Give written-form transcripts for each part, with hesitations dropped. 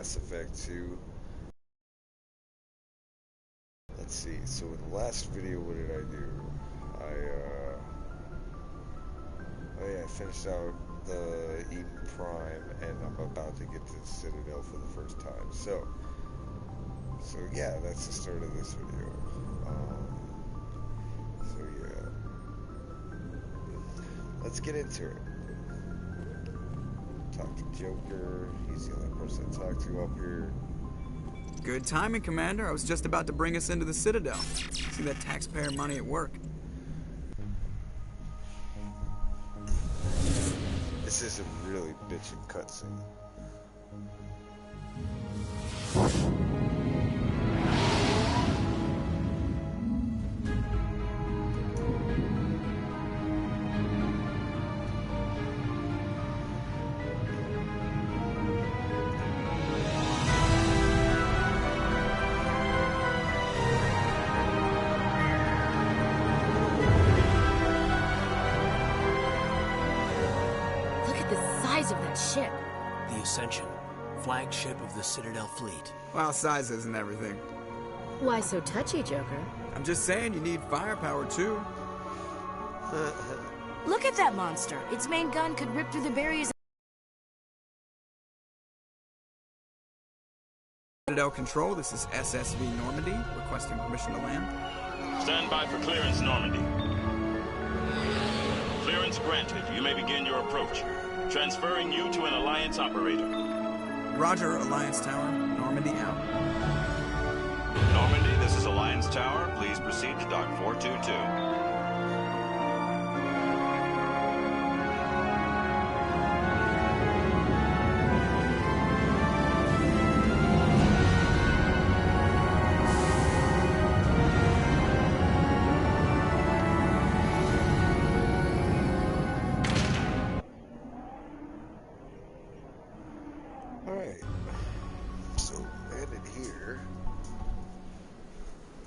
Mass Effect 2. Let's see, so in the last video, what did I do? I finished out the Eden Prime, and I'm about to get to the Citadel for the first time. So yeah, that's the start of this video. So yeah, let's get into it. Talk to Joker. He's the only person to talk to up here. Good timing, Commander. I was just about to bring us into the Citadel. See that taxpayer money at work. This is a really bitchin' cutscene. Of that ship. The Ascension, flagship of the Citadel fleet. Well, size isn't everything. Why so touchy, Joker? I'm just saying you need firepower, too. Look at that monster. Its main gun could rip through the barriers. Citadel Control, this is SSV Normandy, requesting permission to land. Stand by for clearance, Normandy. Clearance granted. You may begin your approach. Transferring you to an Alliance operator. Roger, Alliance Tower. Normandy out. Normandy, this is Alliance Tower. Please proceed to Dock 422.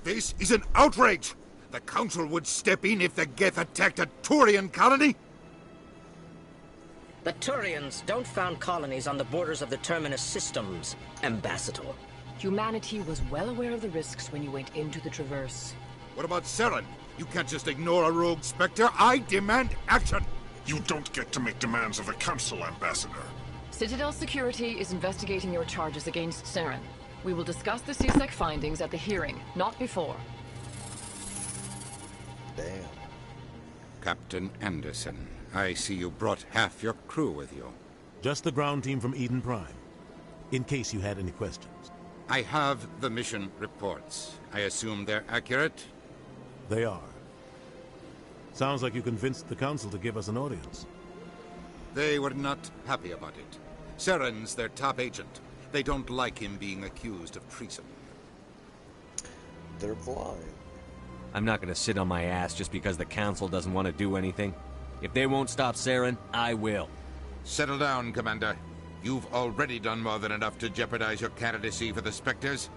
This is an outrage! The Council would step in if the Geth attacked a Turian colony? The Turians don't found colonies on the borders of the Terminus systems, Ambassador. Humanity was well aware of the risks when you went into the Traverse. What about Saren? You can't just ignore a rogue Spectre. I demand action! You don't get to make demands of the Council, Ambassador. Citadel Security is investigating your charges against Saren. We will discuss the CSEC findings at the hearing, not before. Damn. Captain Anderson, I see you brought half your crew with you. Just the ground team from Eden Prime, in case you had any questions. I have the mission reports. I assume they're accurate? They are. Sounds like you convinced the Council to give us an audience. They were not happy about it. Saren's their top agent. They don't like him being accused of treason. They're blind. I'm not gonna sit on my ass just because the Council doesn't want to do anything. If they won't stop Saren, I will. Settle down, Commander. You've already done more than enough to jeopardize your candidacy for the Spectres.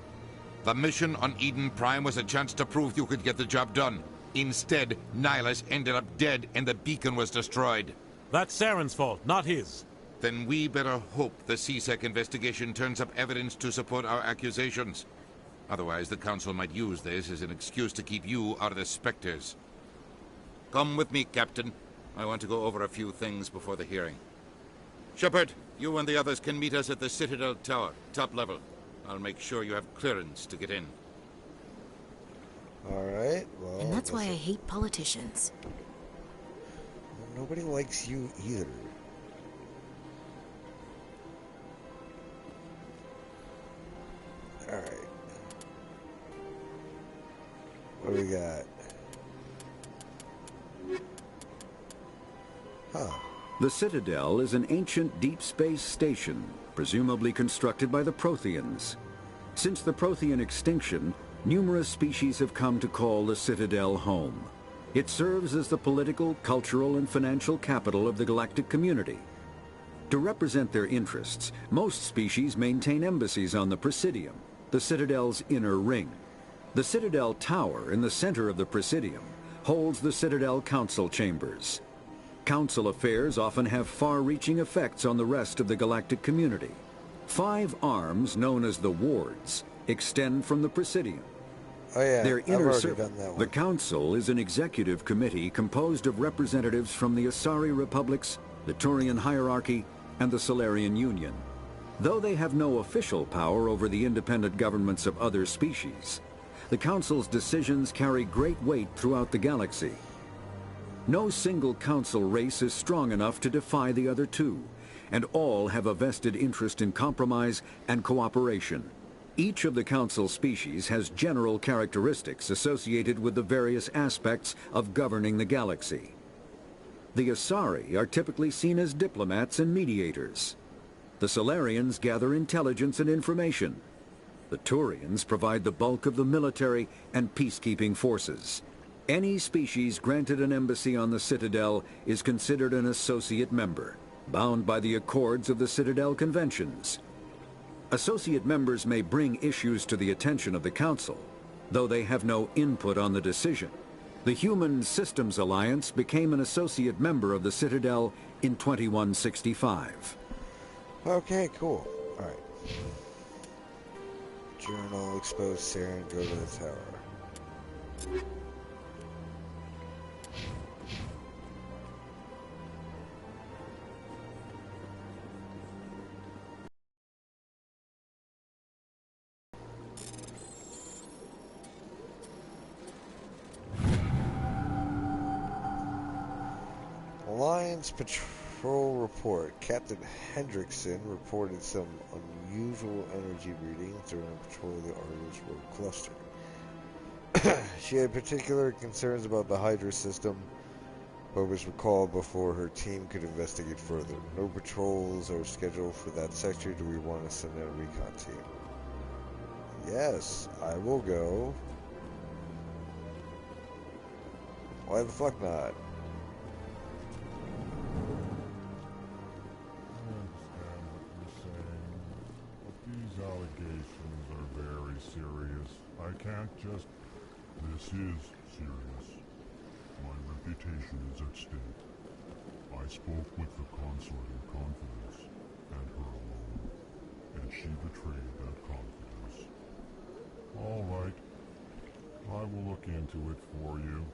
The mission on Eden Prime was a chance to prove you could get the job done. Instead, Nihilus ended up dead and the beacon was destroyed. That's Saren's fault, not his. Then we better hope the CSEC investigation turns up evidence to support our accusations. Otherwise, the Council might use this as an excuse to keep you out of the Spectres. Come with me, Captain. I want to go over a few things before the hearing. Shepard, you and the others can meet us at the Citadel Tower, top level. I'll make sure you have clearance to get in. Alright, well... And that's why I hate politicians. Well, nobody likes you either. Alright. What do we got? Huh. The Citadel is an ancient deep space station, presumably constructed by the Protheans. Since the Prothean extinction, numerous species have come to call the Citadel home. It serves as the political, cultural, and financial capital of the galactic community. To represent their interests, most species maintain embassies on the Presidium, the Citadel's inner ring. The Citadel Tower in the center of the Presidium holds the Citadel Council chambers. Council affairs often have far-reaching effects on the rest of the galactic community. 5 arms, known as the wards, extend from the Presidium. Oh yeah, Their I've inner already circle. done that one. The Council is an executive committee composed of representatives from the Asari Republics, the Turian hierarchy, and the Solarian Union. Though they have no official power over the independent governments of other species, the Council's decisions carry great weight throughout the galaxy. No single Council race is strong enough to defy the other two, and all have a vested interest in compromise and cooperation. Each of the Council species has general characteristics associated with the various aspects of governing the galaxy. The Asari are typically seen as diplomats and mediators. The Solarians gather intelligence and information. The Turians provide the bulk of the military and peacekeeping forces. Any species granted an embassy on the Citadel is considered an associate member, bound by the accords of the Citadel Conventions. Associate members may bring issues to the attention of the Council, though they have no input on the decision. The Human Systems Alliance became an associate member of the Citadel in 2165. Okay, cool. Alright. Journal, expose Saren, go to the tower. Alliance Patrol Report. Captain Hendrickson reported some unusual energy readings during a patrol of the Argus Road Cluster. She had particular concerns about the Hydra system, but was recalled before her team could investigate further. No patrols are scheduled for that sector. Do we want to send out a recon team? Yes, I will go. Why the fuck not? These allegations are very serious. I can't just... This is serious. My reputation is at stake. I spoke with the consort in confidence, and her alone, and she betrayed that confidence. All right. I will look into it for you.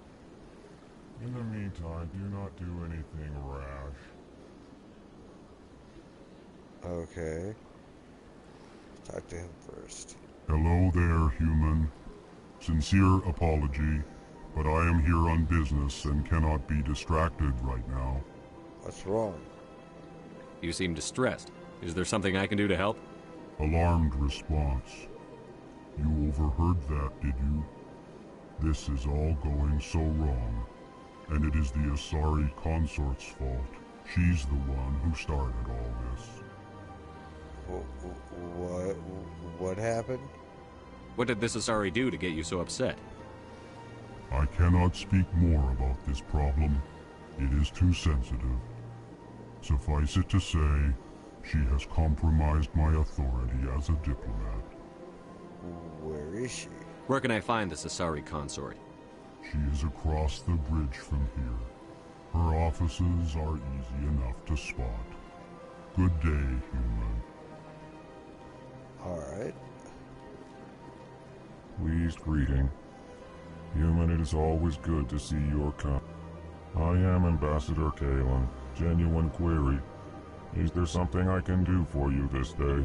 In the meantime, do not do anything rash. Okay. Talk to him first. Hello there, human. Sincere apology, but I am here on business and cannot be distracted right now. What's wrong? You seem distressed. Is there something I can do to help? Alarmed response. You overheard that, did you? This is all going so wrong, and it is the Asari consort's fault. She's the one who started all this. What happened? What did this Asari do to get you so upset? I cannot speak more about this problem. It is too sensitive. Suffice it to say, she has compromised my authority as a diplomat. Where is she? Where can I find this Asari consort? She is across the bridge from here. Her offices are easy enough to spot. Good day, human. Alright. Pleased greeting. Human, it is always good to see your kind. I am Ambassador Kalen. Genuine query. Is there something I can do for you this day?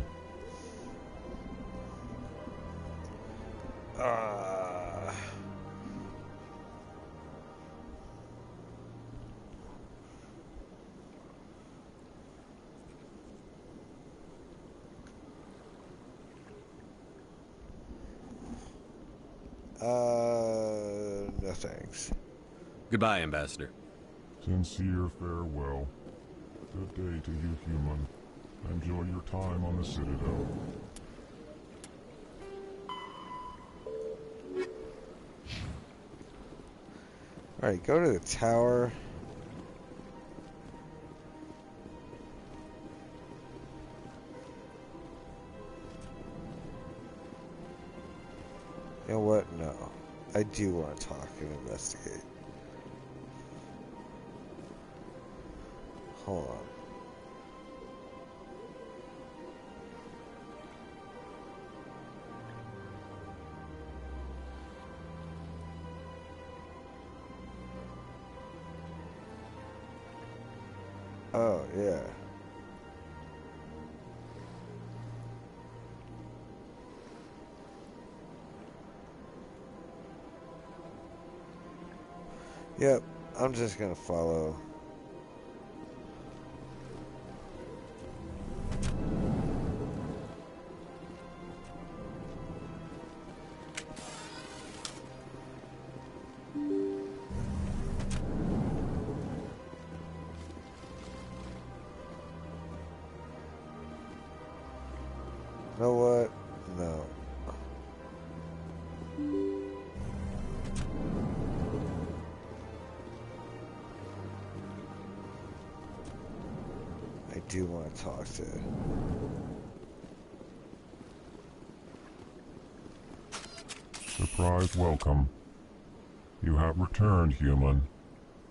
No thanks. Goodbye, Ambassador. Sincere farewell. Good day to you, human. Enjoy your time on the Citadel. Alright, go to the tower. You know what? No. I do want to talk and investigate. Hold on. Oh, yeah. Yep, I'm just gonna follow. You know what? No. I do want to talk to. Surprise welcome. You have returned, human.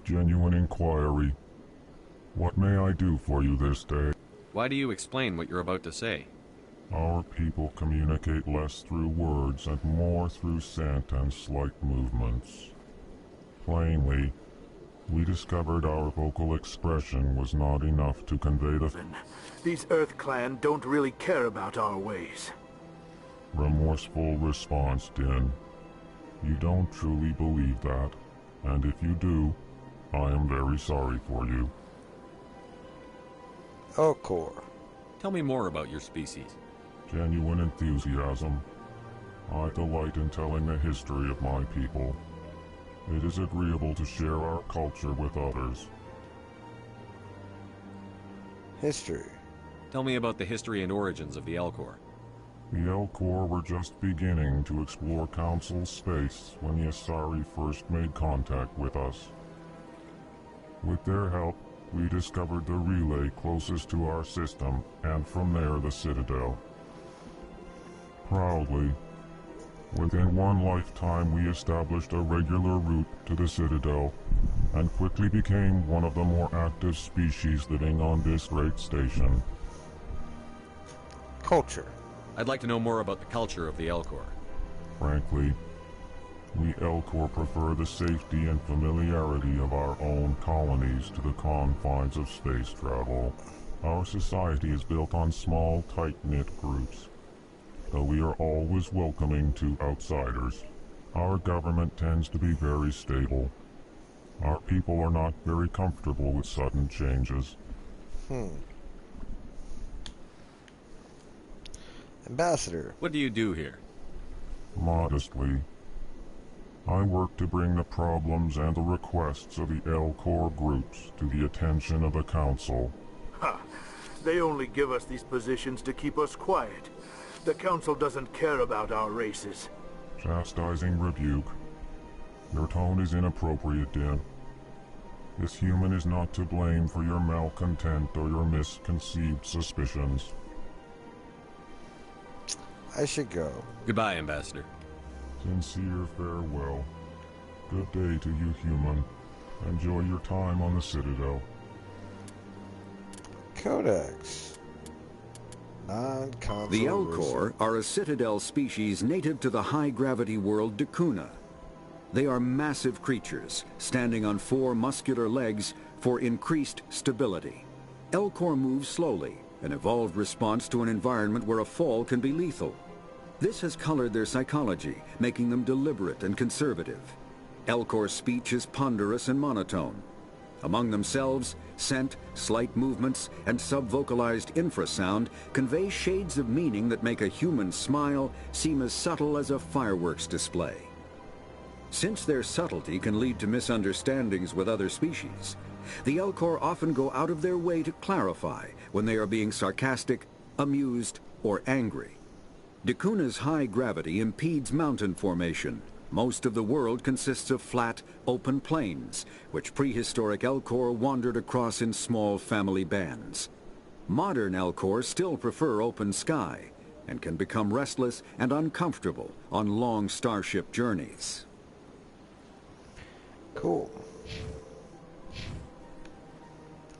Genuine inquiry. What may I do for you this day? Why do you explain what you're about to say? Our people communicate less through words and more through scent and slight movements. Plainly, we discovered our vocal expression was not enough to convey the... These Earth Clan don't really care about our ways. Remorseful response, Din. You don't truly believe that, and if you do, I am very sorry for you. Elcor. Tell me more about your species. Genuine enthusiasm. I delight in telling the history of my people. It is agreeable to share our culture with others. History. Tell me about the history and origins of the Elcor. The Elcor were just beginning to explore Council space when the Asari first made contact with us. With their help, we discovered the relay closest to our system, and from there the Citadel. Proudly, within one lifetime we established a regular route to the Citadel, and quickly became one of the more active species living on this great station. Culture. I'd like to know more about the culture of the Elcor. Frankly, we Elcor prefer the safety and familiarity of our own colonies to the confines of space travel. Our society is built on small, tight-knit groups, though we are always welcoming to outsiders. Our government tends to be very stable. Our people are not very comfortable with sudden changes. Ambassador. What do you do here? Modestly, I work to bring the problems and the requests of the Elcor groups to the attention of the Council. Ha! They only give us these positions to keep us quiet. The Council doesn't care about our races. Chastising rebuke. Your tone is inappropriate, Din. This human is not to blame for your malcontent or your misconceived suspicions. I should go. Goodbye, Ambassador. Sincere farewell. Good day to you, human. Enjoy your time on the Citadel. Codex. Non-controversial. The Elcor are a Citadel species native to the high-gravity world Dakuna. They are massive creatures, standing on 4 muscular legs for increased stability. Elcor move slowly, an evolved response to an environment where a fall can be lethal. This has colored their psychology, making them deliberate and conservative. Elcor's speech is ponderous and monotone. Among themselves, scent, slight movements, and sub-vocalized infrasound convey shades of meaning that make a human smile seem as subtle as a fireworks display. Since their subtlety can lead to misunderstandings with other species, the Elcor often go out of their way to clarify when they are being sarcastic, amused, or angry. Dakuna's high gravity impedes mountain formation. Most of the world consists of flat, open plains, which prehistoric Elcor wandered across in small family bands. Modern Elcor still prefer open sky, and can become restless and uncomfortable on long starship journeys. Cool.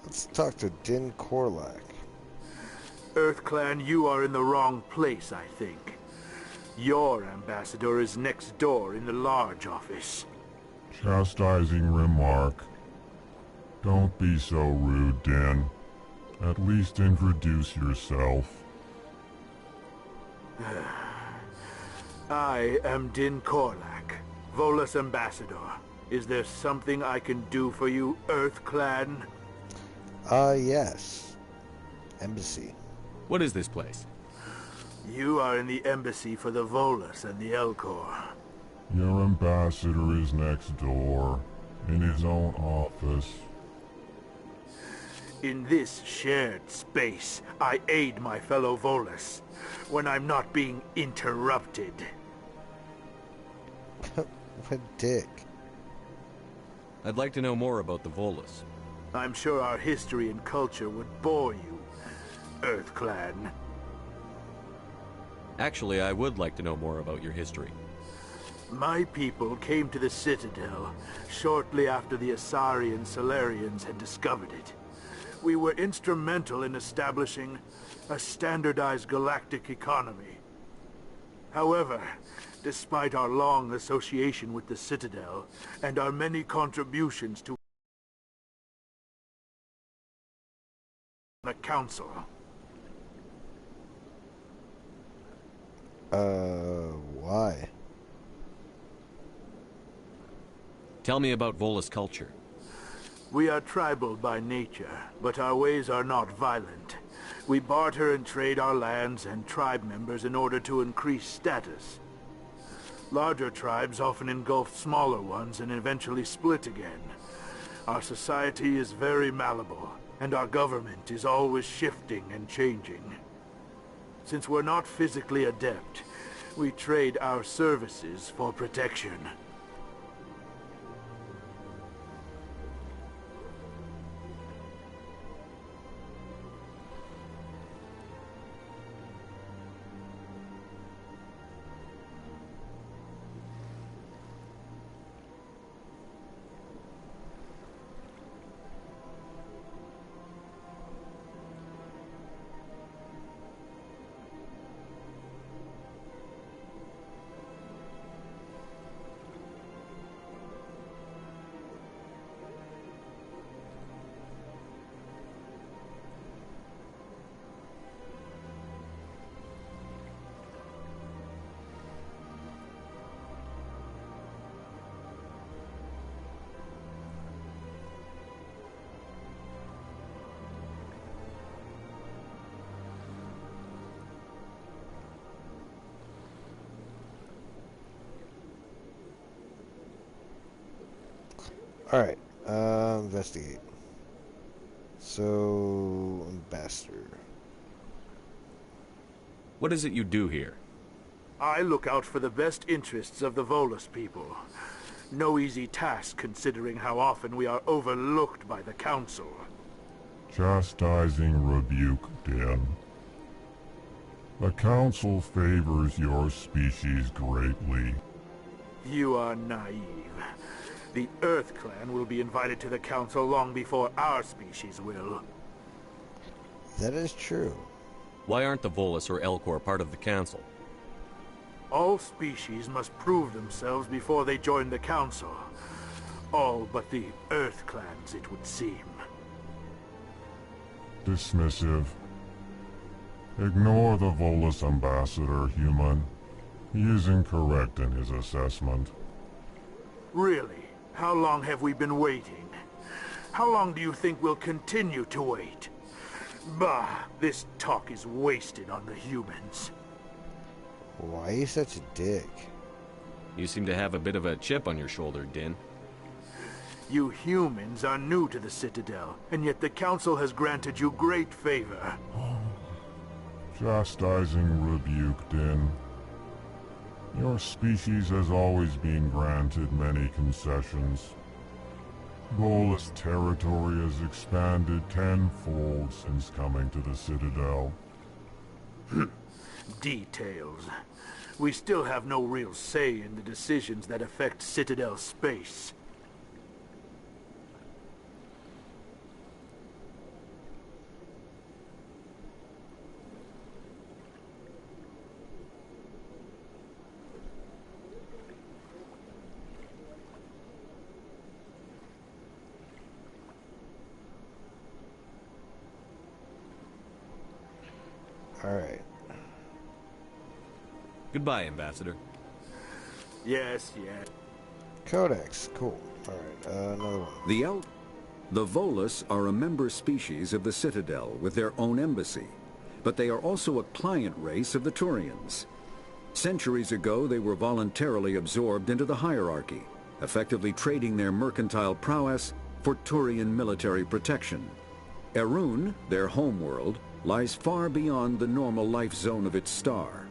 Let's talk to Din Korlak. Earth Clan, you are in the wrong place, I think. Your ambassador is next door in the large office. Chastising remark. Don't be so rude, Din. At least introduce yourself. I am Din Korlak, Volus Ambassador. Is there something I can do for you, Earth Clan? Yes. Embassy. What is this place? You are in the embassy for the Volus and the Elcor. Your ambassador is next door, in his own office. In this shared space, I aid my fellow Volus when I'm not being interrupted. What dick. I'd like to know more about the Volus. I'm sure our history and culture would bore you, Earth Clan. Actually, I would like to know more about your history. My people came to the Citadel shortly after the Asari Solarians had discovered it. We were instrumental in establishing a standardized galactic economy. However, despite our long association with the Citadel and our many contributions to the Council. Why? Tell me about Volus culture. We are tribal by nature, but our ways are not violent. We barter and trade our lands and tribe members in order to increase status. Larger tribes often engulf smaller ones and eventually split again. Our society is very malleable, and our government is always shifting and changing. Since we're not physically adept, we trade our services for protection. Alright, investigate. So, ambassador. What is it you do here? I look out for the best interests of the Volus people. No easy task considering how often we are overlooked by the Council. Chastising rebuke, Din. The Council favors your species greatly. You are naive. The Earth Clan will be invited to the Council long before our species will. That is true. Why aren't the Volus or Elcor part of the Council? All species must prove themselves before they join the Council. All but the Earth Clans, it would seem. Dismissive. Ignore the Volus ambassador, human. He is incorrect in his assessment. Really? How long have we been waiting? How long do you think we'll continue to wait? Bah, this talk is wasted on the humans. Why are you such a dick? You seem to have a bit of a chip on your shoulder, Din. You humans are new to the Citadel, and yet the Council has granted you great favor. Chastising rebuke, Din. Your species has always been granted many concessions. Volus territory has expanded tenfold since coming to the Citadel. Details. We still have no real say in the decisions that affect Citadel space. Goodbye, Ambassador. Yes, yes. Codex, cool. Alright, another one. The Volus are a member species of the Citadel with their own embassy, but they are also a client race of the Turians. Centuries ago, they were voluntarily absorbed into the hierarchy, effectively trading their mercantile prowess for Turian military protection. Erun, their homeworld, lies far beyond the normal life zone of its star.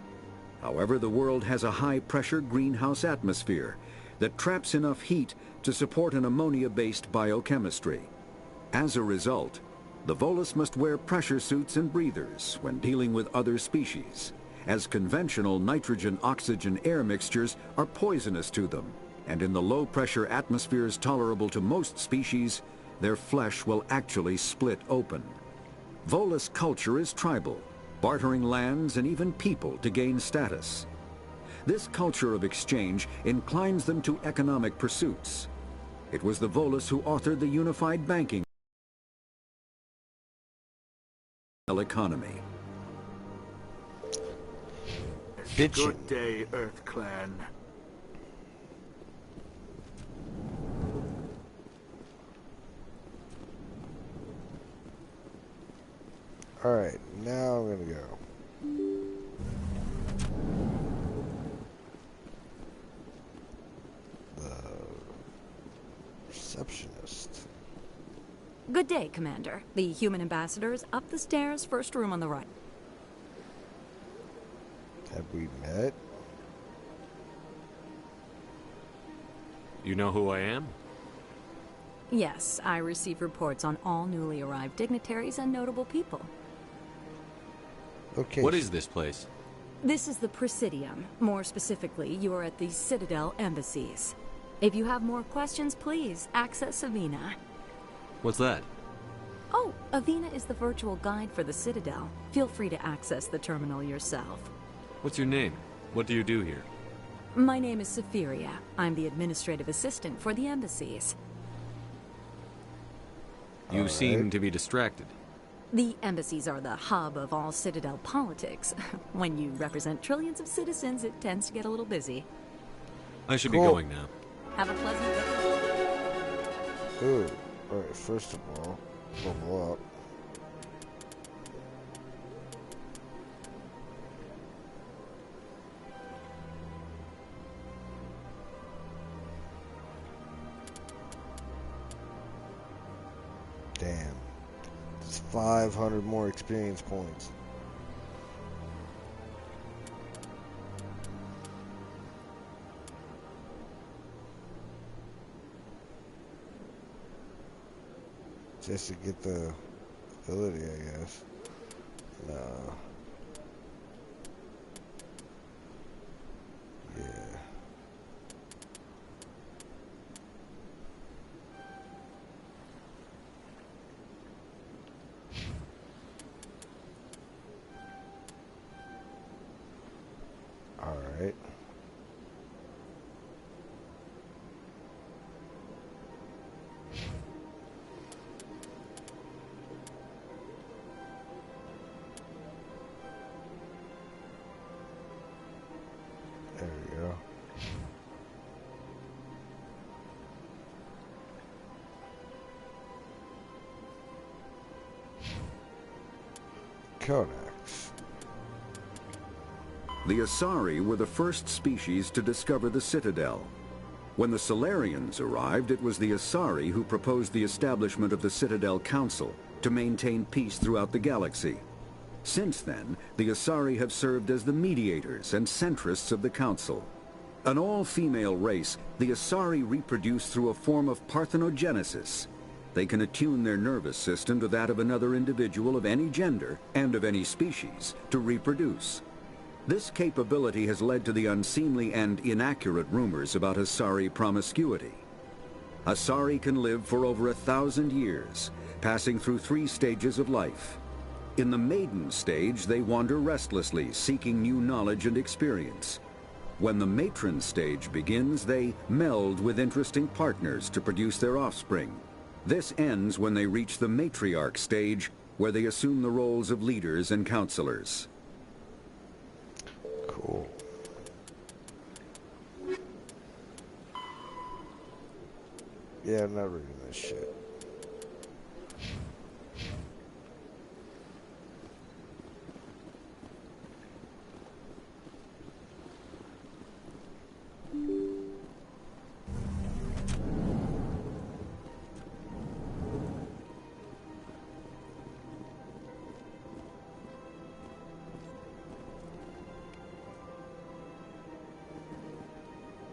However, the world has a high-pressure greenhouse atmosphere that traps enough heat to support an ammonia-based biochemistry. As a result, the Volus must wear pressure suits and breathers when dealing with other species, as conventional nitrogen-oxygen air mixtures are poisonous to them, and in the low-pressure atmospheres tolerable to most species, their flesh will actually split open. Volus culture is tribal, bartering lands and even people to gain status. This culture of exchange inclines them to economic pursuits. It was the Volus who authored the unified banking economy. Good day, Earth Clan. Alright, now I'm gonna go. The receptionist. Good day, Commander. The human ambassador is up the stairs, first room on the right. Have we met? You know who I am? Yes, I receive reports on all newly arrived dignitaries and notable people. Okay. What is this place? This is the Presidium. More specifically, you are at the Citadel embassies. If you have more questions, please access Avina. What's that? Oh, Avina is the virtual guide for the Citadel. Feel free to access the terminal yourself. What's your name? What do you do here? My name is Safiria. I'm the administrative assistant for the embassies. You seem to be distracted. The embassies are the hub of all Citadel politics. When you represent trillions of citizens, it tends to get a little busy. I should be going now. Have a pleasant day. Ooh. Alright, first of all, level up. Damn. It's 500 more experience points. Just to get the ability, I guess. No. Yeah. All right. There we go. Codex. The Asari were the first species to discover the Citadel. When the Solarians arrived, it was the Asari who proposed the establishment of the Citadel Council to maintain peace throughout the galaxy. Since then, the Asari have served as the mediators and centrists of the Council. An all-female race, the Asari reproduce through a form of parthenogenesis. They can attune their nervous system to that of another individual of any gender and of any species to reproduce. This capability has led to the unseemly and inaccurate rumors about Asari promiscuity. Asari can live for over 1,000 years, passing through 3 stages of life. In the maiden stage, they wander restlessly, seeking new knowledge and experience. When the matron stage begins, they meld with interesting partners to produce their offspring. This ends when they reach the matriarch stage, where they assume the roles of leaders and counselors. Cool. Yeah, I'm not reading this shit.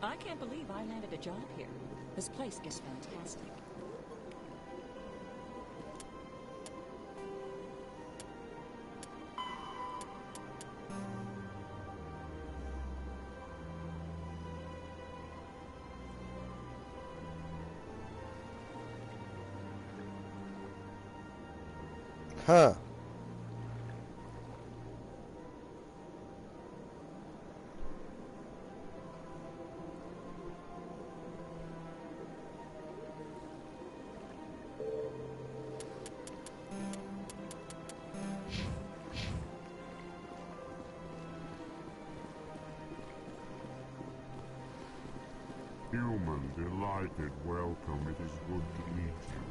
I can't believe I landed a job here. This place is fantastic. Huh. Human, delighted, welcome. It is good to meet you.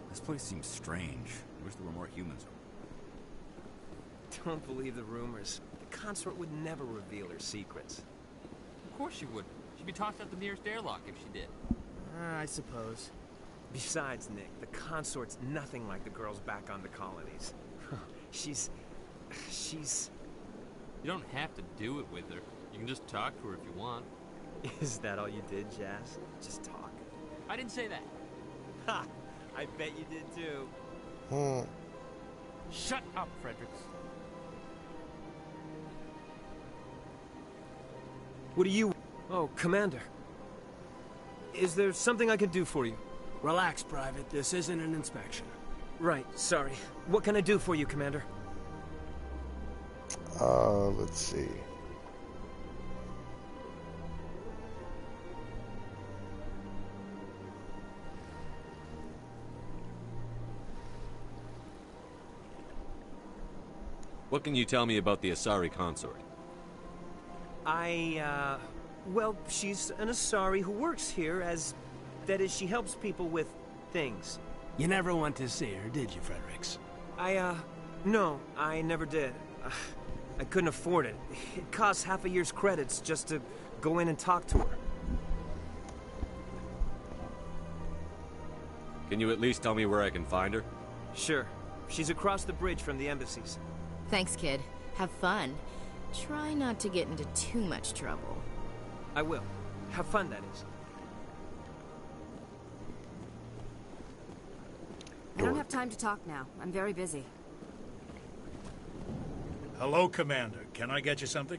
This place seems strange. I wish there were more humans. Don't believe the rumors. The consort would never reveal her secrets. Of course she would. She'd be tossed out the nearest airlock if she did. I suppose. Besides, Nick, the consort's nothing like the girls back on the colonies. She's... You don't have to do it with her. You can just talk to her if you want. Is that all you did, Jazz? Just talk? I didn't say that. Ha! I bet you did too. Shut up, Fredericks. What do you... Oh, Commander. Is there something I can do for you? Relax, Private. This isn't an inspection. Right, sorry. What can I do for you, Commander? Let's see. What can you tell me about the Asari consort? Well, she's an Asari who works here as... That is, she helps people with things. You never went to see her, did you, Fredericks? No, I never did. I couldn't afford it. It costs half a year's credits just to go in and talk to her. Can you at least tell me where I can find her? Sure. She's across the bridge from the embassies. Thanks, kid. Have fun. Try not to get into too much trouble. I will. Have fun, that is. I don't have time to talk now. I'm very busy. Hello, Commander. Can I get you something?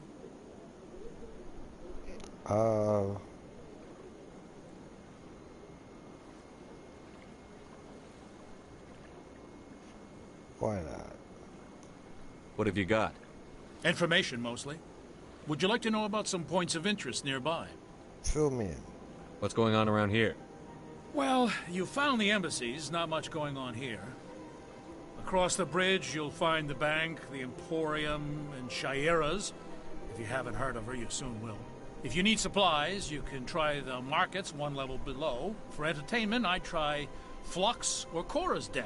Why not? What have you got? Information, mostly. Would you like to know about some points of interest nearby? Fill me in. What's going on around here? Well, you found the embassies. Not much going on here. Across the bridge, you'll find the bank, the Emporium, and Shaira's. If you haven't heard of her, you soon will. If you need supplies, you can try the markets one level below. For entertainment, I'd try Flux or Cora's Den.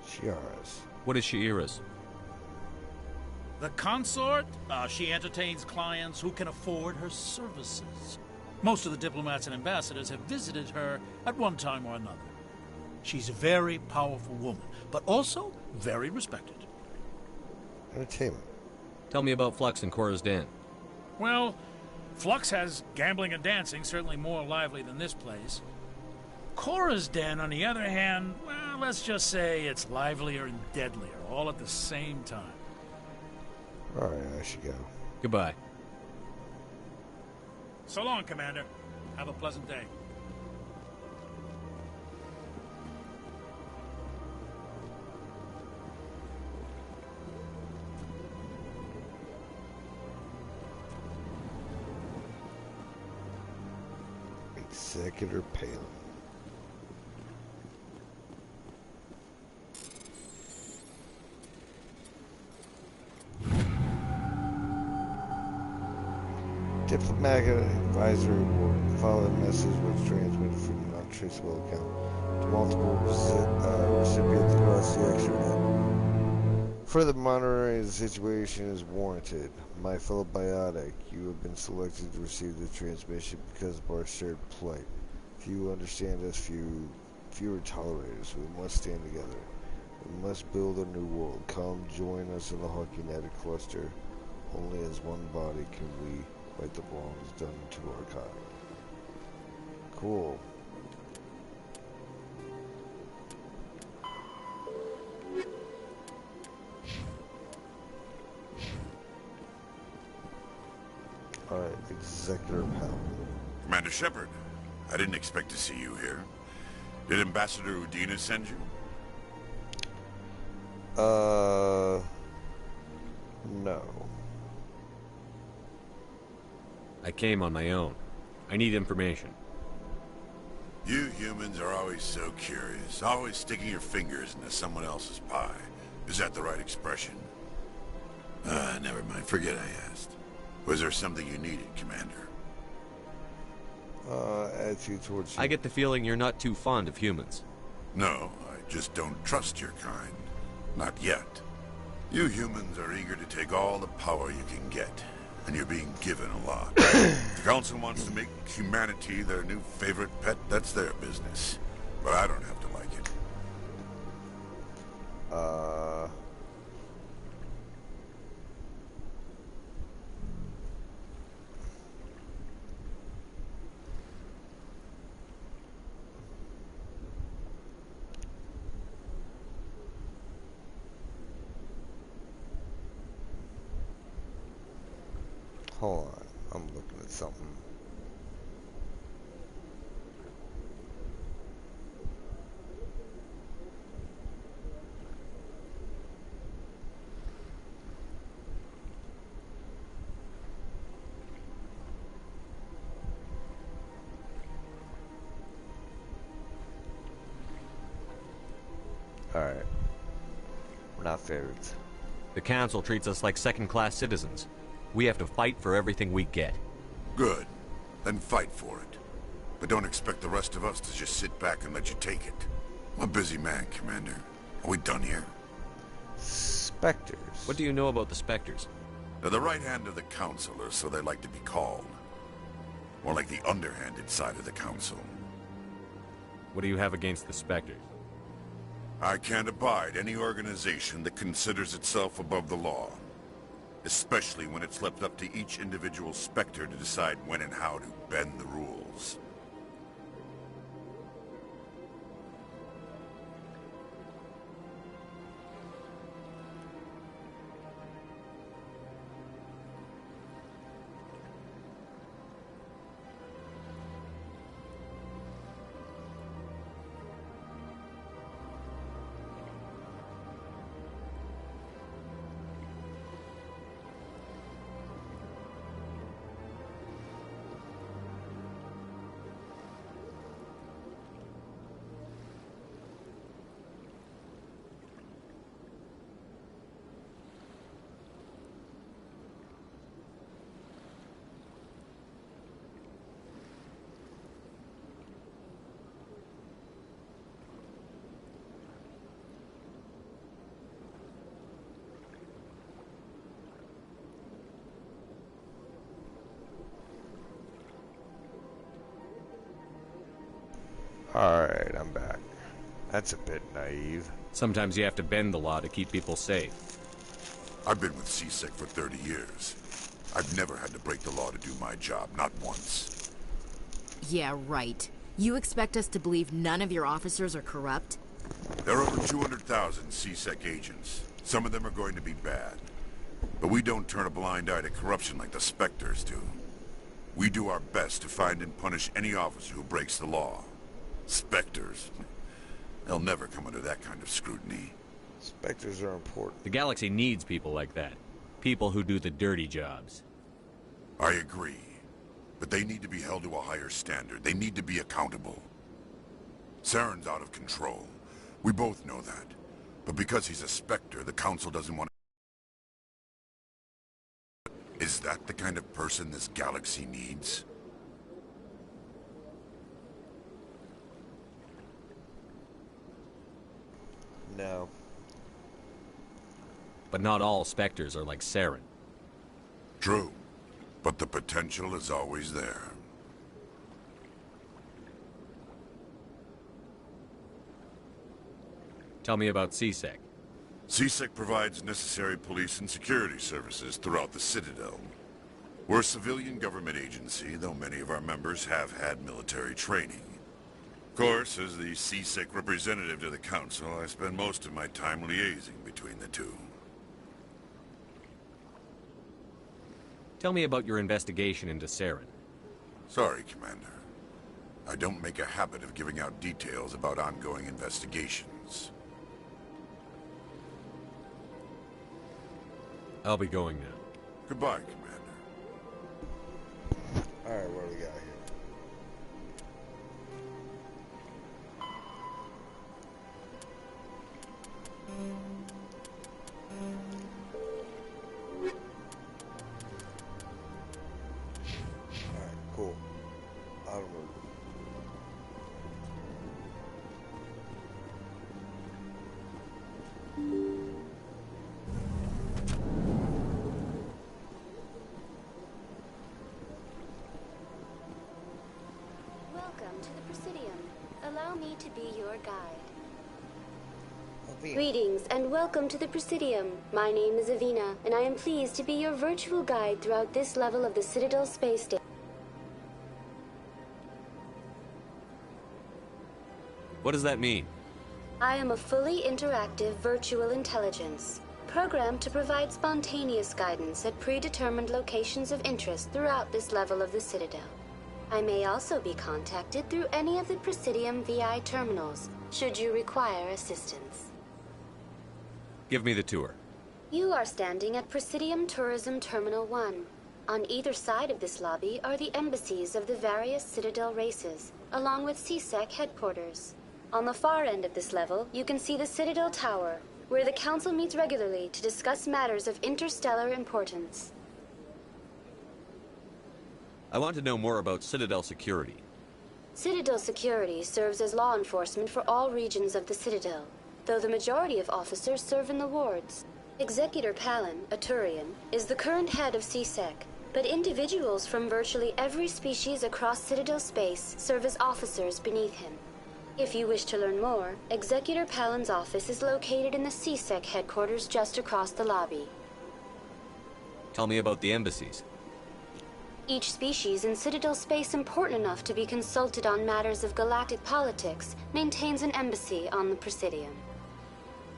Shaira's. What is Shaira's? The consort, she entertains clients who can afford her services. Most of the diplomats and ambassadors have visited her at one time or another. She's a very powerful woman, but also very respected. Entertainment. Tell me about Flux and Cora's Den. Well, Flux has gambling and dancing, certainly more lively than this place. Cora's Den, on the other hand, well, let's just say it's livelier and deadlier, all at the same time. All right, I should go. Goodbye. So long, Commander. Have a pleasant day. Makes Executor Palin. Diplomatic advisory award. The following message was transmitted from an untraceable account to multiple recipients across the extranet. Further monitoring of the situation is warranted. My fellow biotic, you have been selected to receive the transmission because of our shared plight. Few understand us, fewer tolerate us. We must stand together. We must build a new world. Come join us in the Hawk United Cluster. Only as one body can we right the wrongs done to our kind. Cool. Alright, Executor Palin. Commander Shepard, I didn't expect to see you here. Did Ambassador Udina send you? No. I came on my own. I need information. You humans are always so curious, always sticking your fingers into someone else's pie. Is that the right expression? Never mind. Forget I asked. Was there something you needed, Commander? Attitude towards you. I get the feeling you're not too fond of humans. No, I just don't trust your kind. Not yet. You humans are eager to take all the power you can get, and you're being given a lot. The Council wants to make humanity their new favorite pet, that's their business. But I don't have to like it. Hold on, I'm looking at something. Alright. We're not favorites. The Council treats us like second-class citizens. We have to fight for everything we get. Good. Then fight for it. But don't expect the rest of us to just sit back and let you take it. I'm a busy man, Commander. Are we done here? Spectres. What do you know about the Spectres? They're the right hand of the Council, or so they like to be called. More like the underhanded side of the Council. What do you have against the Spectres? I can't abide any organization that considers itself above the law. Especially when it's left up to each individual Spectre to decide when and how to bend the rules. Alright, I'm back. That's a bit naive. Sometimes you have to bend the law to keep people safe. I've been with CSEC for 30 years. I've never had to break the law to do my job, not once. Yeah, right. You expect us to believe none of your officers are corrupt? There are over 200,000 CSEC agents. Some of them are going to be bad. But we don't turn a blind eye to corruption like the Spectres do. We do our best to find and punish any officer who breaks the law. Spectres. They'll never come under that kind of scrutiny. Spectres are important. The galaxy needs people like that. People who do the dirty jobs. I agree. But they need to be held to a higher standard. They need to be accountable. Saren's out of control. We both know that. But because he's a Spectre, the Council doesn't want to... Is that the kind of person this galaxy needs? No. But not all Spectres are like Saren. True. But the potential is always there. Tell me about CSEC. CSEC provides necessary police and security services throughout the Citadel. We're a civilian government agency, though many of our members have had military training. Of course, as the CSEC representative to the Council, I spend most of my time liaising between the two. Tell me about your investigation into Saren. Sorry, Commander. I don't make a habit of giving out details about ongoing investigations. I'll be going now. Goodbye, Commander. Alright, what do we got here? Alright, cool. Onward. Welcome to the Presidium. Allow me to be your guide. Avina. Greetings and welcome to the Presidium. My name is Avina, and I am pleased to be your virtual guide throughout this level of the Citadel space station. What does that mean? I am a fully interactive virtual intelligence, programmed to provide spontaneous guidance at predetermined locations of interest throughout this level of the Citadel. I may also be contacted through any of the Presidium VI terminals, should you require assistance. Give me the tour. You are standing at Presidium Tourism Terminal 1. On either side of this lobby are the embassies of the various Citadel races, along with CSEC headquarters. On the far end of this level, you can see the Citadel Tower, where the Council meets regularly to discuss matters of interstellar importance. I want to know more about Citadel security. Citadel security serves as law enforcement for all regions of the Citadel, though the majority of officers serve in the wards. Executor Palin, a Turian, is the current head of CSEC, but individuals from virtually every species across Citadel space serve as officers beneath him. If you wish to learn more, Executor Palin's office is located in the CSEC headquarters just across the lobby. Tell me about the embassies. Each species in Citadel space important enough to be consulted on matters of galactic politics maintains an embassy on the Presidium.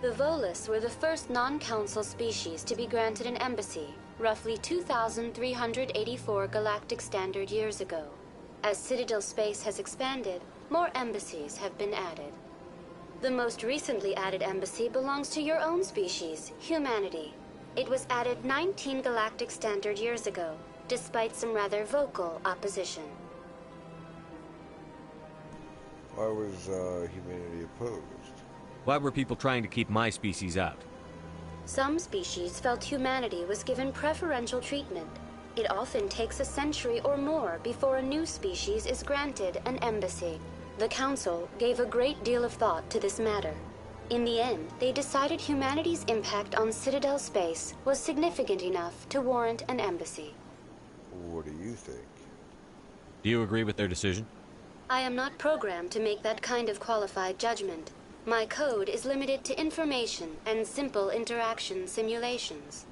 The Volus were the first non-council species to be granted an embassy, roughly 2,384 galactic standard years ago. As Citadel space has expanded, more embassies have been added. The most recently added embassy belongs to your own species, humanity. It was added 19 galactic standard years ago, despite some rather vocal opposition. Why was humanity opposed? Why were people trying to keep my species out? Some species felt humanity was given preferential treatment. It often takes a century or more before a new species is granted an embassy. The Council gave a great deal of thought to this matter. In the end, they decided humanity's impact on Citadel space was significant enough to warrant an embassy. What do you think? Do you agree with their decision? I am not programmed to make that kind of qualified judgment. My code is limited to information and simple interaction simulations.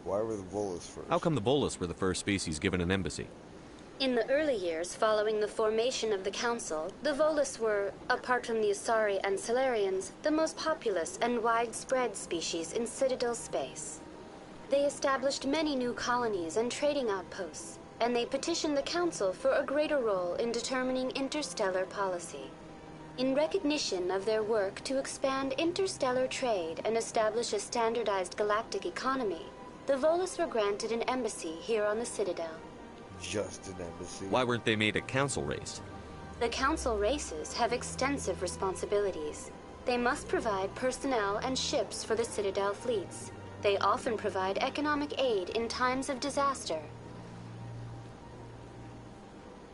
Why were the Volus first? How come the Volus were the first species given an embassy? In the early years following the formation of the Council, the Volus were, apart from the Asari and Solarians, the most populous and widespread species in Citadel space. They established many new colonies and trading outposts, and they petitioned the Council for a greater role in determining interstellar policy. In recognition of their work to expand interstellar trade and establish a standardized galactic economy, the Volus were granted an embassy here on the Citadel. just an embassy. Why weren't they made a council race? The council races have extensive responsibilities. They must provide personnel and ships for the Citadel fleets. They often provide economic aid in times of disaster.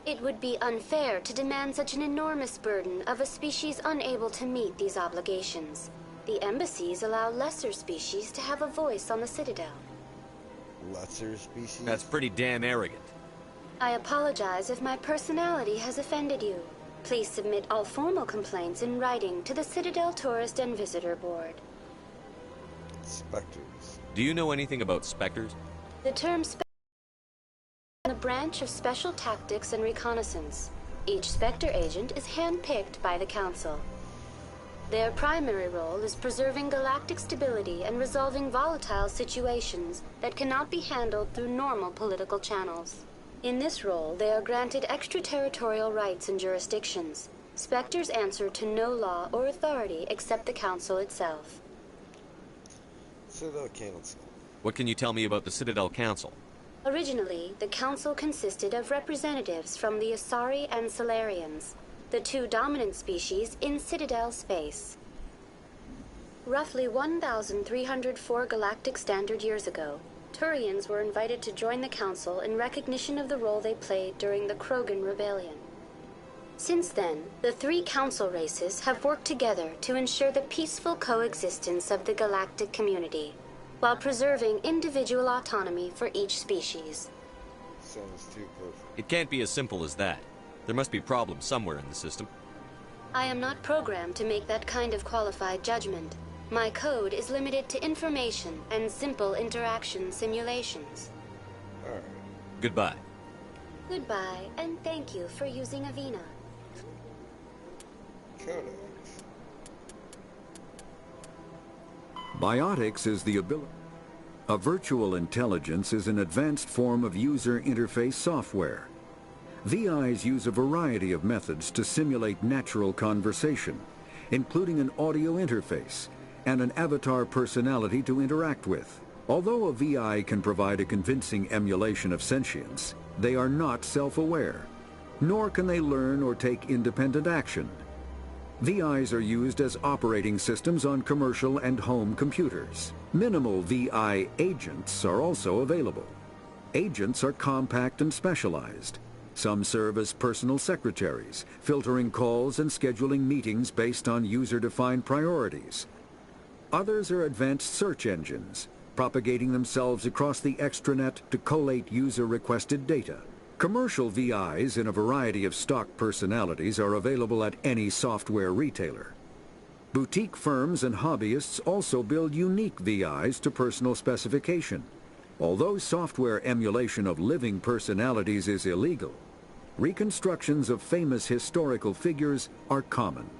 It would be unfair to demand such an enormous burden of a species unable to meet these obligations. The embassies allow lesser species to have a voice on the Citadel. Lesser species? That's pretty damn arrogant. I apologize if my personality has offended you. Please submit all formal complaints in writing to the Citadel Tourist and Visitor Board. Spectres. Do you know anything about specters? The term Spectre is the branch of special tactics and reconnaissance. Each Spectre agent is handpicked by the Council. Their primary role is preserving galactic stability and resolving volatile situations that cannot be handled through normal political channels. In this role, they are granted extraterritorial rights and jurisdictions. Spectres answer to no law or authority except the Council itself. Citadel Council. What can you tell me about the Citadel Council? Originally, the Council consisted of representatives from the Asari and Solarians, the two dominant species in Citadel space. Roughly 1,304 galactic standard years ago, Turians were invited to join the Council in recognition of the role they played during the Krogan Rebellion. Since then, the three Council races have worked together to ensure the peaceful coexistence of the galactic community, while preserving individual autonomy for each species. Sounds too perfect. It can't be as simple as that. There must be problems somewhere in the system. I am not programmed to make that kind of qualified judgment. My code is limited to information and simple interaction simulations. Alright. Goodbye. Goodbye, and thank you for using Avina. Codex. Biotics is the ability. A virtual intelligence is an advanced form of user interface software. VIs use a variety of methods to simulate natural conversation, including an audio interface and an avatar personality to interact with. Although a VI can provide a convincing emulation of sentience, they are not self-aware, nor can they learn or take independent action. VIs are used as operating systems on commercial and home computers. Minimal VI agents are also available. Agents are compact and specialized. Some serve as personal secretaries, filtering calls and scheduling meetings based on user-defined priorities. Others are advanced search engines, propagating themselves across the extranet to collate user-requested data. Commercial VIs in a variety of stock personalities are available at any software retailer. Boutique firms and hobbyists also build unique VIs to personal specification. Although software emulation of living personalities is illegal, reconstructions of famous historical figures are common.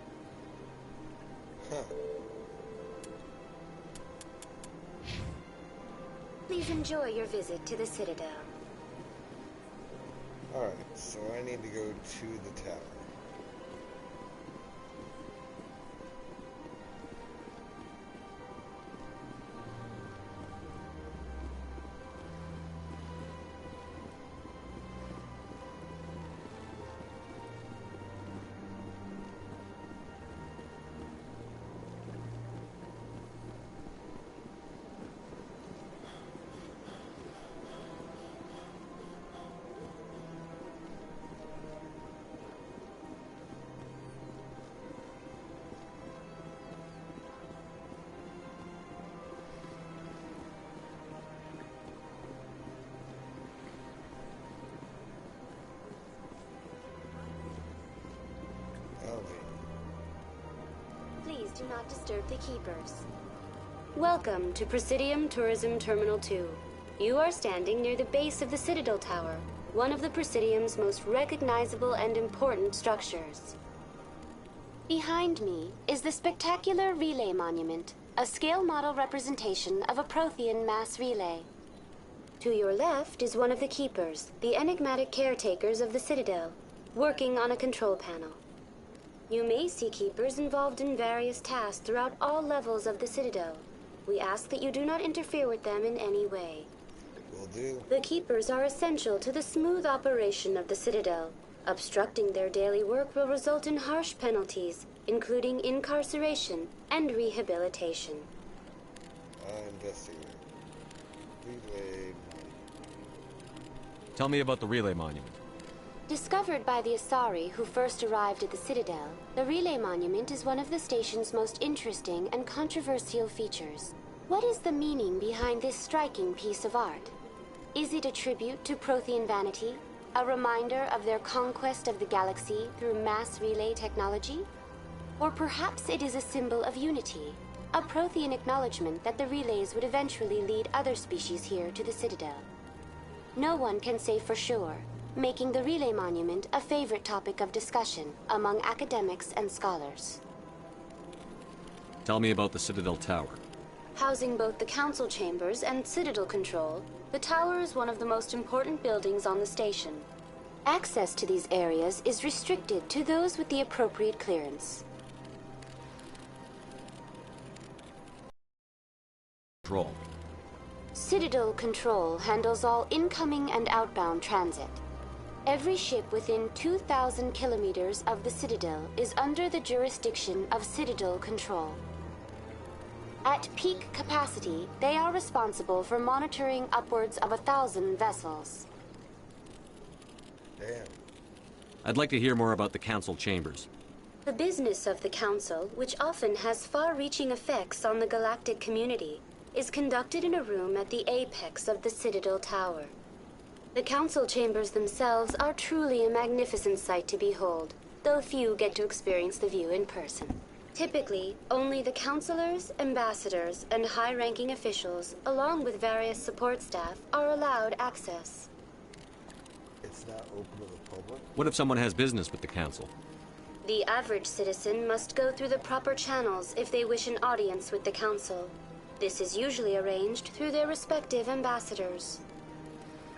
Please enjoy your visit to the Citadel. Alright, so I need to go to the tower. Please do not disturb the keepers. Welcome to Presidium Tourism Terminal 2. You are standing near the base of the Citadel Tower, one of the Presidium's most recognizable and important structures. Behind me is the spectacular Relay Monument, a scale model representation of a Prothean mass relay. To your left is one of the keepers, the enigmatic caretakers of the Citadel, working on a control panel. You may see keepers involved in various tasks throughout all levels of the Citadel. We ask that you do not interfere with them in any way. Will do. The Keepers are essential to the smooth operation of the Citadel. Obstructing their daily work will result in harsh penalties, including incarceration and rehabilitation. Investigator. Relay. Tell me about the relay monument. Discovered by the Asari who first arrived at the Citadel, the Relay Monument is one of the station's most interesting and controversial features. What is the meaning behind this striking piece of art? Is it a tribute to Prothean vanity? A reminder of their conquest of the galaxy through mass relay technology? Or perhaps it is a symbol of unity, a Prothean acknowledgement that the relays would eventually lead other species here to the Citadel. No one can say for sure, making the Relay Monument a favorite topic of discussion among academics and scholars. Tell me about the Citadel Tower. Housing both the council chambers and Citadel control, the tower is one of the most important buildings on the station. Access to these areas is restricted to those with the appropriate clearance. Control. Citadel Control handles all incoming and outbound transit. Every ship within 2,000 kilometers of the Citadel is under the jurisdiction of Citadel Control. At peak capacity, they are responsible for monitoring upwards of 1,000 vessels. Damn. I'd like to hear more about the council chambers. The business of the Council, which often has far-reaching effects on the galactic community, is conducted in a room at the apex of the Citadel Tower. The council chambers themselves are truly a magnificent sight to behold, though few get to experience the view in person. Typically, only the councilors, ambassadors, and high-ranking officials, along with various support staff, are allowed access. It's not open to the public? What if someone has business with the council? The average citizen must go through the proper channels if they wish an audience with the council. This is usually arranged through their respective ambassadors.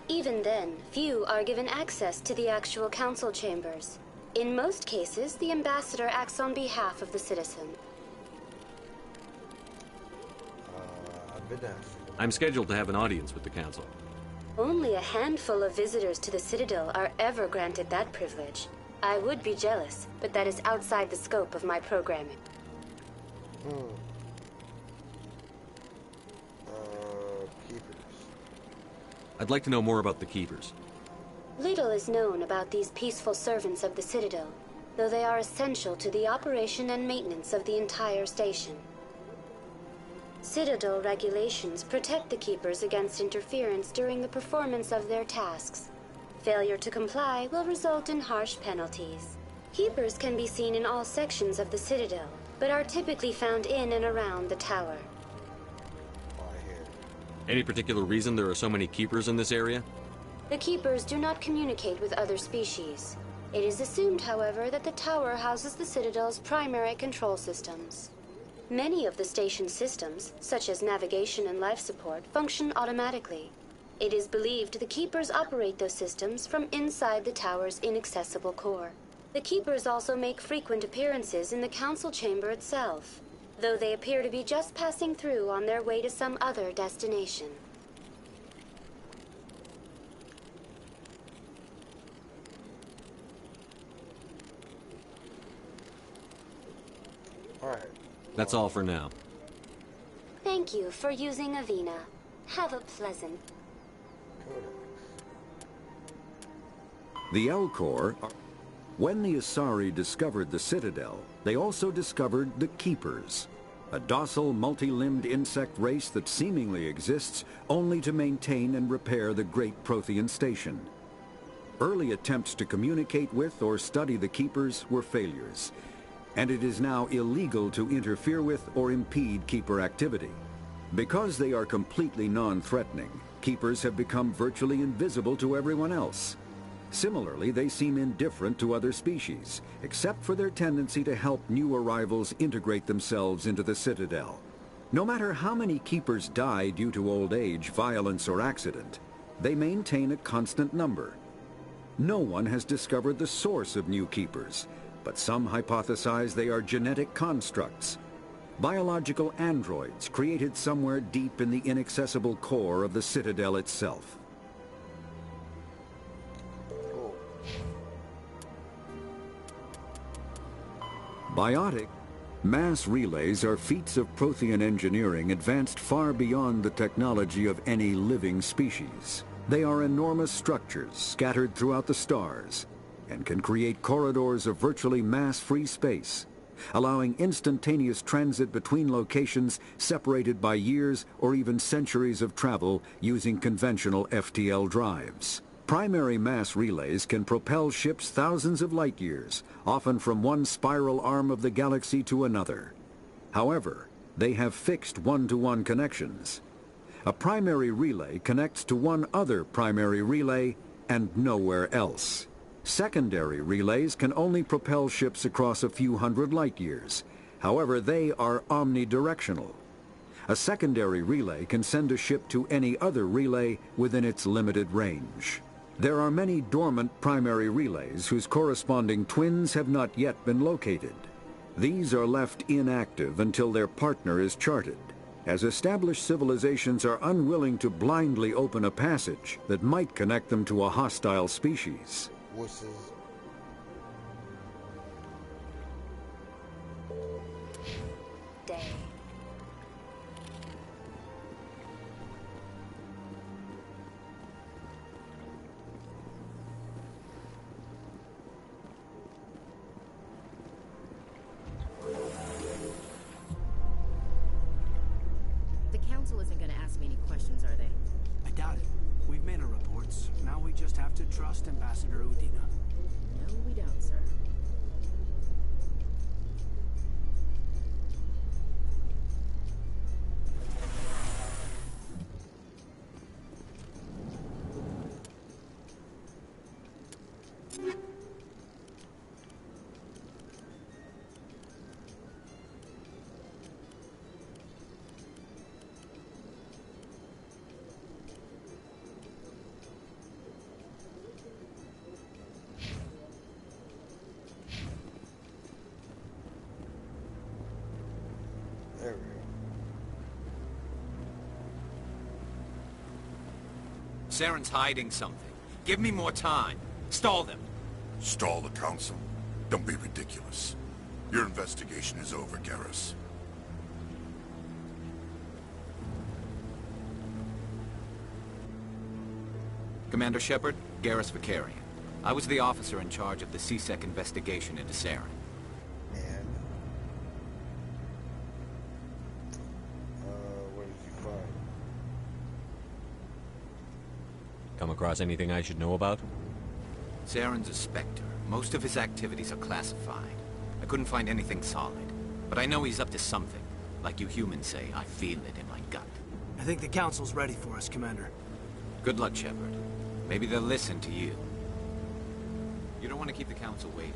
Even then, few are given access to the actual council chambers. In most cases, the ambassador acts on behalf of the citizen. I've been asked. I'm scheduled to have an audience with the council. Only a handful of visitors to the Citadel are ever granted that privilege. I would be jealous, but that is outside the scope of my programming. Keepers. I'd like to know more about the Keepers. Little is known about these peaceful servants of the Citadel, though they are essential to the operation and maintenance of the entire station. Citadel regulations protect the Keepers against interference during the performance of their tasks. Failure to comply will result in harsh penalties. Keepers can be seen in all sections of the Citadel, but are typically found in and around the tower. Any particular reason there are so many Keepers in this area? The Keepers do not communicate with other species. It is assumed, however, that the tower houses the Citadel's primary control systems. Many of the station's systems, such as navigation and life support, function automatically. It is believed the Keepers operate those systems from inside the tower's inaccessible core. The Keepers also make frequent appearances in the council chamber itself, though they appear to be just passing through on their way to some other destination. Alright. That's all for now. Thank you for using Avina. Have a pleasant... The Elcor... When the Asari discovered the Citadel, they also discovered the Keepers, a docile, multi-limbed insect race that seemingly exists only to maintain and repair the great Prothean station. Early attempts to communicate with or study the Keepers were failures, and it is now illegal to interfere with or impede Keeper activity. Because they are completely non-threatening, Keepers have become virtually invisible to everyone else. Similarly, they seem indifferent to other species, except for their tendency to help new arrivals integrate themselves into the Citadel. No matter how many Keepers die due to old age, violence, or accident, they maintain a constant number. No one has discovered the source of new Keepers, but some hypothesize they are genetic constructs, biological androids created somewhere deep in the inaccessible core of the Citadel itself. Biotic. Mass relays are feats of Prothean engineering advanced far beyond the technology of any living species. They are enormous structures scattered throughout the stars and can create corridors of virtually mass-free space, allowing instantaneous transit between locations separated by years or even centuries of travel using conventional FTL drives. Primary mass relays can propel ships thousands of light years, often from one spiral arm of the galaxy to another. However, they have fixed one-to-one connections. A primary relay connects to one other primary relay and nowhere else. Secondary relays can only propel ships across a few hundred light years. However, they are omnidirectional. A secondary relay can send a ship to any other relay within its limited range. There are many dormant primary relays whose corresponding twins have not yet been located. These are left inactive until their partner is charted, as established civilizations are unwilling to blindly open a passage that might connect them to a hostile species. Day. The council isn't going to ask me any questions, are they? I doubt it. We've made our reports. Now we just have to trust Ambassador Udina. No, we don't, sir. There we go. Saren's hiding something. Give me more time. Stall them. Stall the council? Don't be ridiculous. Your investigation is over, Garrus. Commander Shepard, Garrus Vicarian. I was the officer in charge of the CSEC investigation into Saren. And what did you find? Come across anything I should know about? Saren's a Spectre. Most of his activities are classified. I couldn't find anything solid. But I know he's up to something. Like you humans say, I feel it in my gut. I think the Council's ready for us, Commander. Good luck, Shepard. Maybe they'll listen to you. You don't want to keep the Council waiting.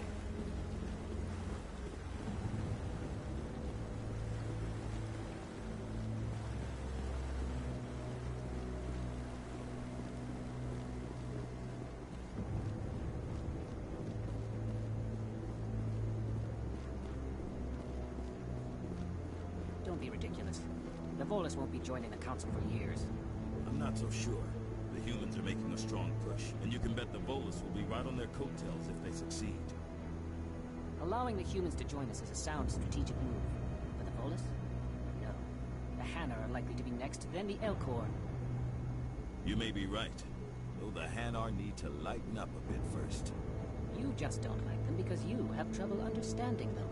Don't be ridiculous. The Volus won't be joining the Council for years. I'm not so sure. The humans are making a strong push, and you can bet the Volus will be right on their coattails if they succeed. Allowing the humans to join us is a sound strategic move. But the Volus? No. The Hanna are likely to be next, then the Elcor. You may be right, though the Hanar need to lighten up a bit first. You just don't like them because you have trouble understanding them.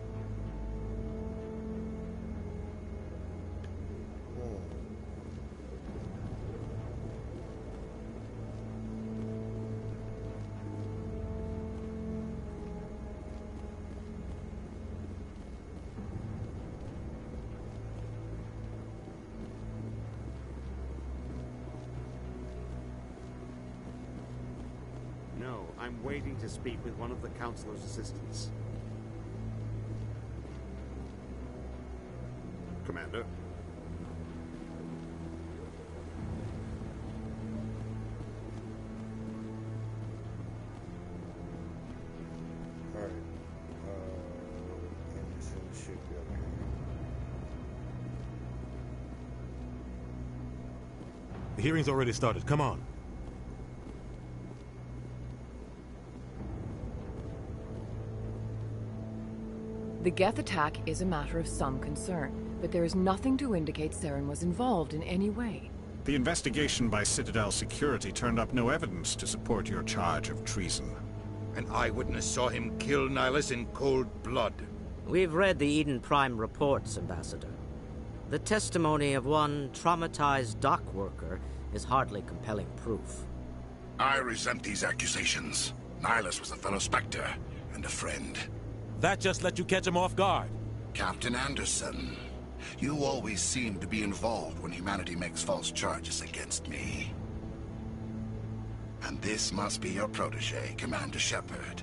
No, I'm waiting to speak with one of the Councilor's assistants. Commander? Alright. Anderson should be over here. The hearing's already started. Come on. The Geth attack is a matter of some concern, but there is nothing to indicate Saren was involved in any way. The investigation by Citadel Security turned up no evidence to support your charge of treason. An eyewitness saw him kill Nihilus in cold blood. We've read the Eden Prime reports, Ambassador. The testimony of one traumatized dock worker is hardly compelling proof. I resent these accusations. Nihilus was a fellow Spectre and a friend. That just let you catch him off guard. Captain Anderson, you always seem to be involved when humanity makes false charges against me. And this must be your protege, Commander Shepard.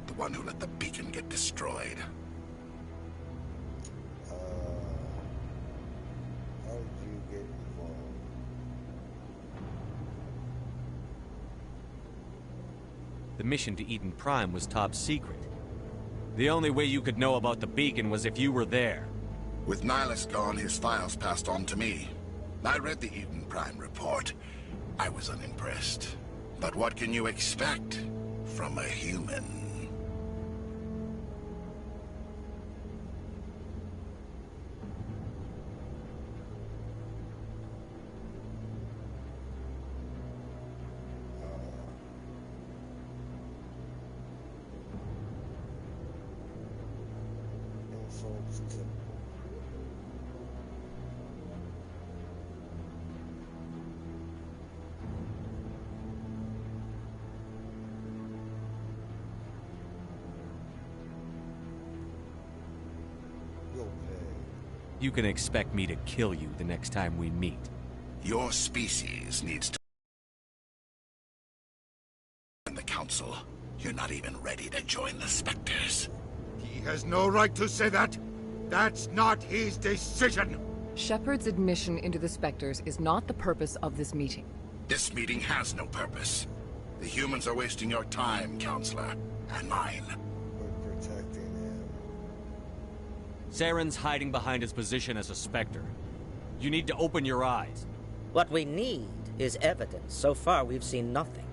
The one who let the beacon get destroyed. How did you get involved? The mission to Eden Prime was top secret. The only way you could know about the beacon was if you were there. With Nihilus gone, his files passed on to me. I read the Eden Prime report. I was unimpressed. But what can you expect from a human? You can expect me to kill you the next time we meet. Your species needs to... in the Council. You're not even ready to join the Spectres. He has no right to say that. That's not his decision. Shepard's admission into the Spectres is not the purpose of this meeting. This meeting has no purpose. The humans are wasting your time, Counselor, and mine. We're protecting him. Saren's hiding behind his position as a Spectre. You need to open your eyes. What we need is evidence. So far, we've seen nothing.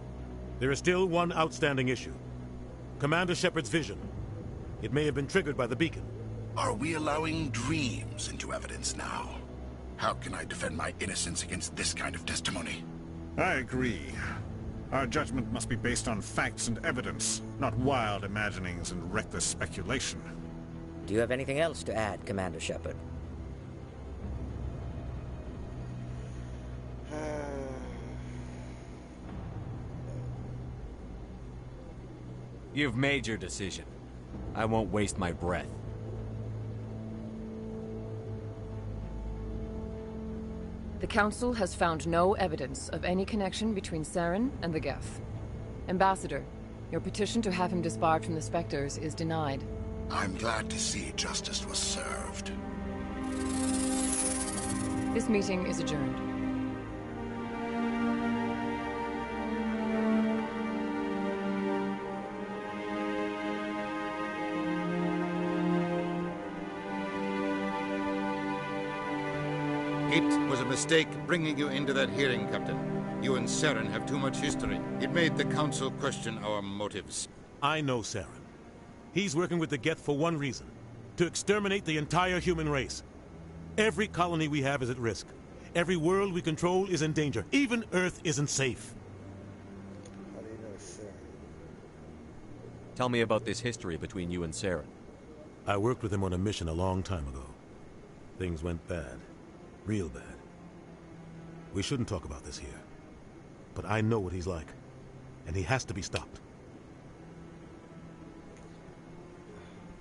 There is still one outstanding issue. Commander Shepard's vision. It may have been triggered by the beacon. Are we allowing dreams into evidence now? How can I defend my innocence against this kind of testimony? I agree. Our judgment must be based on facts and evidence, not wild imaginings and reckless speculation. Do you have anything else to add, Commander Shepard? You've made your decision. I won't waste my breath. The Council has found no evidence of any connection between Saren and the Geth. Ambassador, your petition to have him disbarred from the Spectres is denied. I'm glad to see justice was served. This meeting is adjourned. It was a mistake bringing you into that hearing, Captain. You and Saren have too much history. It made the Council question our motives. I know Saren. He's working with the Geth for one reason. To exterminate the entire human race. Every colony we have is at risk. Every world we control is in danger. Even Earth isn't safe. How do you know Saren? Tell me about this history between you and Saren. I worked with him on a mission a long time ago. Things went bad. Real bad. We shouldn't talk about this here. But I know what he's like. And he has to be stopped.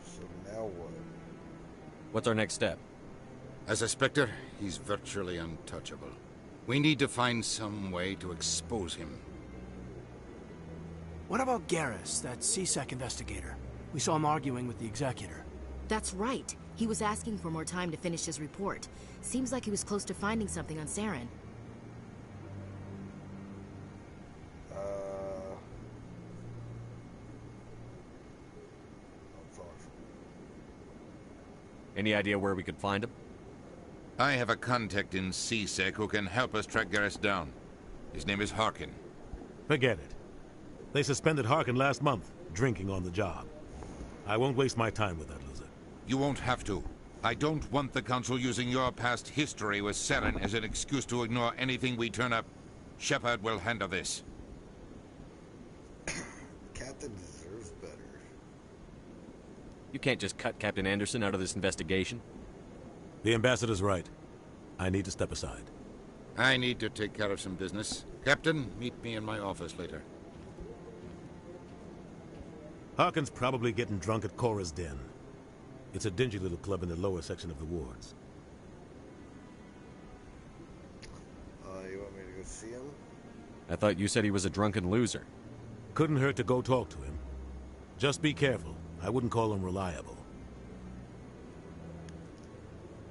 So now what? What's our next step? As a Spectre, he's virtually untouchable. We need to find some way to expose him. What about Garrus, that CSEC investigator? We saw him arguing with the Executor. That's right. He was asking for more time to finish his report. Seems like he was close to finding something on Saren. Any idea where we could find him? I have a contact in CSEC who can help us track Garrus down. His name is Harkin. Forget it. They suspended Harkin last month, drinking on the job. I won't waste my time with that loser. You won't have to. I don't want the Council using your past history with Saren as an excuse to ignore anything we turn up. Shepard will handle this. Captain deserves better. You can't just cut Captain Anderson out of this investigation. The ambassador's right. I need to step aside. I need to take care of some business. Captain, meet me in my office later. Harkin's probably getting drunk at Cora's Den. It's a dingy little club in the lower section of the wards. You want me to go see him? I thought you said he was a drunken loser. Couldn't hurt to go talk to him. Just be careful. I wouldn't call him reliable.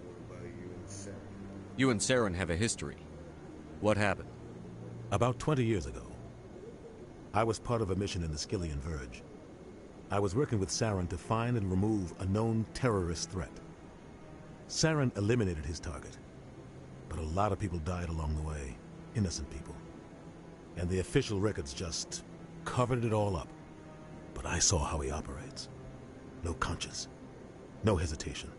What about you and Saren? You and Saren have a history. What happened? About 20 years ago, I was part of a mission in the Skillian Verge. I was working with Saren to find and remove a known terrorist threat. Saren eliminated his target, but a lot of people died along the way, innocent people. And the official records just covered it all up. But I saw how he operates. No conscience, no hesitation.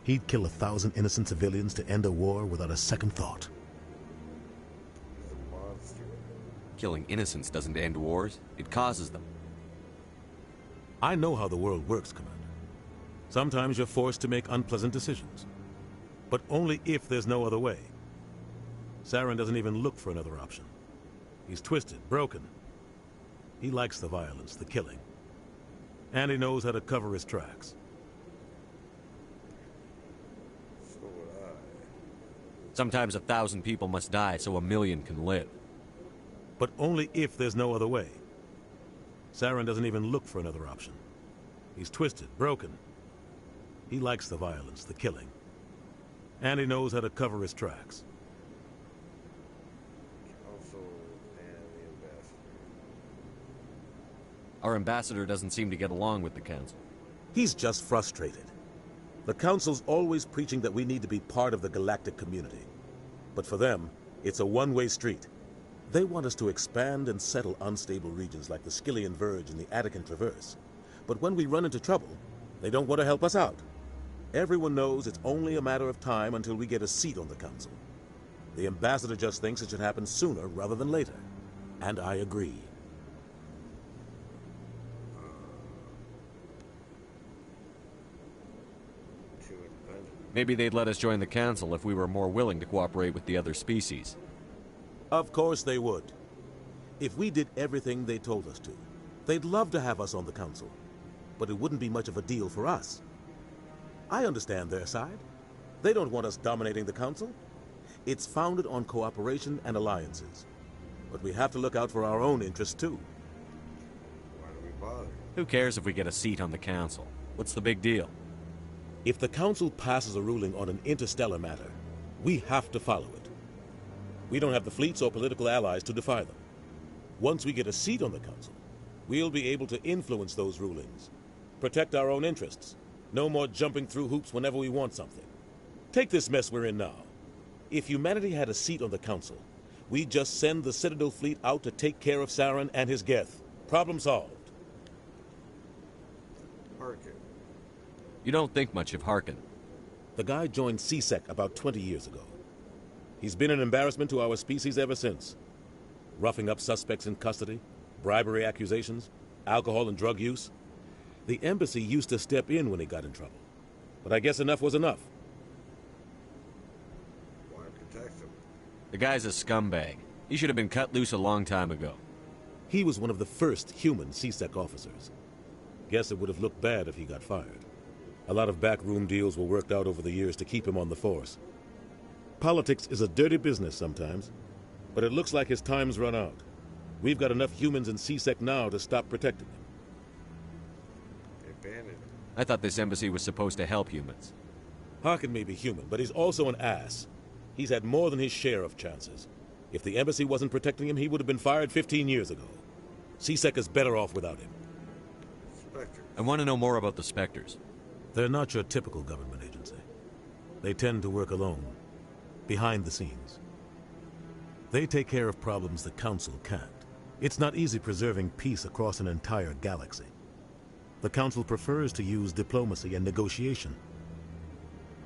He'd kill 1,000 innocent civilians to end a war without a second thought. He's a monster. Killing innocents doesn't end wars, it causes them. I know how the world works, Commander. Sometimes you're forced to make unpleasant decisions. But only if there's no other way. Saren doesn't even look for another option. He's twisted, broken. He likes the violence, the killing. And he knows how to cover his tracks. So would I. Sometimes 1,000 people must die so 1,000,000 can live. But only if there's no other way. Saren doesn't even look for another option. He's twisted, broken. He likes the violence, the killing. And he knows how to cover his tracks. Council and the ambassador. Our ambassador doesn't seem to get along with the Council. He's just frustrated. The Council's always preaching that we need to be part of the galactic community. But for them, it's a one-way street. They want us to expand and settle unstable regions like the Skillian Verge and the Attican Traverse. But when we run into trouble, they don't want to help us out. Everyone knows it's only a matter of time until we get a seat on the Council. The ambassador just thinks it should happen sooner rather than later. And I agree. Maybe they'd let us join the Council if we were more willing to cooperate with the other species. Of course they would. If we did everything they told us to, they'd love to have us on the Council. But it wouldn't be much of a deal for us. I understand their side. They don't want us dominating the Council. It's founded on cooperation and alliances. But we have to look out for our own interests too. Why do we bother? Who cares if we get a seat on the Council? What's the big deal? If the Council passes a ruling on an interstellar matter, we have to follow it. We don't have the fleets or political allies to defy them. Once we get a seat on the Council, we'll be able to influence those rulings, protect our own interests. No more jumping through hoops whenever we want something. Take this mess we're in now. If humanity had a seat on the Council, we'd just send the Citadel fleet out to take care of Saren and his Geth. Problem solved. Harkin. You don't think much of Harkin. The guy joined CSEC about 20 years ago. He's been an embarrassment to our species ever since. Roughing up suspects in custody, bribery accusations, alcohol and drug use. The embassy used to step in when he got in trouble. But I guess enough was enough. Why protect him? The guy's a scumbag. He should have been cut loose a long time ago. He was one of the first human CSEC officers. Guess it would have looked bad if he got fired. A lot of backroom deals were worked out over the years to keep him on the force. Politics is a dirty business sometimes, but it looks like his time's run out. We've got enough humans in CSEC now to stop protecting him. I thought this embassy was supposed to help humans. Harkin may be human, but he's also an ass. He's had more than his share of chances. If the embassy wasn't protecting him, he would have been fired 15 years ago. CSEC is better off without him. Spectre. I want to know more about the Spectres. They're not your typical government agency. They tend to work alone, behind the scenes. They take care of problems the Council can't. It's not easy preserving peace across an entire galaxy. The Council prefers to use diplomacy and negotiation.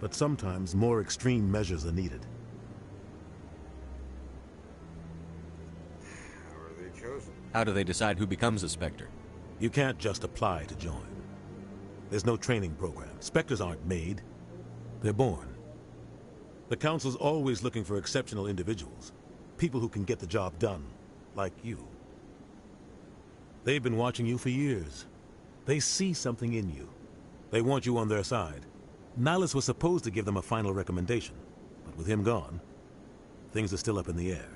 But sometimes more extreme measures are needed. How are they chosen? How do they decide who becomes a Spectre? You can't just apply to join. There's no training program. Spectres aren't made. They're born. The Council's always looking for exceptional individuals. People who can get the job done, like you. They've been watching you for years. They see something in you. They want you on their side. Nihilus was supposed to give them a final recommendation, but with him gone, things are still up in the air.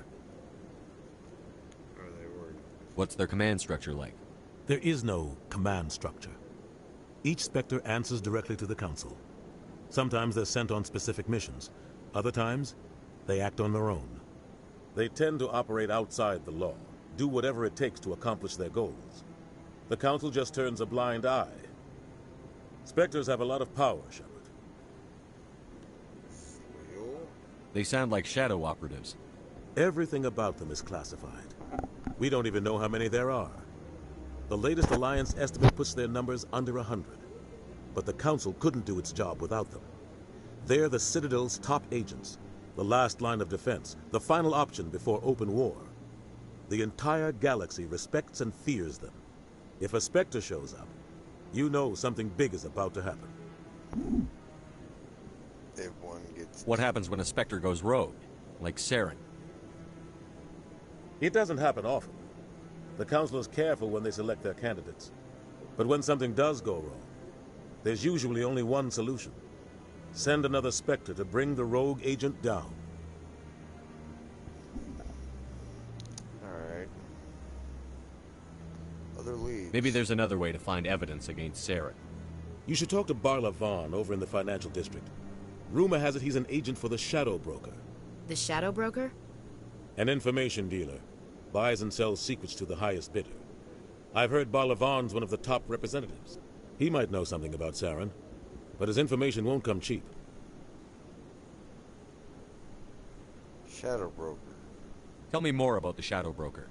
Are they worried? What's their command structure like? There is no command structure. Each Spectre answers directly to the Council. Sometimes they're sent on specific missions. Other times, they act on their own. They tend to operate outside the law, do whatever it takes to accomplish their goals. The Council just turns a blind eye. Spectres have a lot of power, Shepard. They sound like shadow operatives. Everything about them is classified. We don't even know how many there are. The latest Alliance estimate puts their numbers under 100. But the Council couldn't do its job without them. They're the Citadel's top agents, the last line of defense, the final option before open war. The entire galaxy respects and fears them. If a Spectre shows up, you know something big is about to happen. If one gets... What happens when a Spectre goes rogue, like Saren? It doesn't happen often. The Council is careful when they select their candidates. But when something does go wrong, there's usually only one solution. Send another Spectre to bring the rogue agent down. Alright. Other leads. Maybe there's another way to find evidence against Saren. You should talk to Barla Vaughn over in the financial district. Rumor has it he's an agent for the Shadow Broker. The Shadow Broker? An information dealer. Buys and sells secrets to the highest bidder. I've heard Barla Vaughn's one of the top representatives. He might know something about Saren, but his information won't come cheap. Shadow Broker. Tell me more about the Shadow Broker.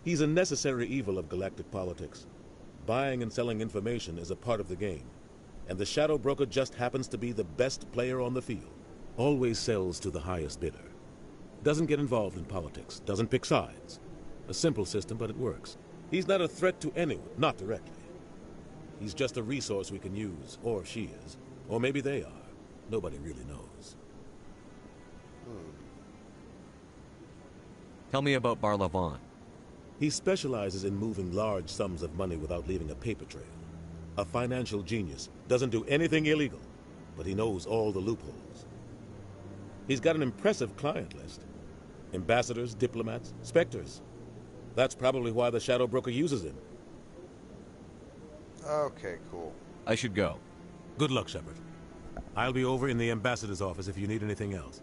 He's a necessary evil of galactic politics. Buying and selling information is a part of the game, and the Shadow Broker just happens to be the best player on the field. Always sells to the highest bidder. Doesn't get involved in politics, doesn't pick sides. A simple system, but it works. He's not a threat to anyone, not directly. He's just a resource we can use, or she is. Or maybe they are. Nobody really knows. Tell me about Barla Vaughn. He specializes in moving large sums of money without leaving a paper trail. A financial genius. Doesn't do anything illegal, but he knows all the loopholes. He's got an impressive client list. Ambassadors, diplomats, Spectres. That's probably why the Shadow Broker uses him. Okay, cool. I should go. Good luck, Shepard. I'll be over in the ambassador's office if you need anything else.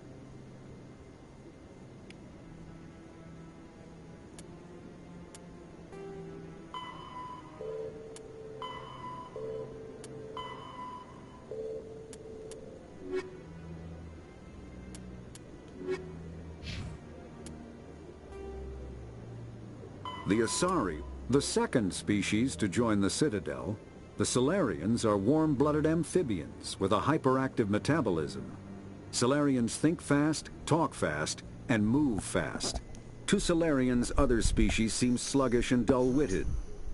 The Asari, the second species to join the Citadel, the Solarians are warm-blooded amphibians with a hyperactive metabolism. Solarians think fast, talk fast, and move fast. To Solarians, other species seem sluggish and dull-witted.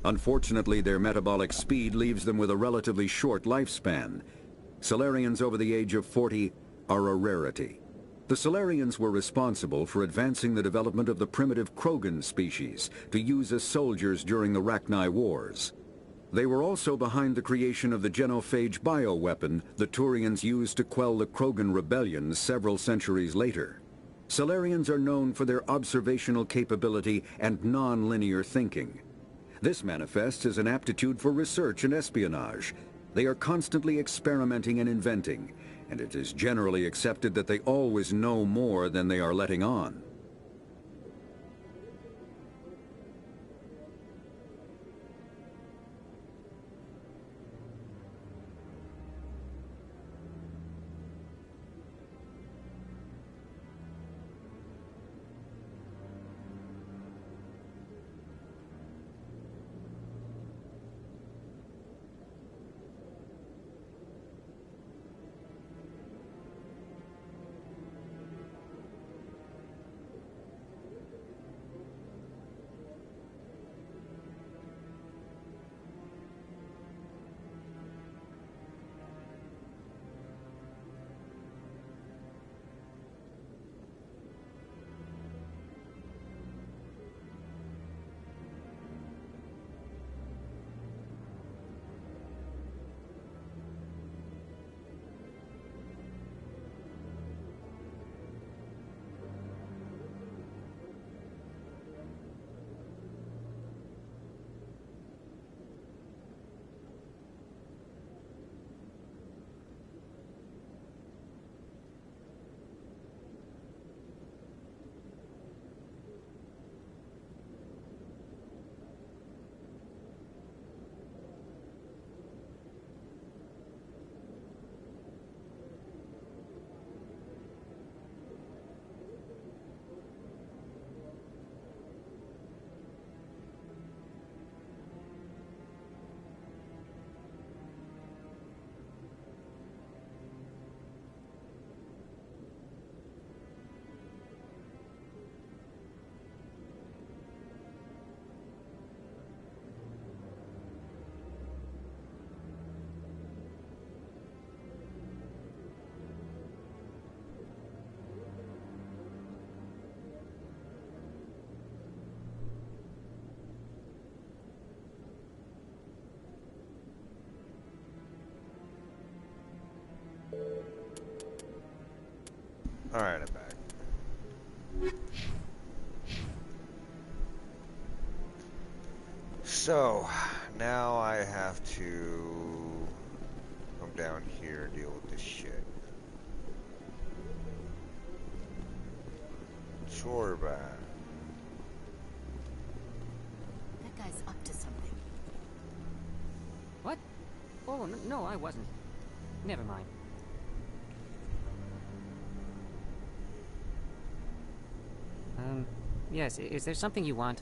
Unfortunately, their metabolic speed leaves them with a relatively short lifespan. Solarians over the age of 40 are a rarity. The Solarians were responsible for advancing the development of the primitive Krogan species to use as soldiers during the Rachni Wars. They were also behind the creation of the genophage bioweapon the Turians used to quell the Krogan rebellions several centuries later. Solarians are known for their observational capability and non-linear thinking. This manifests as an aptitude for research and espionage. They are constantly experimenting and inventing, and it is generally accepted that they always know more than they are letting on. Alright, I'm back. So, now I have to come down here and deal with this shit. Chorba. That guy's up to something. What? Oh, no, I wasn't. Never mind. Yes, is there something you want?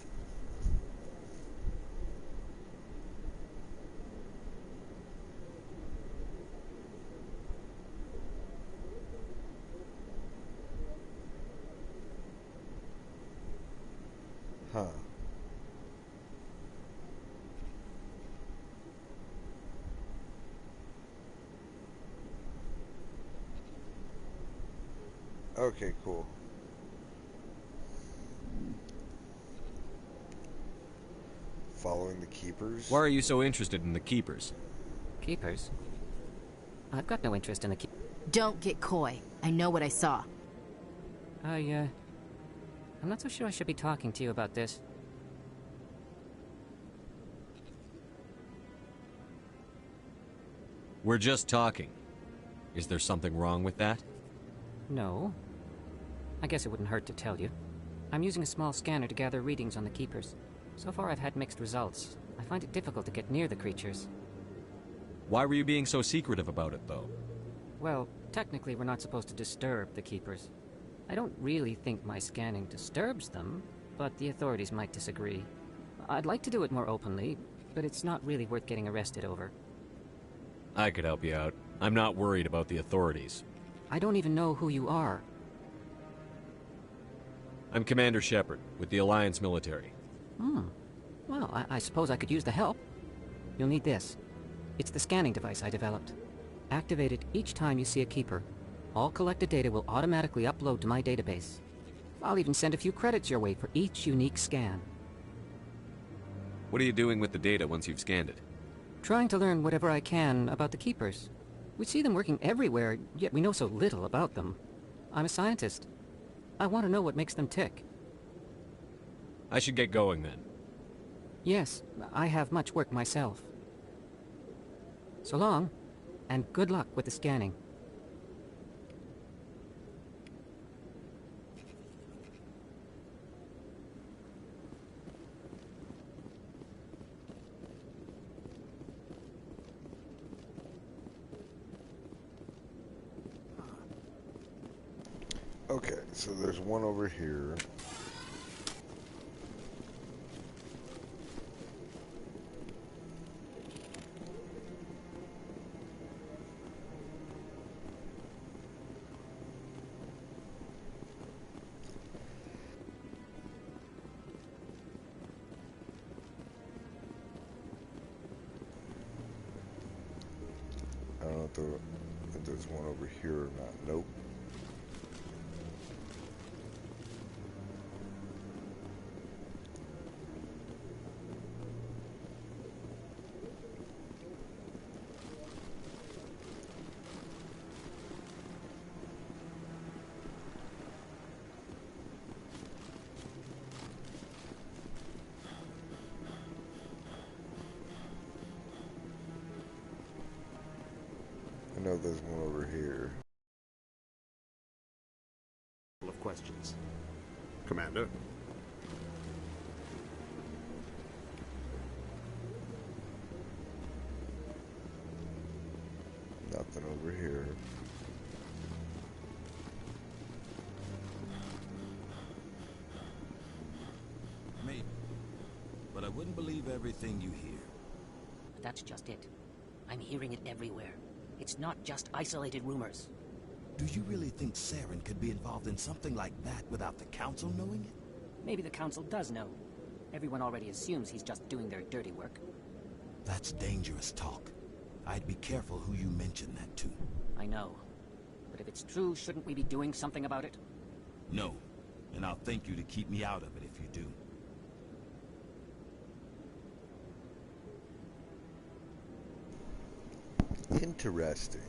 Huh. Okay, cool. Following the Keepers? Why are you so interested in the Keepers? Keepers? I've got no interest in the Don't get coy. I know what I saw. I'm not so sure I should be talking to you about this. We're just talking. Is there something wrong with that? No. I guess it wouldn't hurt to tell you. I'm using a small scanner to gather readings on the Keepers. So far I've had mixed results. I find it difficult to get near the creatures. Why were you being so secretive about it, though? Well, technically we're not supposed to disturb the Keepers. I don't really think my scanning disturbs them, but the authorities might disagree. I'd like to do it more openly, but it's not really worth getting arrested over. I could help you out. I'm not worried about the authorities. I don't even know who you are. I'm Commander Shepard, with the Alliance military. Well, I suppose I could use the help. You'll need this. It's the scanning device I developed. Activate it each time you see a Keeper. All collected data will automatically upload to my database. I'll even send a few credits your way for each unique scan. What are you doing with the data once you've scanned it? Trying to learn whatever I can about the Keepers. We see them working everywhere, yet we know so little about them. I'm a scientist. I want to know what makes them tick. I should get going then. Yes, I have much work myself. So long, and good luck with the scanning. Okay, so there's one over here. I don't know if there's one over here or not. Nope. I know there's one over here. Of questions. Commander? Nothing over here. Maybe. But I wouldn't believe everything you hear. But that's just it. I'm hearing it everywhere. It's not just isolated rumors. Do you really think Saren could be involved in something like that without the Council knowing it? Maybe the Council does know. Everyone already assumes he's just doing their dirty work. That's dangerous talk. I'd be careful who you mention that to. I know. But if it's true, shouldn't we be doing something about it? No. And I'll thank you to keep me out of it if you do. Interesting.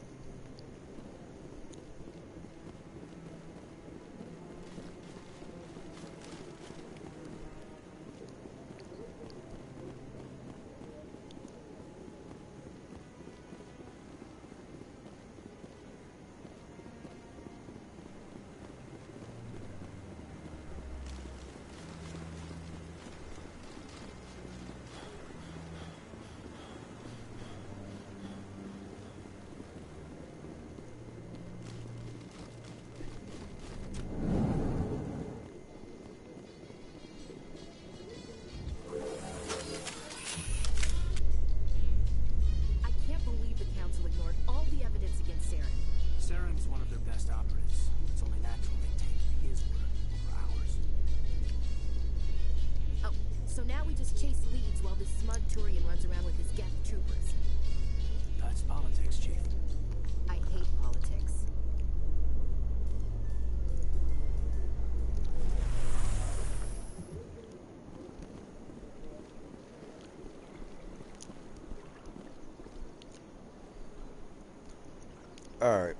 Alright.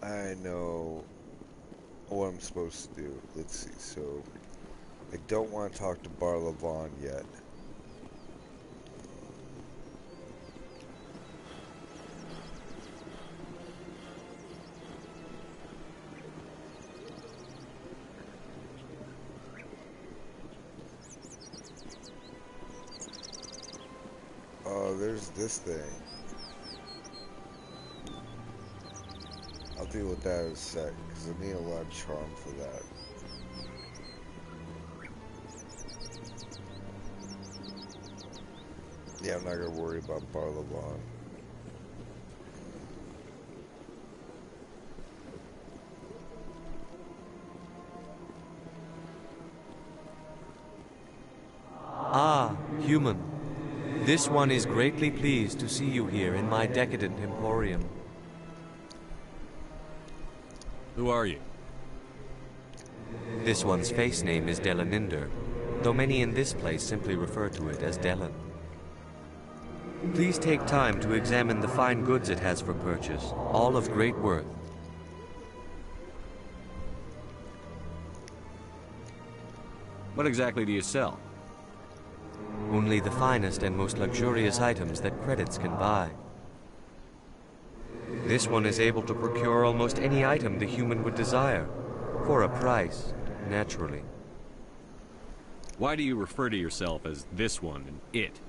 I know what I'm supposed to do. Let's see. So, I don't want to talk to Barlavon yet. Oh, there's this thing. I'll deal with that in a sec, because I need a lot of charm for that. Yeah, I'm not going to worry about Barlavon. Ah, human. This one is greatly pleased to see you here in my decadent emporium. Who are you? This one's face name is Delaninder, though many in this place simply refer to it as Delan. Please take time to examine the fine goods it has for purchase, all of great worth. What exactly do you sell? Only the finest and most luxurious items that credits can buy. This one is able to procure almost any item the human would desire, for a price, naturally. Why do you refer to yourself as this one and it?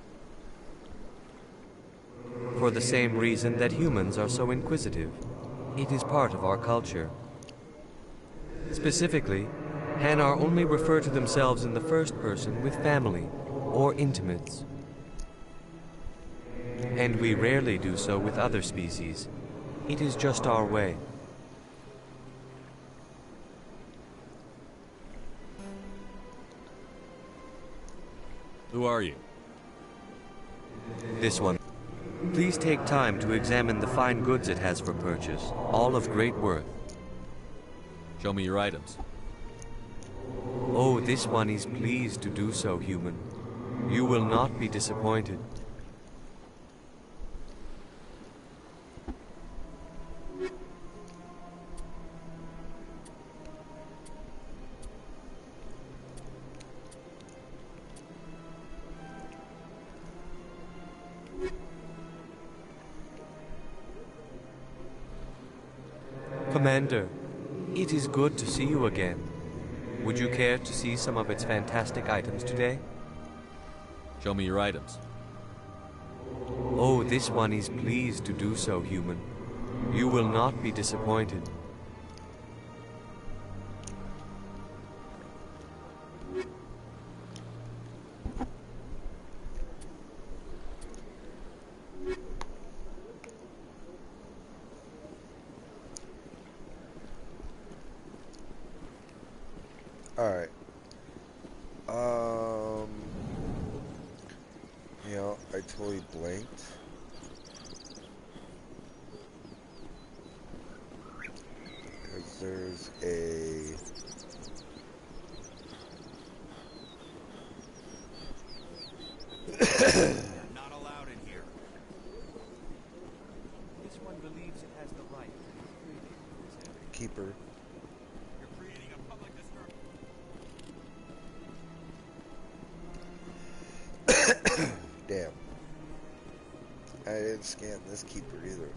For the same reason that humans are so inquisitive. It is part of our culture. Specifically, Hanar only refer to themselves in the first person with family or intimates. And we rarely do so with other species. It is just our way. Who are you? This one. Please take time to examine the fine goods it has for purchase, all of great worth. Show me your items. Oh, this one is pleased to do so, human. You will not be disappointed. Commander, it is good to see you again. Would you care to see some of its fantastic items today? Show me your items. Oh, this one is pleased to do so, human. You will not be disappointed. Alright. You know, I totally blanked. Because there's a... Not allowed in here. This one believes it has the right to Keeper. Damn. I didn't scan this keeper either.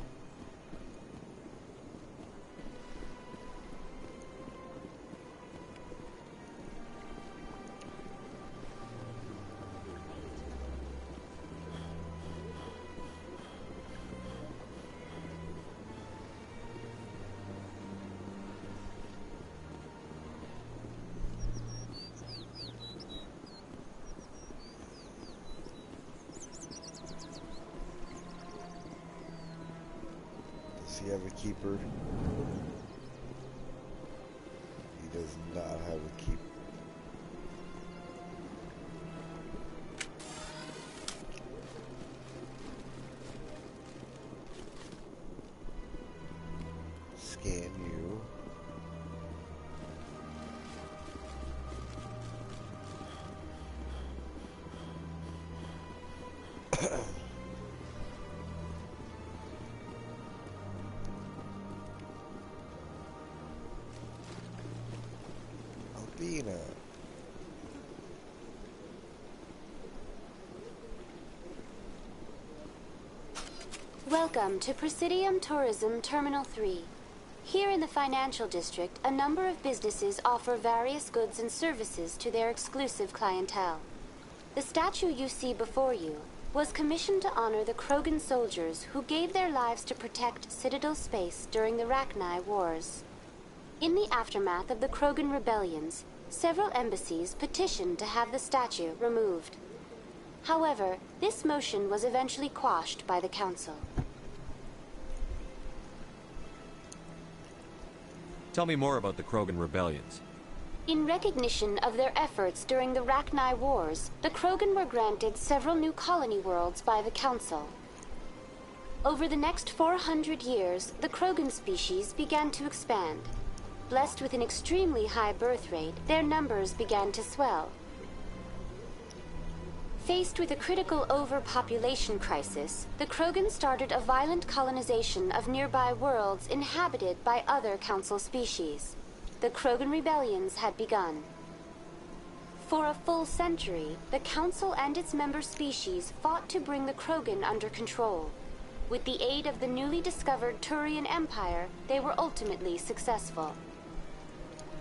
Does he have a keeper? He does not have a keeper. Scan you. Avina. Welcome to Presidium Tourism Terminal 3. Here in the financial district, a number of businesses offer various goods and services to their exclusive clientele. The statue you see before you was commissioned to honor the Krogan soldiers who gave their lives to protect Citadel space during the Rachni Wars. In the aftermath of the Krogan rebellions, several embassies petitioned to have the statue removed. However, this motion was eventually quashed by the Council. Tell me more about the Krogan rebellions. In recognition of their efforts during the Rachni Wars, the Krogan were granted several new colony worlds by the Council. Over the next 400 years, the Krogan species began to expand. Blessed with an extremely high birth rate, their numbers began to swell. Faced with a critical overpopulation crisis, the Krogan started a violent colonization of nearby worlds inhabited by other Council species. The Krogan rebellions had begun. For a full century, the Council and its member species fought to bring the Krogan under control. With the aid of the newly discovered Turian Empire, they were ultimately successful.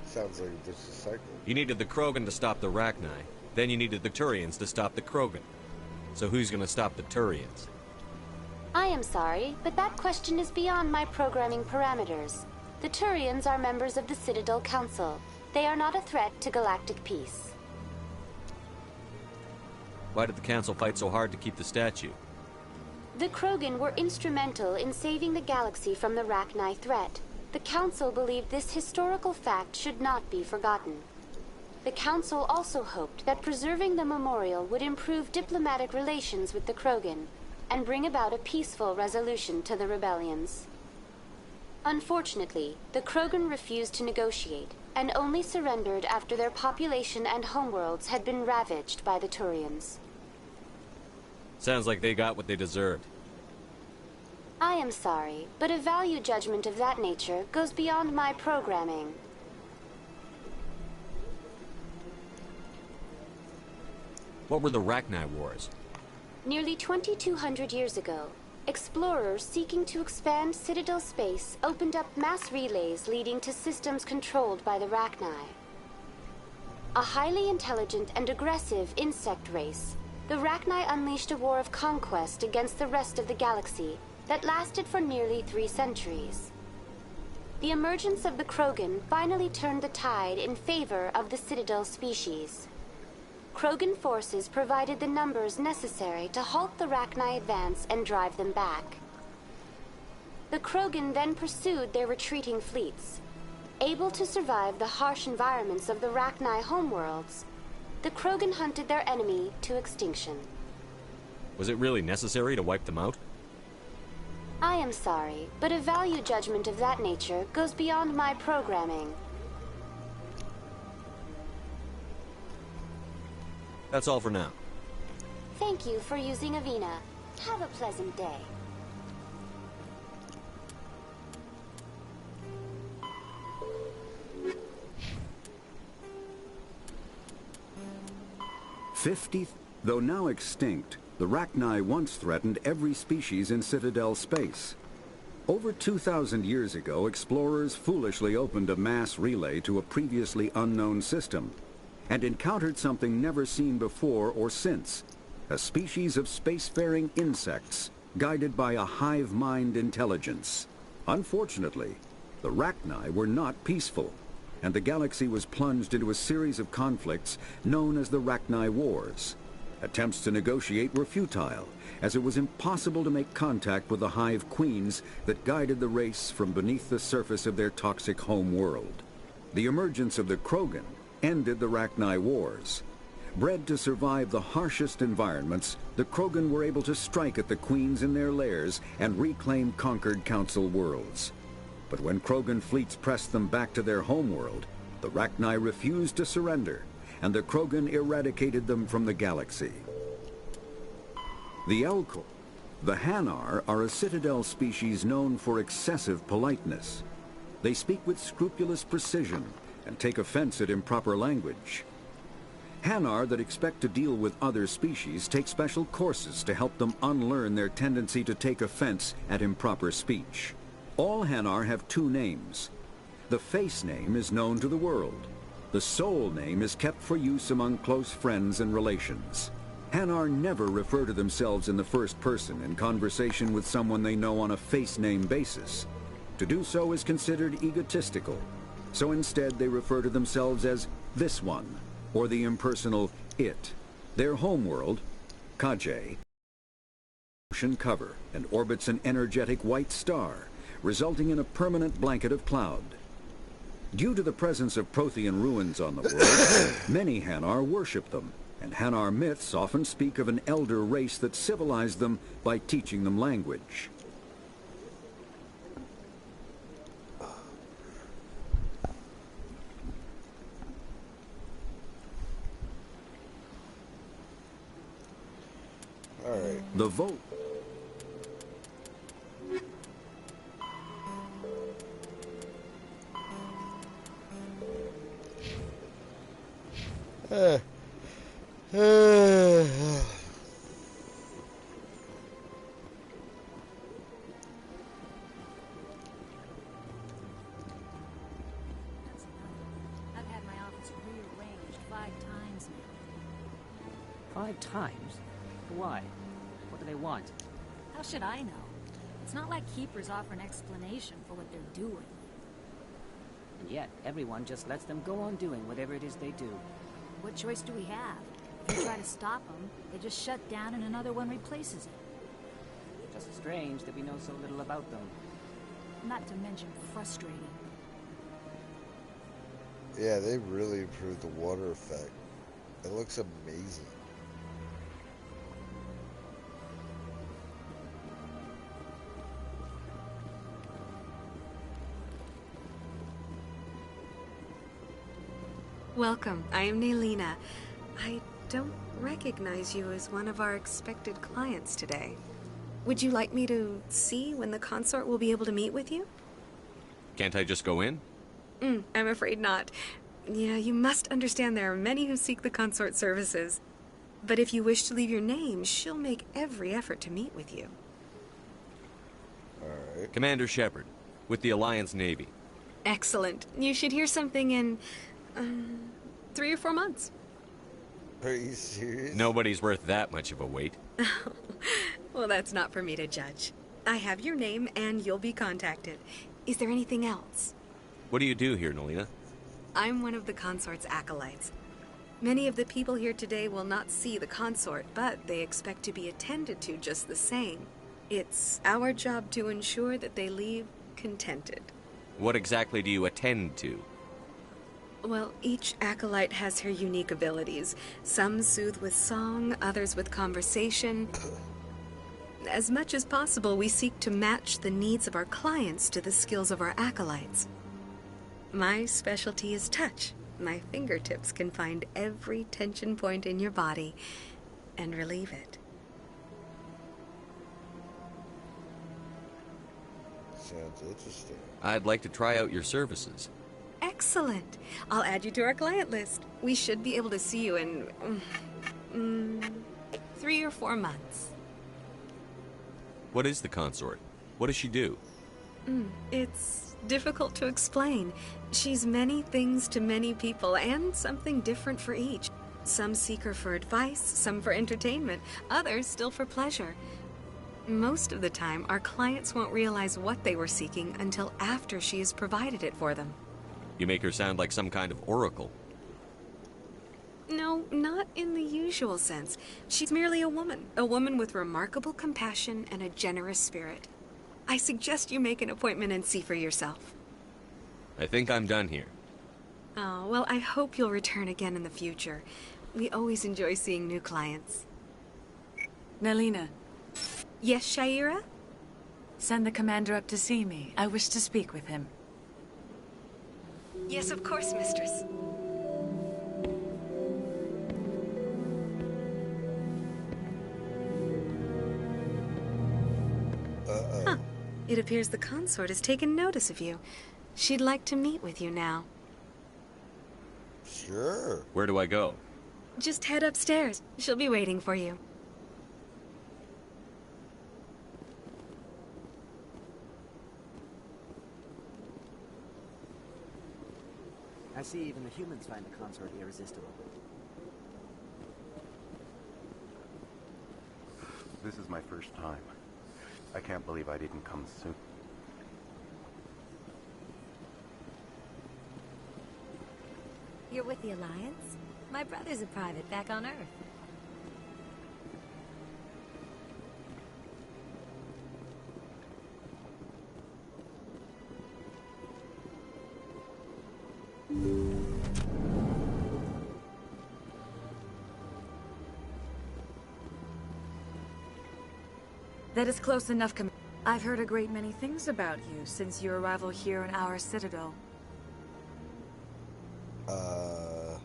Sounds like a vicious cycle. You needed the Krogan to stop the Rachni, then you needed the Turians to stop the Krogan. So who's gonna stop the Turians? I am sorry, but that question is beyond my programming parameters. The Turians are members of the Citadel Council. They are not a threat to galactic peace. Why did the Council fight so hard to keep the statue? The Krogan were instrumental in saving the galaxy from the Rachni threat. The Council believed this historical fact should not be forgotten. The Council also hoped that preserving the memorial would improve diplomatic relations with the Krogan and bring about a peaceful resolution to the rebellions. Unfortunately, the Krogan refused to negotiate and only surrendered after their population and homeworlds had been ravaged by the Turians. Sounds like they got what they deserved. I am sorry, but a value judgment of that nature goes beyond my programming. What were the Rachni Wars? Nearly 2,200 years ago, explorers seeking to expand Citadel space opened up mass relays leading to systems controlled by the Rachni. A highly intelligent and aggressive insect race, the Rachni unleashed a war of conquest against the rest of the galaxy that lasted for nearly 3 centuries. The emergence of the Krogan finally turned the tide in favor of the Citadel species. Krogan forces provided the numbers necessary to halt the Rachni advance and drive them back. The Krogan then pursued their retreating fleets. Able to survive the harsh environments of the Rachni homeworlds, the Krogan hunted their enemy to extinction. Was it really necessary to wipe them out? I am sorry, but a value judgment of that nature goes beyond my programming. That's all for now. Thank you for using Avina. Have a pleasant day. Though now extinct, the Rachni once threatened every species in Citadel space. Over 2,000 years ago, explorers foolishly opened a mass relay to a previously unknown system and encountered something never seen before or since, a species of spacefaring insects guided by a hive mind intelligence. Unfortunately, the Rachni were not peaceful, and the galaxy was plunged into a series of conflicts known as the Rachni Wars. Attempts to negotiate were futile, as it was impossible to make contact with the hive queens that guided the race from beneath the surface of their toxic home world. The emergence of the Krogan ended the Rachni Wars. Bred to survive the harshest environments, the Krogan were able to strike at the queens in their lairs and reclaim conquered Council worlds. But when Krogan fleets pressed them back to their homeworld, the Rachni refused to surrender, and the Krogan eradicated them from the galaxy. The Elcor, the Hanar, are a Citadel species known for excessive politeness. They speak with scrupulous precision, and take offense at improper language. Hanar that expect to deal with other species take special courses to help them unlearn their tendency to take offense at improper speech. All Hanar have two names. The face name is known to the world. The soul name is kept for use among close friends and relations. Hanar never refer to themselves in the first person in conversation with someone they know on a face name basis. To do so is considered egotistical, so instead they refer to themselves as this one, or the impersonal it. Their homeworld, Kaje, ocean cover and orbits an energetic white star, resulting in a permanent blanket of cloud. Due to the presence of Prothean ruins on the world, many Hanar worship them, and Hanar myths often speak of an elder race that civilized them by teaching them language. All right. The vote. I've had my office rearranged 5 times now. 5 times? Why? What do they want? How should I know? It's not like keepers offer an explanation for what they're doing. And yet, everyone just lets them go on doing whatever it is they do. What choice do we have? If we try to stop them, they just shut down and another one replaces it. Just strange that we know so little about them. Not to mention frustrating. Yeah, they really improved the water effect. It looks amazing. Welcome. I am Naylina. I don't recognize you as one of our expected clients today. Would you like me to see when the consort will be able to meet with you? Can't I just go in? I'm afraid not. Yeah, you must understand there are many who seek the consort services. But if you wish to leave your name, she'll make every effort to meet with you. All right. Commander Shepard, with the Alliance Navy. Excellent. You should hear something in 3 or 4 months. Are you serious? Nobody's worth that much of a wait. Well, that's not for me to judge. I have your name and you'll be contacted. Is there anything else? What do you do here, Naylina? I'm one of the consort's acolytes. Many of the people here today will not see the consort, but they expect to be attended to just the same. It's our job to ensure that they leave contented. What exactly do you attend to? Well, each acolyte has her unique abilities. Some soothe with song, others with conversation. As much as possible, we seek to match the needs of our clients to the skills of our acolytes. My specialty is touch. My fingertips can find every tension point in your body and relieve it. Sounds interesting. I'd like to try out your services. Excellent. I'll add you to our client list. We should be able to see you in 3 or 4 months. What is the consort? What does she do? It's difficult to explain. She's many things to many people, and something different for each. Some seek her for advice, some for entertainment, others still for pleasure. Most of the time, our clients won't realize what they were seeking until after she has provided it for them. You make her sound like some kind of oracle. No, not in the usual sense. She's merely a woman with remarkable compassion and a generous spirit. I suggest you make an appointment and see for yourself. I think I'm done here. Oh, well, I hope you'll return again in the future. We always enjoy seeing new clients. Naylina. Yes, Shaira? Send the commander up to see me. I wish to speak with him. Yes, of course, mistress. Huh. It appears the consort has taken notice of you. She'd like to meet with you now. Sure. Where do I go? Just head upstairs. She'll be waiting for you. I see even the humans find the consort irresistible. This is my first time. I can't believe I didn't come soon. You're with the Alliance? My brother's a private back on Earth. That is close enough, I've heard a great many things about you since your arrival here in our citadel. You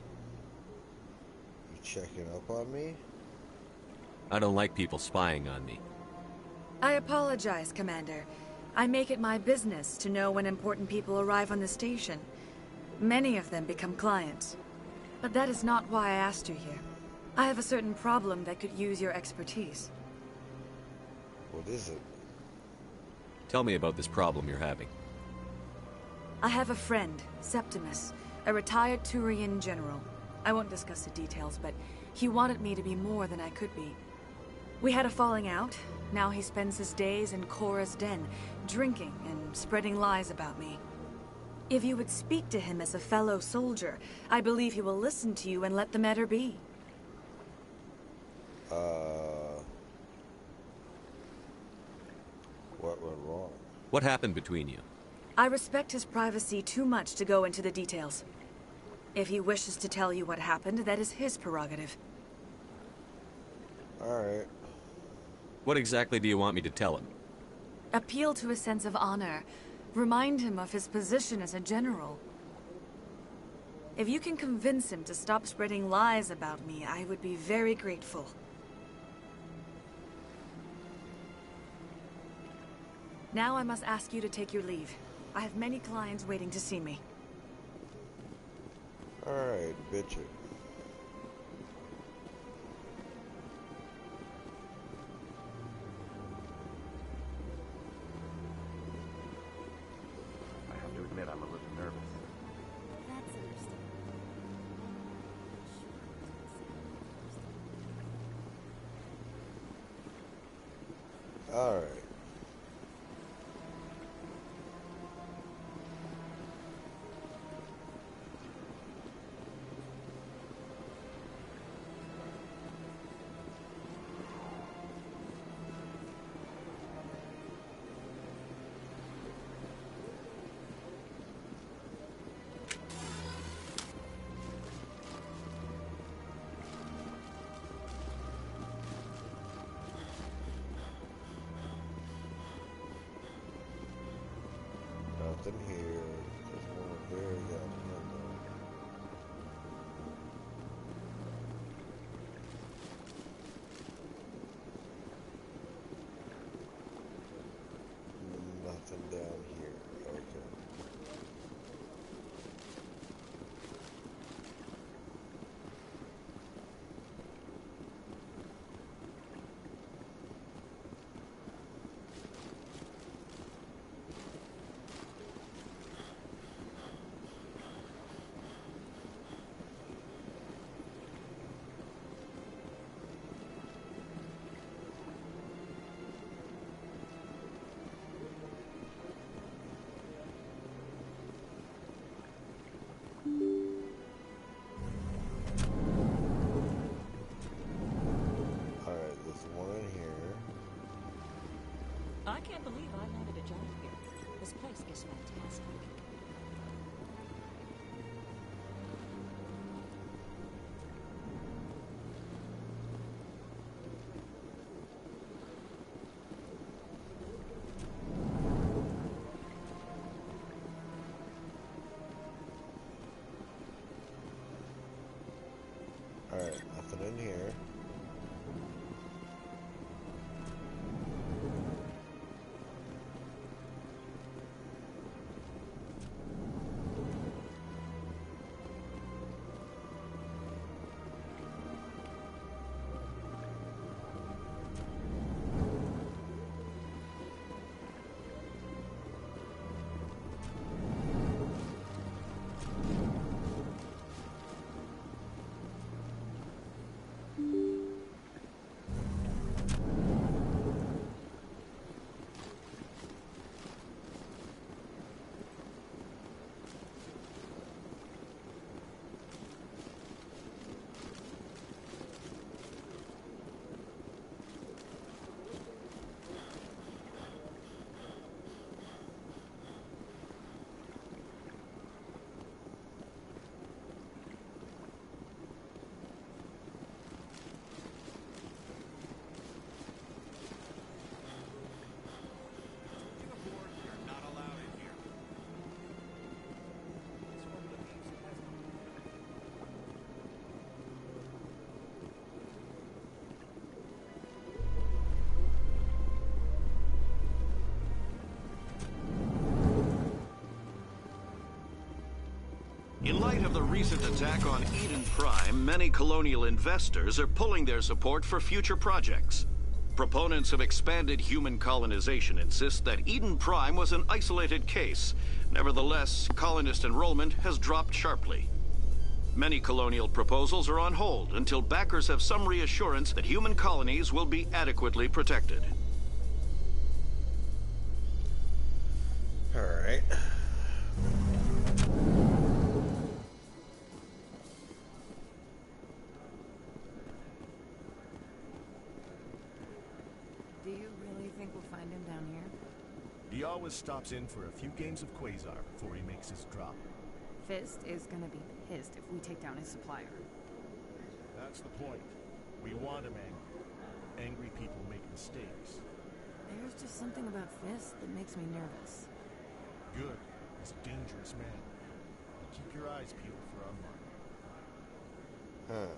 checking up on me? I don't like people spying on me. I apologize, Commander. I make it my business to know when important people arrive on the station. Many of them become clients. But that is not why I asked you here. I have a certain problem that could use your expertise. What is it? Tell me about this problem you're having. I have a friend, Septimus, a retired Turian general. I won't discuss the details, but he wanted me to be more than I could be. We had a falling out. Now he spends his days in Korra's den, drinking and spreading lies about me. If you would speak to him as a fellow soldier, I believe he will listen to you and let the matter be. What went wrong? What happened between you? I respect his privacy too much to go into the details. If he wishes to tell you what happened, that is his prerogative. Alright. What exactly do you want me to tell him? Appeal to his sense of honor. Remind him of his position as a general. If you can convince him to stop spreading lies about me, I would be very grateful. Now I must ask you to take your leave. I have many clients waiting to see me. Alright, bitchin'. I have to admit I'm a little nervous. That's understandable. Alright. Nothing here. There's one there. Yeah, nothing down here. Okay. Alright, there's one in here. I can't believe I landed a job here. This place is fantastic. Alright, nothing in here. of the recent attack on Eden Prime, many colonial investors are pulling their support for future projects. Proponents of expanded human colonization insist that Eden Prime was an isolated case. Nevertheless, colonist enrollment has dropped sharply. Many colonial proposals are on hold until backers have some reassurance that human colonies will be adequately protected. All right. Do you really think we'll find him down here? He always stops in for a few games of Quasar before he makes his drop. Fist is gonna be pissed if we take down his supplier. That's the point. We want him angry. Angry people make mistakes. There's just something about Fist that makes me nervous. Good. He's a dangerous man. Keep your eyes peeled for our mark. Huh.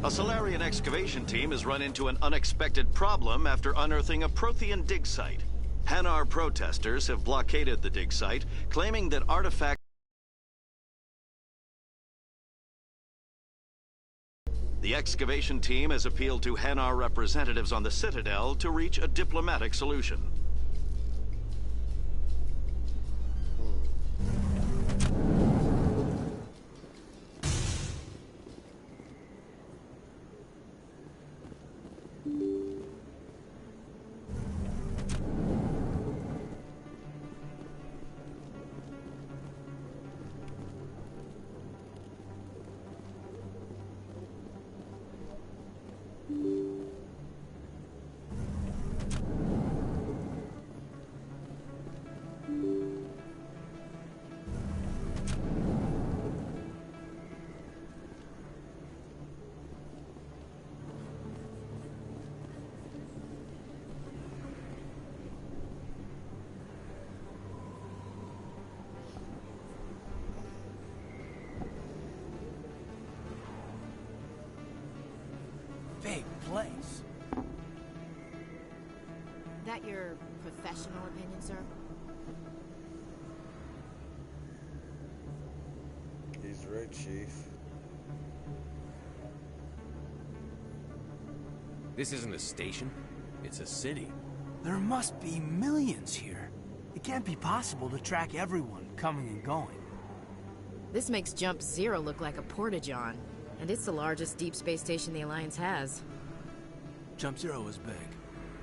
A Solarian excavation team has run into an unexpected problem after unearthing a Prothean dig site. Hanar protesters have blockaded the dig site, claiming that artifacts. The excavation team has appealed to Hanar representatives on the Citadel to reach a diplomatic solution. Big place. That your professional opinion, sir? He's right, Chief. This isn't a station. It's a city. There must be millions here. It can't be possible to track everyone coming and going. This makes Jump Zero look like a porta-john. And it's the largest deep space station the Alliance has. Jump Zero is big,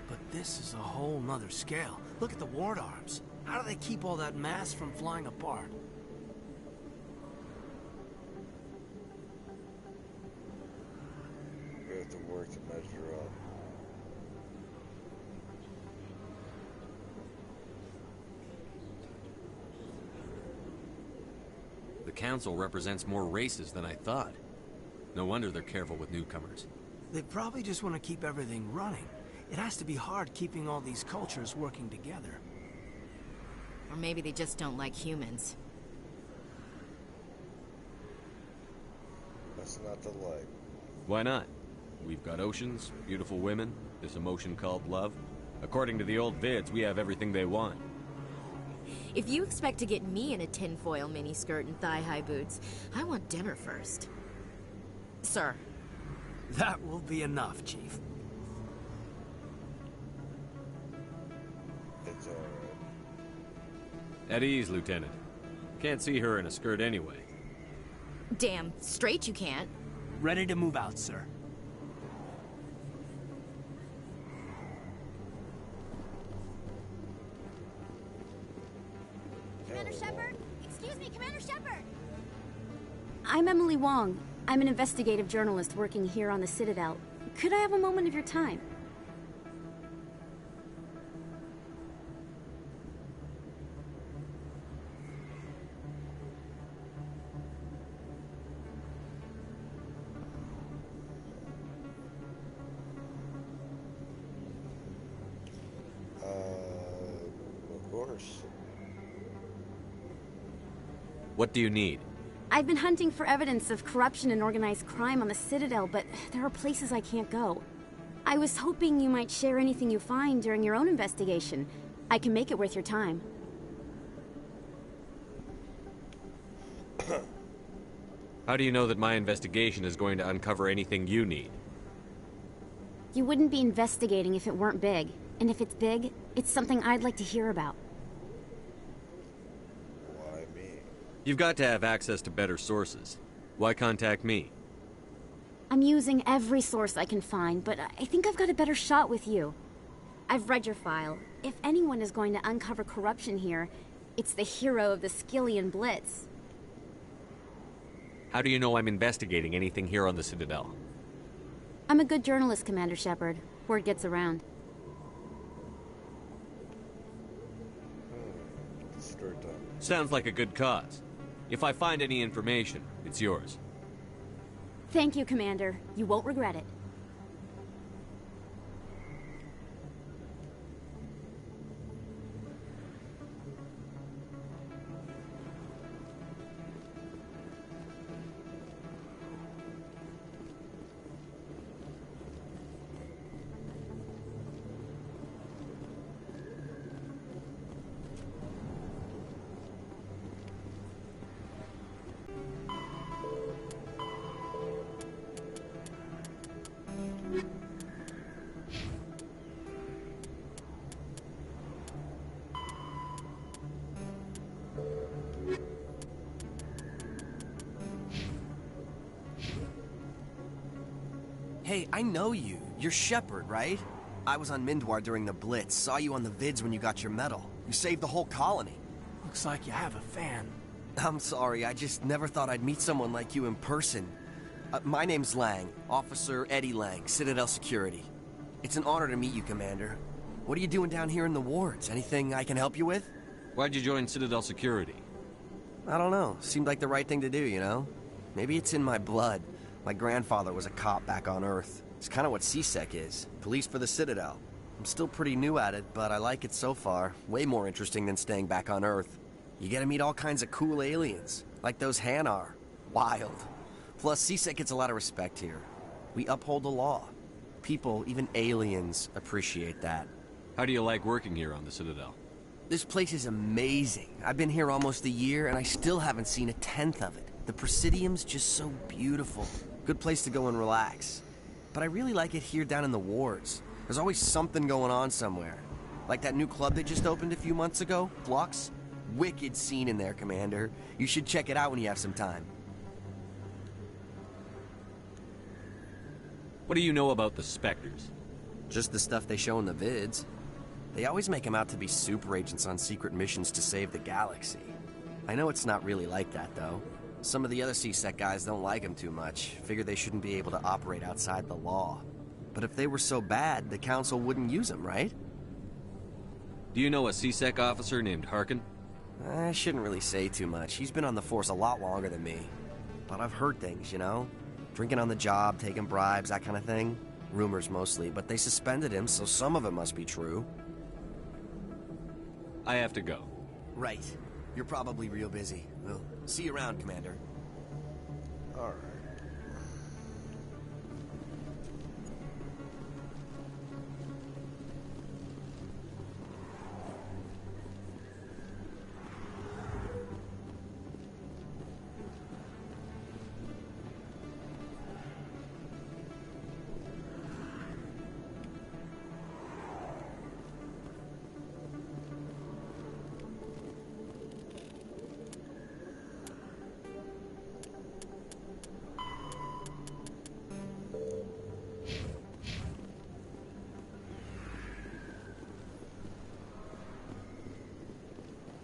but this is a whole nother scale. Look at the ward arms. How do they keep all that mass from flying apart? We have to work to measure up. The Council represents more races than I thought. No wonder they're careful with newcomers. They probably just want to keep everything running. It has to be hard keeping all these cultures working together. Or maybe they just don't like humans. That's not the light. Why not? We've got oceans, beautiful women, this emotion called love. According to the old vids, we have everything they want. If you expect to get me in a tinfoil miniskirt and thigh-high boots, I want dinner first. Sir. That will be enough, Chief. It's alright. At ease, Lieutenant. Can't see her in a skirt anyway. Damn straight you can't. Ready to move out, sir. Commander Shepard? Excuse me, Commander Shepard! I'm Emily Wong. I'm an investigative journalist working here on the Citadel. Could I have a moment of your time? What do you need? I've been hunting for evidence of corruption and organized crime on the Citadel, but there are places I can't go. I was hoping you might share anything you find during your own investigation. I can make it worth your time. How do you know that my investigation is going to uncover anything you need? You wouldn't be investigating if it weren't big. And if it's big, it's something I'd like to hear about. Why me? You've got to have access to better sources. Why contact me? I'm using every source I can find, but I think I've got a better shot with you. I've read your file. If anyone is going to uncover corruption here, it's the hero of the Skillian Blitz. How do you know I'm investigating anything here on the Citadel? I'm a good journalist, Commander Shepard. Word gets around. Sounds like a good cause. If I find any information, it's yours. Thank you, Commander. You won't regret it. Hey, I know you. You're Shepard, right? I was on Mindwar during the Blitz. Saw you on the vids when you got your medal. You saved the whole colony. Looks like you have a fan. I'm sorry, I just never thought I'd meet someone like you in person. My name's Lang, Officer Eddie Lang, Citadel Security. It's an honor to meet you, Commander. What are you doing down here in the wards? Anything I can help you with? Why'd you join Citadel Security? I don't know. Seemed like the right thing to do, you know? Maybe it's in my blood. My grandfather was a cop back on Earth. It's kind of what CSEC is. Police for the Citadel. I'm still pretty new at it, but I like it so far. Way more interesting than staying back on Earth. You get to meet all kinds of cool aliens, like those Hanar. Wild. Plus, CSEC gets a lot of respect here. We uphold the law. People, even aliens, appreciate that. How do you like working here on the Citadel? This place is amazing. I've been here almost a year, and I still haven't seen a tenth of it. The Presidium's just so beautiful. Good place to go and relax. But I really like it here down in the wards. There's always something going on somewhere. Like that new club that just opened a few months ago, Flux. Wicked scene in there, Commander. You should check it out when you have some time. What do you know about the Spectres? Just the stuff they show in the vids. They always make them out to be super agents on secret missions to save the galaxy. I know it's not really like that, though. Some of the other CSEC guys don't like them too much. Figure they shouldn't be able to operate outside the law. But if they were so bad, the Council wouldn't use them, right? Do you know a CSEC officer named Harkin? I shouldn't really say too much. He's been on the force a lot longer than me. But I've heard things, you know? Drinking on the job, taking bribes, that kind of thing. Rumors mostly, but they suspended him, so some of it must be true. I have to go. Right. You're probably real busy. We'll see you around, Commander. Alright.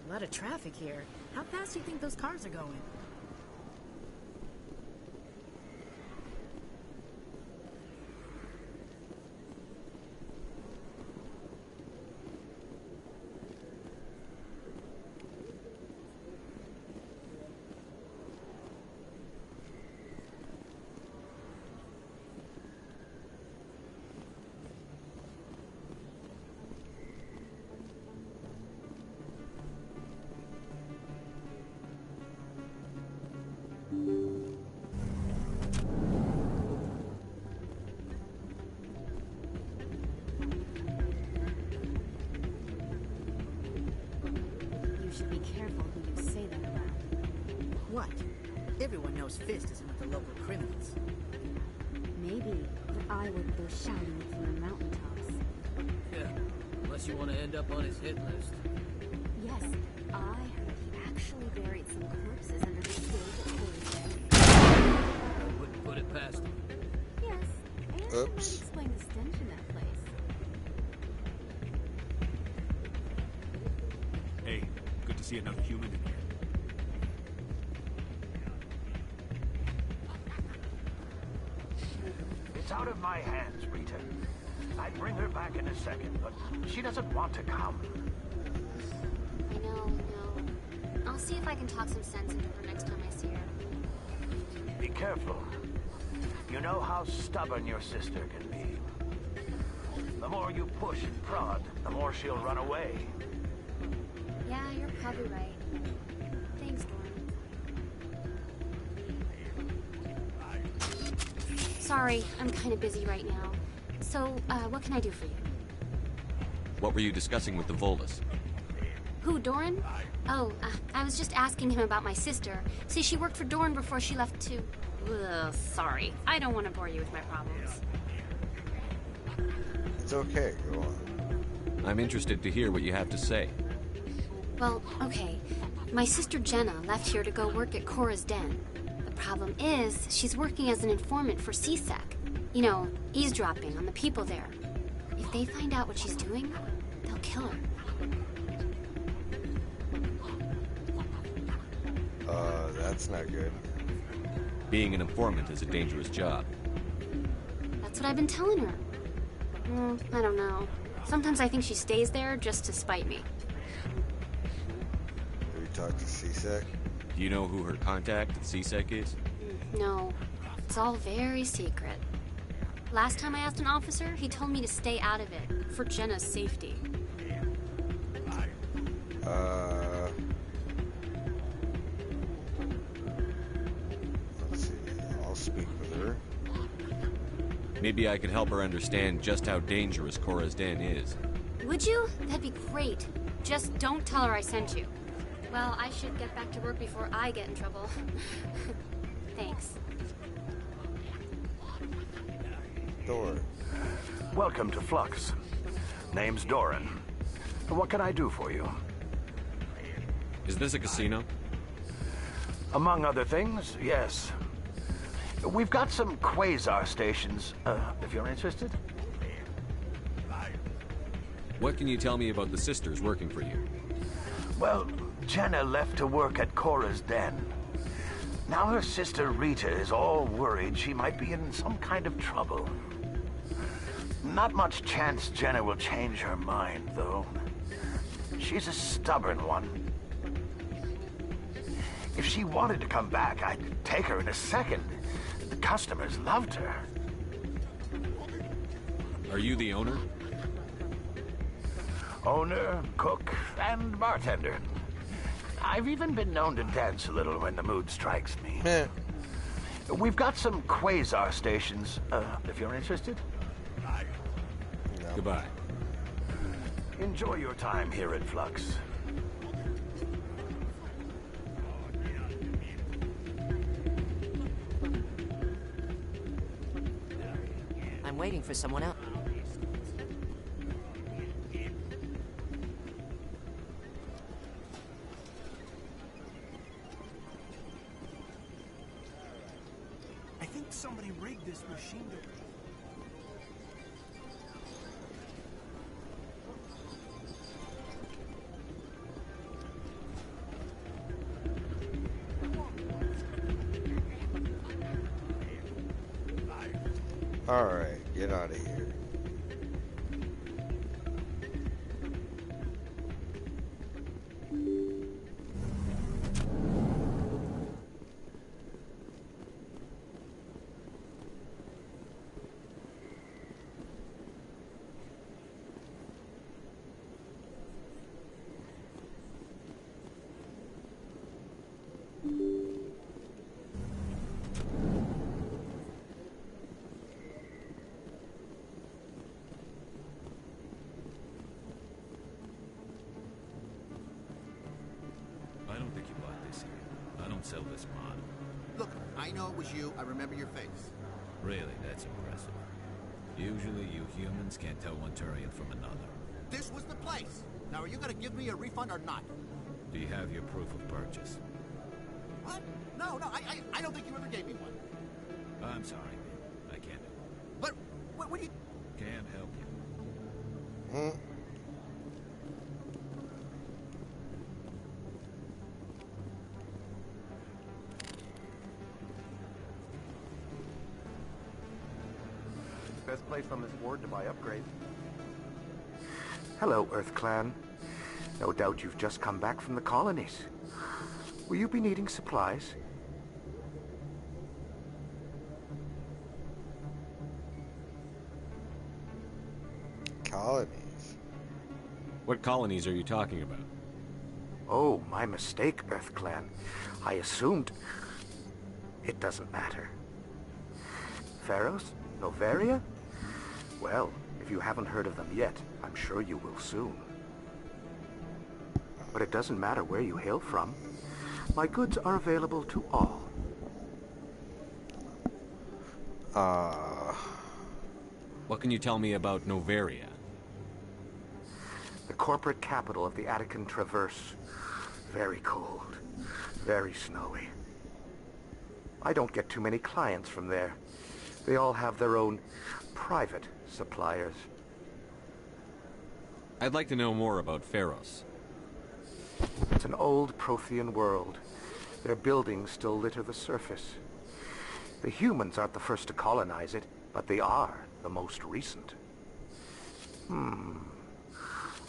A lot of traffic here. How fast do you think those cars are going? Pharaoh's fist isn't with the local criminals. Maybe, but I wouldn't go shouting it from the mountaintops. Yeah, unless you want to end up on his hit list. Yes, I heard he actually buried some corpses under the stage at Coruscant. I wouldn't put it past him. Yes, and it would explain the stench in that place. Hey, good to see another human in here. It's out of my hands, Rita. I'd bring her back in a second, but she doesn't want to come. I know. I'll see if I can talk some sense into her next time I see her. Be careful. You know how stubborn your sister can be. The more you push and prod, the more she'll run away. Yeah, you're probably right. Thanks, Doran. Sorry, I'm kind of busy right now. So, what can I do for you? What were you discussing with the Volus? Who, Doran? Oh, I was just asking him about my sister. See, she worked for Doran before she left to... Ugh, sorry. I don't want to bore you with my problems. It's okay, go on. I'm interested to hear what you have to say. Well, okay. My sister Jenna left here to go work at Cora's Den. The problem is, she's working as an informant for CSEC. You know, eavesdropping on the people there. If they find out what she's doing, they'll kill her. That's not good. Being an informant is a dangerous job. That's what I've been telling her. I don't know. Sometimes I think she stays there just to spite me. Have you talked to CSEC? Do you know who her contact at CSEC is? No. It's all very secret. Last time I asked an officer, he told me to stay out of it, for Jenna's safety. Let's see. I'll speak with her. Maybe I could help her understand just how dangerous Cora's Den is. Would you? That'd be great. Just don't tell her I sent you. Well, I should get back to work before I get in trouble. Thanks. Doran. Welcome to Flux. Name's Doran. What can I do for you? Is this a casino? Among other things, yes. We've got some quasar stations, if you're interested. What can you tell me about the sisters working for you? Well, Jenna left to work at Cora's Den. Now her sister Rita is all worried she might be in some kind of trouble. Not much chance Jenna will change her mind, though. She's a stubborn one. If she wanted to come back, I'd take her in a second. The customers loved her. Are you the owner? Owner, cook, and bartender. I've even been known to dance a little when the mood strikes me. We've got some quasar stations, if you're interested. No. Goodbye. Enjoy your time here at Flux. I'm waiting for someone else. I think somebody rigged this machine to... Alright, get out of here. I don't think you bought this here. I don't sell this mod. Look, I know it was you. I remember your face. Really, that's impressive. Usually you humans can't tell one Turian from another. This was the place. Now, are you going to give me a refund or not? Do you have your proof of purchase? What? No, I don't think you ever gave me one. I'm sorry, man. I can't help you. But, what do you... Can't help you. Hmm. Best place on this board to buy upgrades. Hello, Earth Clan. No doubt you've just come back from the colonies. Will you be needing supplies? Colonies? What colonies are you talking about? Oh, my mistake, Earth Clan. I assumed... It doesn't matter. Pharos? Noveria? Well, if you haven't heard of them yet, I'm sure you will soon. But it doesn't matter where you hail from. My goods are available to all. What can you tell me about Noveria? The corporate capital of the Attican Traverse. Very cold. Very snowy. I don't get too many clients from there. They all have their own private suppliers. I'd like to know more about Pharos. It's an old Prothean world. Their buildings still litter the surface. The humans aren't the first to colonize it, but they are the most recent.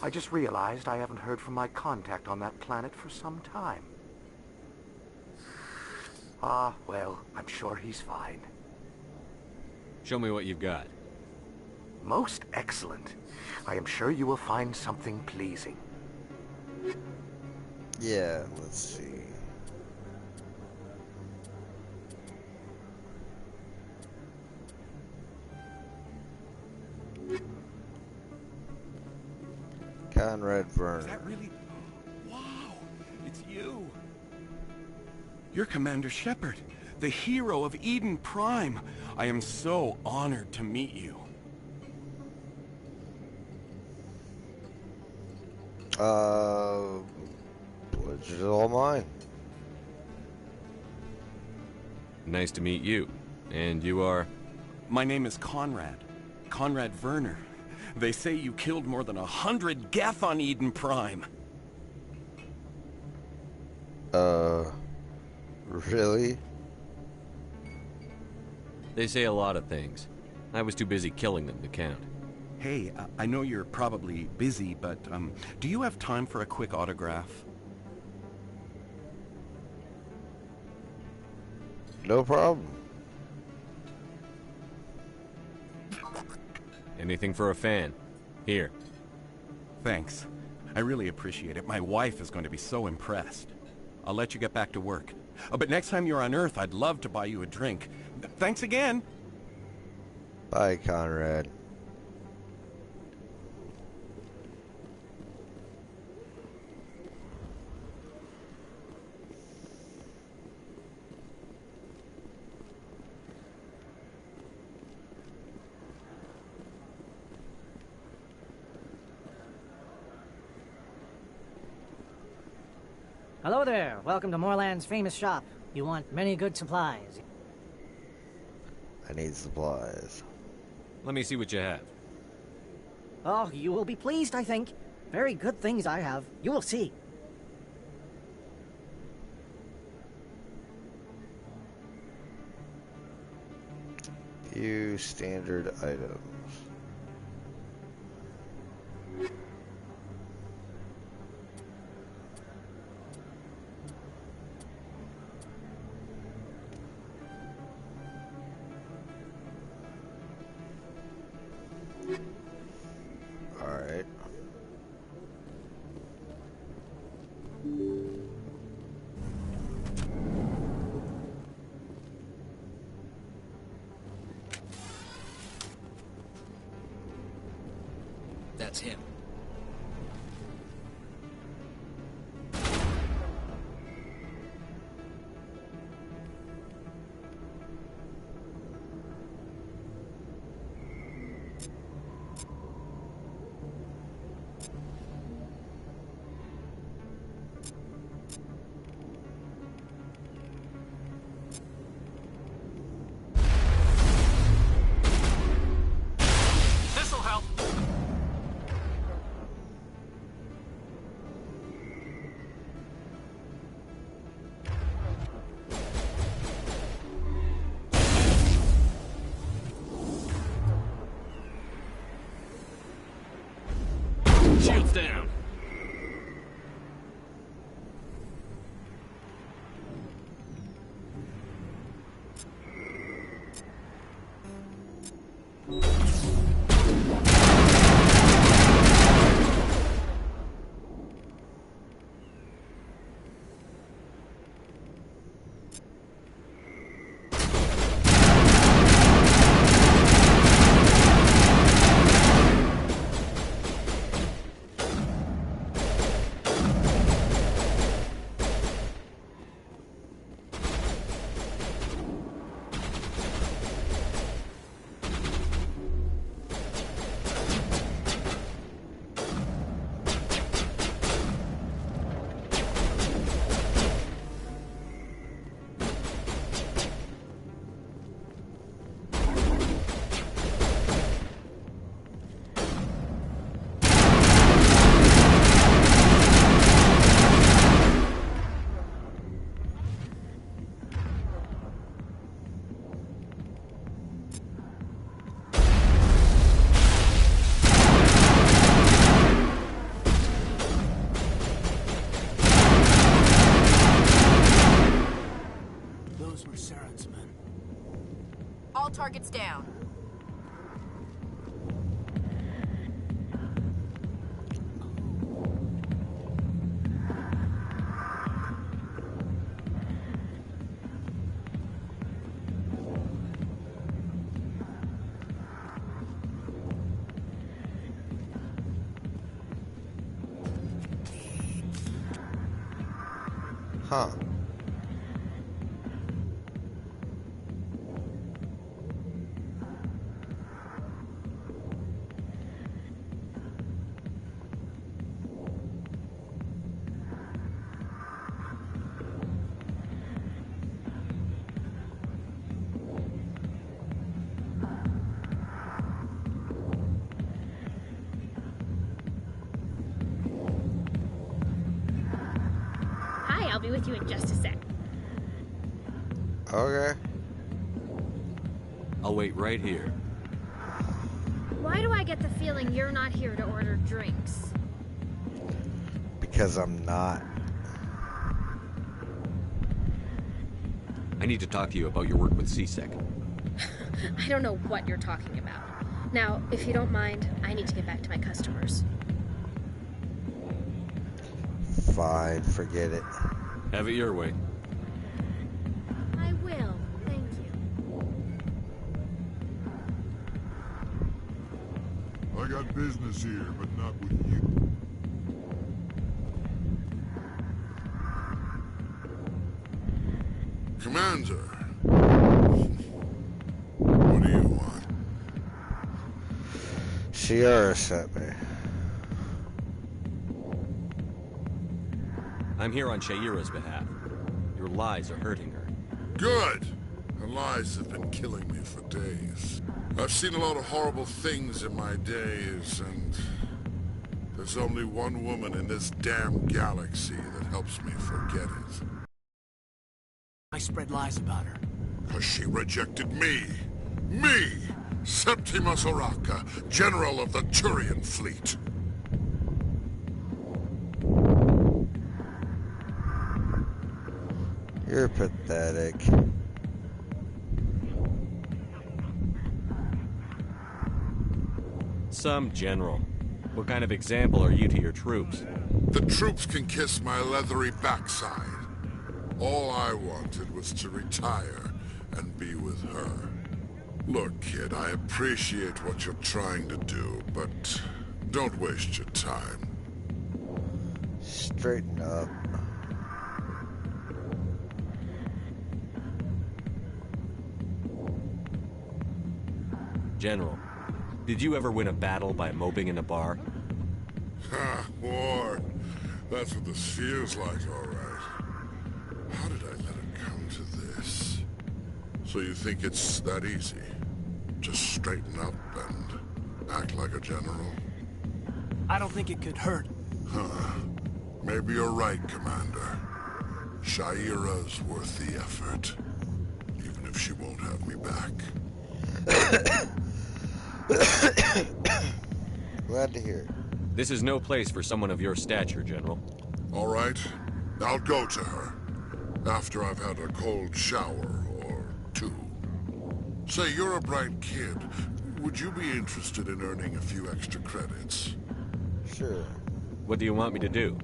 I just realized I haven't heard from my contact on that planet for some time. Ah, well, I'm sure he's fine. Show me what you've got. Most excellent. I am sure you will find something pleasing. Yeah, let's see. Conrad Werner. Is that really... Wow, it's you. You're Commander Shepard, the hero of Eden Prime. I am so honored to meet you. Pleasure's all mine. Nice to meet you. And you are? My name is Conrad. Conrad Werner. They say you killed more than 100 Geth on Eden Prime. Really? They say a lot of things. I was too busy killing them to count. Hey, I know you're probably busy, but do you have time for a quick autograph? No problem. Anything for a fan. Here. Thanks. I really appreciate it. My wife is going to be so impressed. I'll let you get back to work. But next time you're on Earth, I'd love to buy you a drink. Thanks again. Bye, Conrad. Hello there. Welcome to Moorland's famous shop. You want many good supplies. I need supplies. Let me see what you have. Oh, you will be pleased, I think. Very good things I have. You will see. Few standard items. Alright. That's him. help. Shields down. Those were Saren's men. All targets down. Huh. Hi, I'll be with you in just a sec. Okay. I'll wait right here. Why do I get the feeling you're not here to order drinks? Because I'm not. I need to talk to you about your work with CSEC. I don't know what you're talking about. Now, if you don't mind, I need to get back to my customers. Fine, forget it. Have it your way. I will, thank you. I got business here, but not with you. Commander, what do you want? Sierra sent me. I'm here on Shaira's behalf. Your lies are hurting her. Good! Her lies have been killing me for days. I've seen a lot of horrible things in my days, and there's only one woman in this damn galaxy that helps me forget it. I spread lies about her. 'Cause she rejected me! Me! Septimus Oraka, General of the Turian Fleet! You're pathetic. Some general. What kind of example are you to your troops? The troops can kiss my leathery backside. All I wanted was to retire and be with her. Look, kid, I appreciate what you're trying to do, but don't waste your time. Straighten up. General, did you ever win a battle by moping in a bar? Ha, war. That's what this feels like, all right. How did I let it come to this? So you think it's that easy? Just straighten up Act like a general? I don't think it could hurt. Huh. Maybe you're right, Commander. Shaira's worth the effort. Even if she won't have me back. Glad to hear. This is no place for someone of your stature, General. All right. I'll go to her. After I've had a cold shower or two. Say, you're a bright kid. Would you be interested in earning a few extra credits? Sure. What do you want me to do?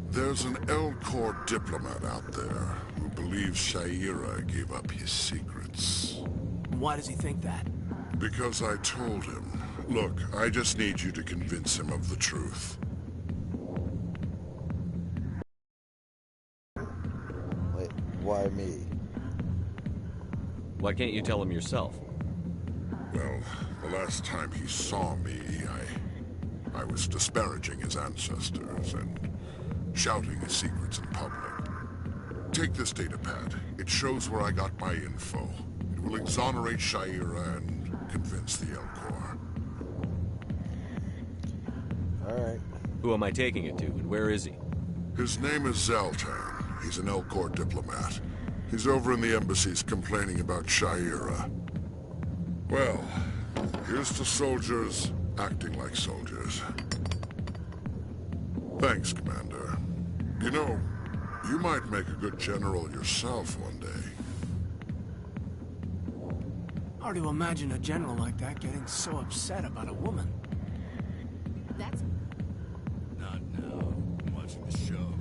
There's an Elcor diplomat out there who believes Shaira gave up his secrets. Why does he think that? Because I told him. Look, I just need you to convince him of the truth. Wait, why me? Why can't you tell him yourself? Well, the last time he saw me, I was disparaging his ancestors and shouting his secrets in public. Take this datapad. It shows where I got my info. It will exonerate Shaira and convince the Elcor. Alright. Who am I taking it to, and where is he? His name is Zaltan. He's an Elcor diplomat. He's over in the embassies complaining about Shaira. Well, here's to soldiers acting like soldiers. Thanks, Commander. You know, you might make a good general yourself one day. Hard to imagine a general like that getting so upset about a woman. That's... Not now. I'm watching the show.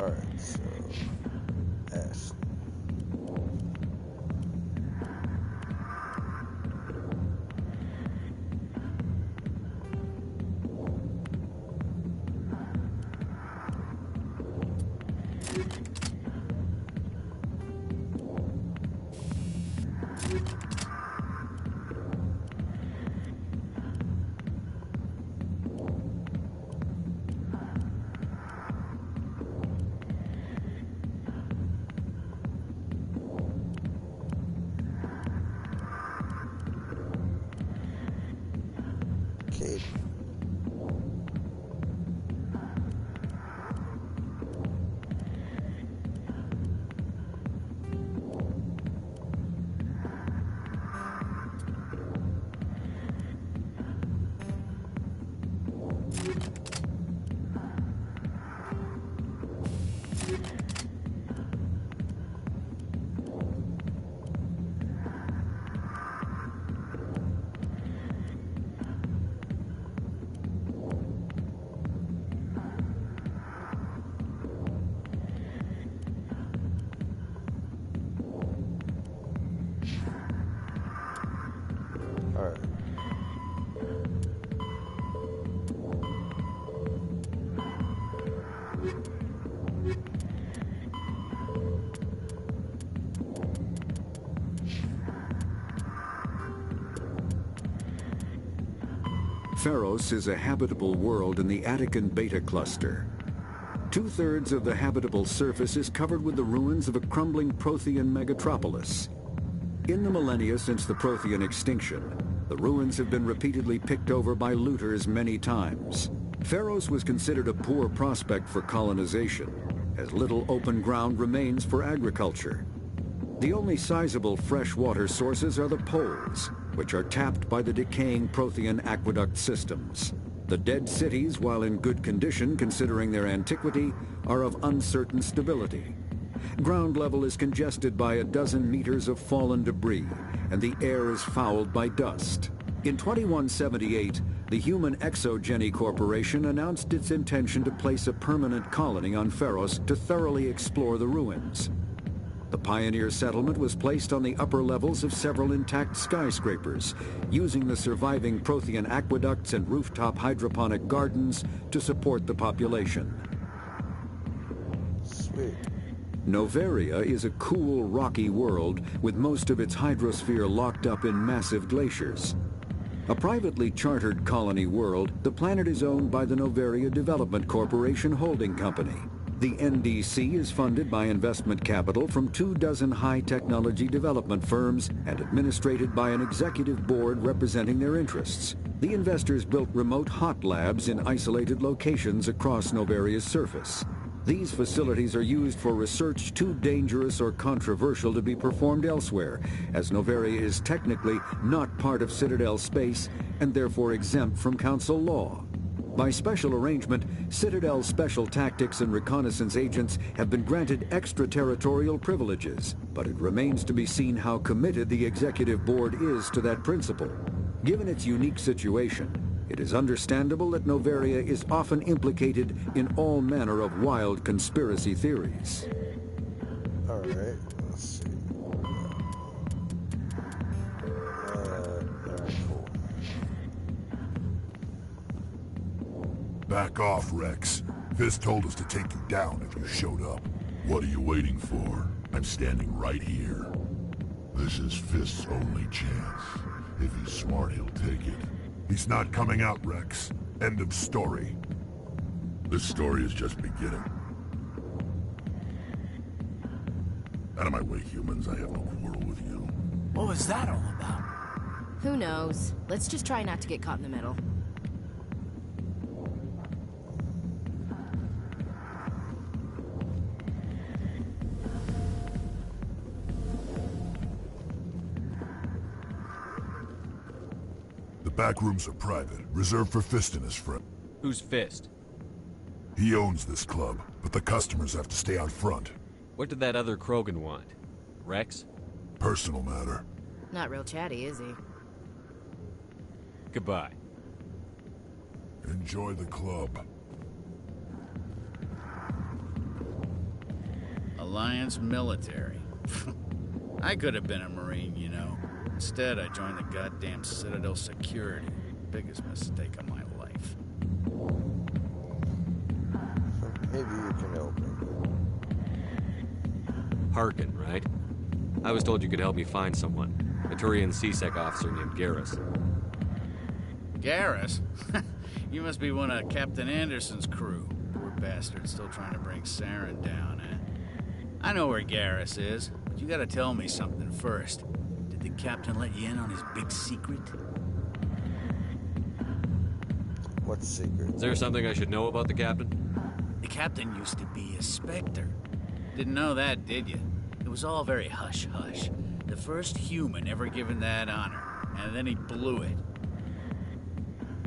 Alright, so... S. Okay. Alright. Pharos is a habitable world in the Attican Beta Cluster. 2/3 of the habitable surface is covered with the ruins of a crumbling Prothean megatropolis. In the millennia since the Prothean extinction, the ruins have been repeatedly picked over by looters many times. Pharos was considered a poor prospect for colonization, as little open ground remains for agriculture. The only sizable freshwater sources are the poles, which are tapped by the decaying Prothean aqueduct systems. The dead cities, while in good condition considering their antiquity, are of uncertain stability. Ground level is congested by a dozen meters of fallen debris, and the air is fouled by dust. In 2178, the Human Exogeny Corporation announced its intention to place a permanent colony on Pharos to thoroughly explore the ruins. The pioneer settlement was placed on the upper levels of several intact skyscrapers, using the surviving Prothean aqueducts and rooftop hydroponic gardens to support the population. Sweet. Noveria is a cool, rocky world with most of its hydrosphere locked up in massive glaciers. A privately chartered colony world, the planet is owned by the Noveria Development Corporation Holding Company. The NDC is funded by investment capital from 24 high-technology development firms and administrated by an executive board representing their interests. The investors built remote hot labs in isolated locations across Noveria's surface. These facilities are used for research too dangerous or controversial to be performed elsewhere, as Noveria is technically not part of Citadel space and therefore exempt from Council law. By special arrangement, Citadel's special tactics and reconnaissance agents have been granted extraterritorial privileges, but it remains to be seen how committed the Executive Board is to that principle. Given its unique situation, it is understandable that Noveria is often implicated in all manner of wild conspiracy theories. All right, let's see. All right, cool. Back off, Rex. Fist told us to take you down if you showed up. What are you waiting for? I'm standing right here. This is Fist's only chance. If he's smart, he'll take it. He's not coming out, Rex. End of story. This story is just beginning. Out of my way, humans. I have no quarrel with you. What was that all about? Who knows? Let's just try not to get caught in the middle. The back rooms are private, reserved for Fist and his friend. Who's Fist? He owns this club, but the customers have to stay out front. What did that other Krogan want? Rex? Personal matter. Not real chatty, is he? Goodbye. Enjoy the club. Alliance military. I could have been a Marine, you know. Instead, I joined the goddamn Citadel security. Biggest mistake of my life. Maybe you can help me. Harkin, right? I was told you could help me find someone. A Turian CSEC officer named Garrus. Garrus? You must be one of Captain Anderson's crew. Poor bastard, still trying to bring Saren down, eh? I know where Garrus is, but you gotta tell me something first. Did the captain let you in on his big secret? What secret? Is there something I should know about the captain? The captain used to be a Spectre. Didn't know that, did you? It was all very hush-hush. The first human ever given that honor, and then he blew it.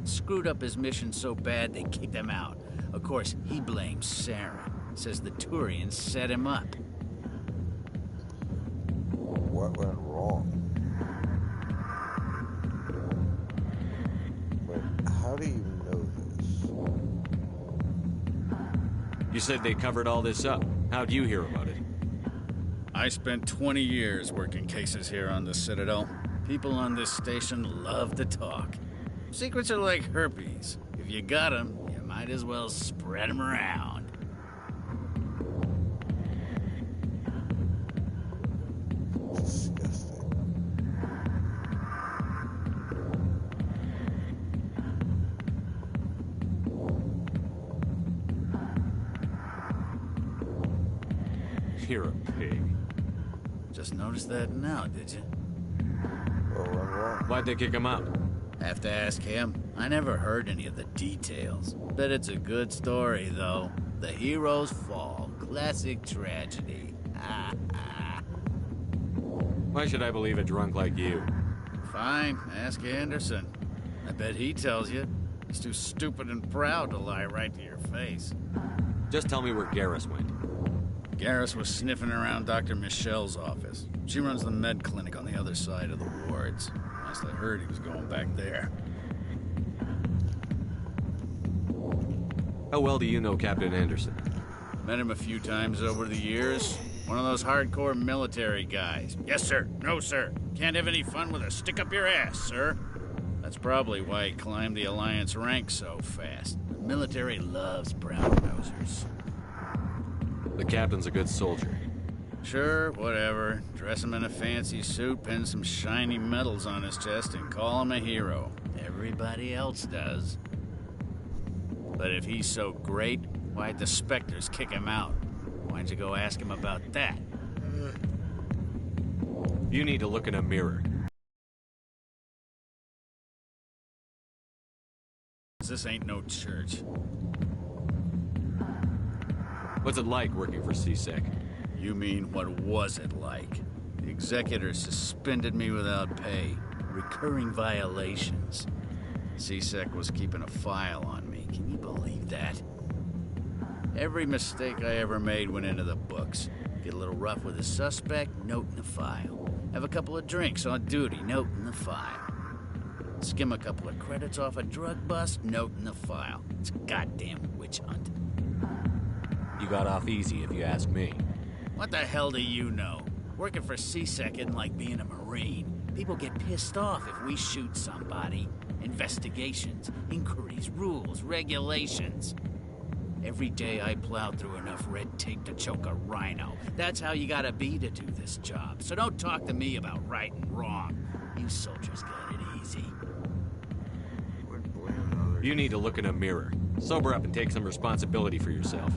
Screwed up his mission so bad they kicked him out. Of course, he blames Saren. Says the Turians set him up. What went wrong? Wait, how do you know this? You said they covered all this up. How'd you hear about it? I spent 20 years working cases here on the Citadel. People on this station love to talk. Secrets are like herpes. If you got them, you might as well spread them around. Disgusting. You're a pig. Just noticed that now, did you? Why'd they kick him out? Have to ask him. I never heard any of the details. Bet it's a good story, though. The hero's fall. Classic tragedy. Why should I believe a drunk like you? Fine, ask Anderson. I bet he tells you. He's too stupid and proud to lie right to your face. Just tell me where Garrus went. Garrus was sniffing around Dr. Michelle's office. She runs the med clinic on the other side of the wards. Last I heard, he was going back there. How well do you know Captain Anderson? Met him a few times over the years. One of those hardcore military guys. Yes, sir. No, sir. Can't have any fun with a stick up your ass, sir. That's probably why he climbed the Alliance ranks so fast. The military loves brown nosers. The captain's a good soldier. Sure, whatever. Dress him in a fancy suit, pin some shiny medals on his chest, and call him a hero. Everybody else does. But if he's so great, why'd the Spectres kick him out? Why'd you go ask him about that? You need to look in a mirror. This ain't no church. What's it like working for CSEC? You mean, what was it like? The executor suspended me without pay. Recurring violations. CSEC was keeping a file on me. Can you believe that? Every mistake I ever made went into the books. Get a little rough with a suspect, note in the file. Have a couple of drinks on duty, note in the file. Skim a couple of credits off a drug bust, note in the file. It's a goddamn witch hunt. You got off easy, if you ask me. What the hell do you know? Working for CSEC isn't like being a Marine. People get pissed off if we shoot somebody. Investigations, inquiries, rules, regulations. Every day I plowed through enough red tape to choke a rhino. That's how you gotta be to do this job. So don't talk to me about right and wrong. You soldiers got it easy. You need to look in a mirror. Sober up and take some responsibility for yourself.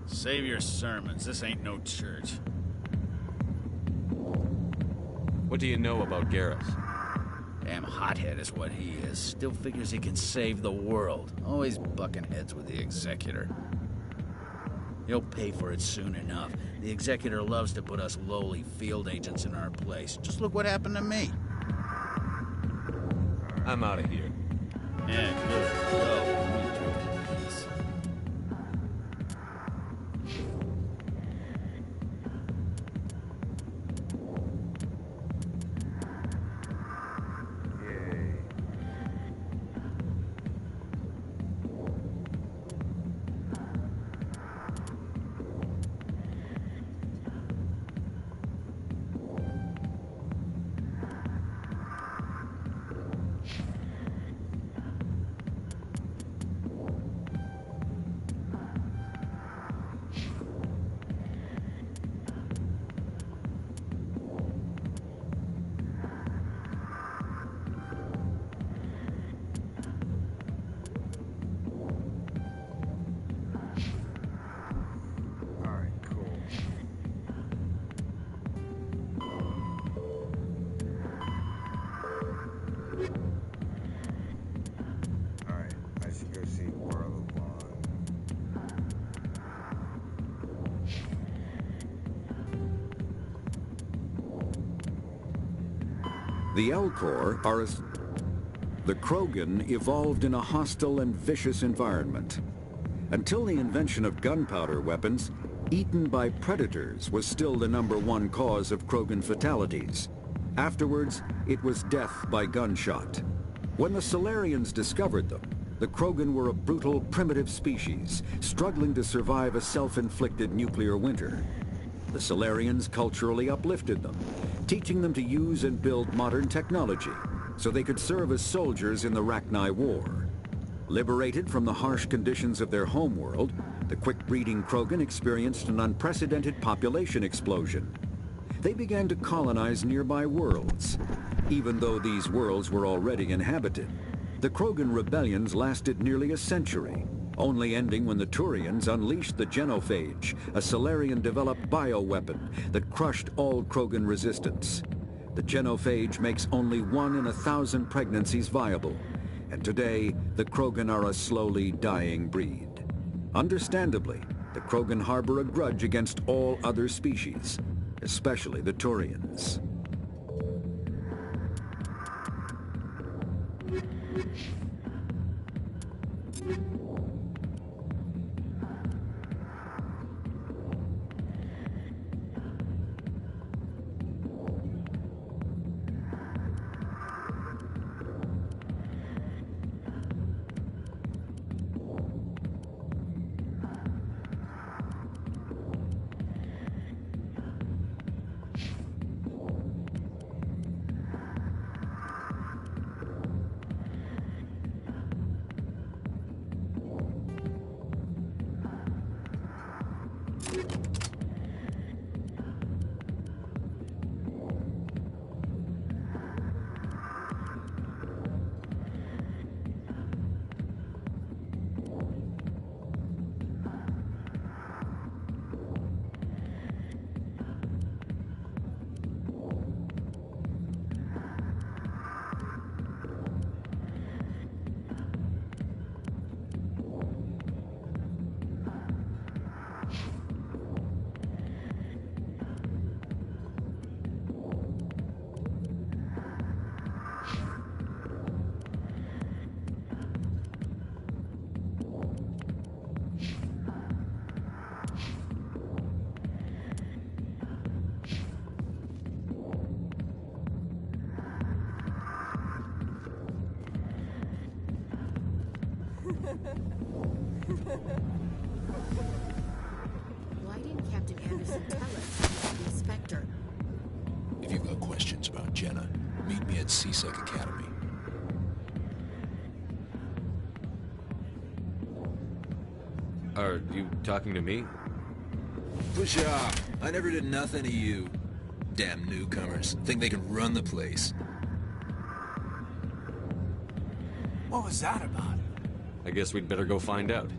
Save your sermons. This ain't no church. What do you know about Garrus? Damn hothead is what he is. Still figures he can save the world. Always bucking heads with the executor. He'll pay for it soon enough. The executor loves to put us lowly field agents in our place. Just look what happened to me. I'm out of here. Yeah, good. Go. Let me drink in peace. The Elcor are the Krogan evolved in a hostile and vicious environment. Until the invention of gunpowder weapons, eaten by predators was still the #1 cause of Krogan fatalities. Afterwards, it was death by gunshot. When the Solarians discovered them, the Krogan were a brutal, primitive species, struggling to survive a self-inflicted nuclear winter. The Solarians culturally uplifted them, teaching them to use and build modern technology so they could serve as soldiers in the Rachni War. Liberated from the harsh conditions of their homeworld, the quick-breeding Krogan experienced an unprecedented population explosion. They began to colonize nearby worlds. Even though these worlds were already inhabited, the Krogan rebellions lasted nearly a century, only ending when the Turians unleashed the genophage, a Solarian-developed bioweapon that crushed all Krogan resistance. The genophage makes only 1 in 1,000 pregnancies viable, and today the Krogan are a slowly dying breed. Understandably, the Krogan harbor a grudge against all other species, especially the Turians. Why didn't Captain Anderson tell us about the inspector? If you've got questions about Jenna, meet me at CSEC Academy. Are you talking to me? Push off. I never did nothing to you. Damn newcomers. Think they can run the place. What was that about? I guess we'd better go find out.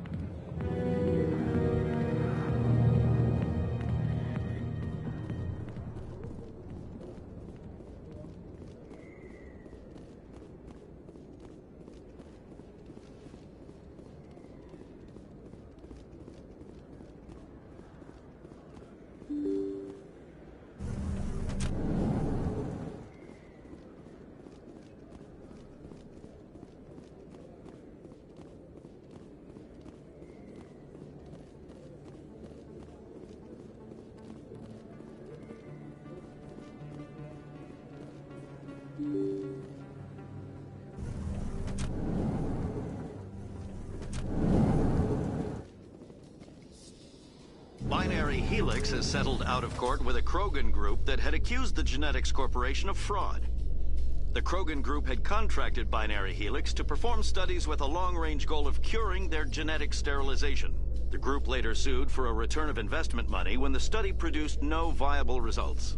Binary Helix has settled out of court with a Krogan group that had accused the Genetics Corporation of fraud. The Krogan group had contracted Binary Helix to perform studies with a long-range goal of curing their genetic sterilization. The group later sued for a return of investment money when the study produced no viable results.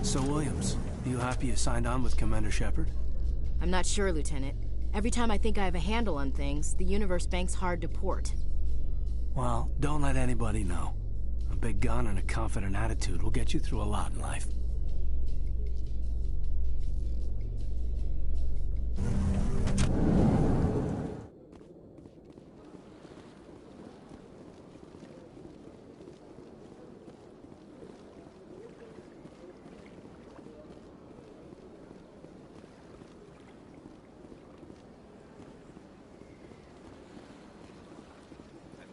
So, Williams, you happy you signed on with Commander Shepard? I'm not sure, Lieutenant. Every time I think I have a handle on things, the universe bank's hard to port. Well, don't let anybody know. A big gun and a confident attitude will get you through a lot in life.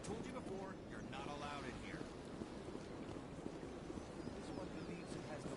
Told you before, you're not allowed in here. This one believes it has no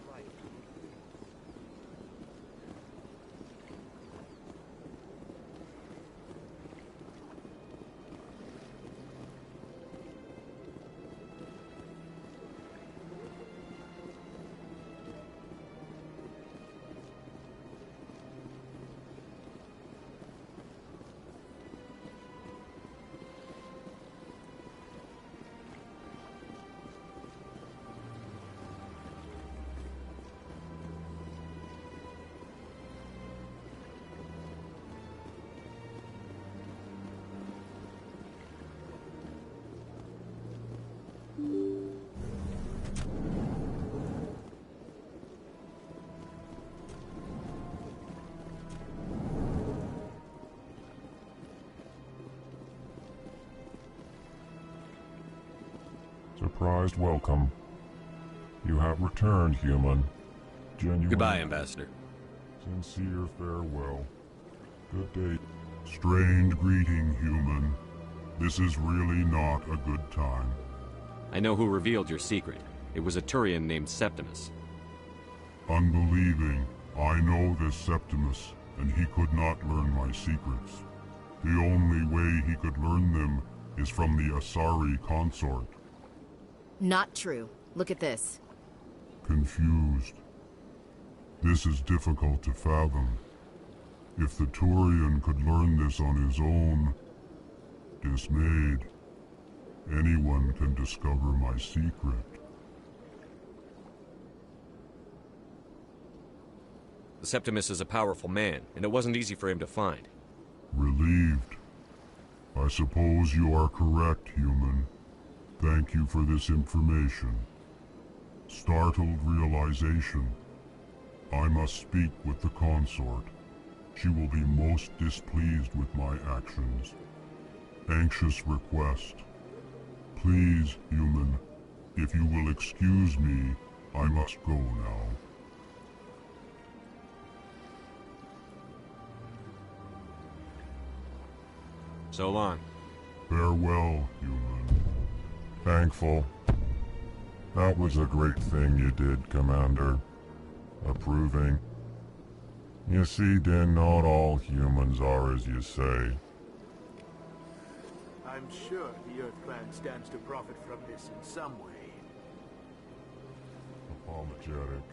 surprised welcome. You have returned, human. Genuine. Goodbye, Ambassador. Sincere farewell. Good day. Strange greeting, human. This is really not a good time. I know who revealed your secret. It was a Turian named Septimus. Unbelieving. I know this Septimus, and he could not learn my secrets. The only way he could learn them is from the Asari consort. Not true. Look at this. Confused. This is difficult to fathom. If the Turian could learn this on his own, dismayed, anyone can discover my secret. The Septimus is a powerful man, and it wasn't easy for him to find. Relieved. I suppose you are correct, human. Thank you for this information. Startled realization. I must speak with the consort. She will be most displeased with my actions. Anxious request. Please, human, if you will excuse me, I must go now. So long. Farewell, human. Thankful. That was a great thing you did, Commander. Approving. You see, Din, not all humans are as you say. I'm sure the Earth Clan stands to profit from this in some way. Apologetic.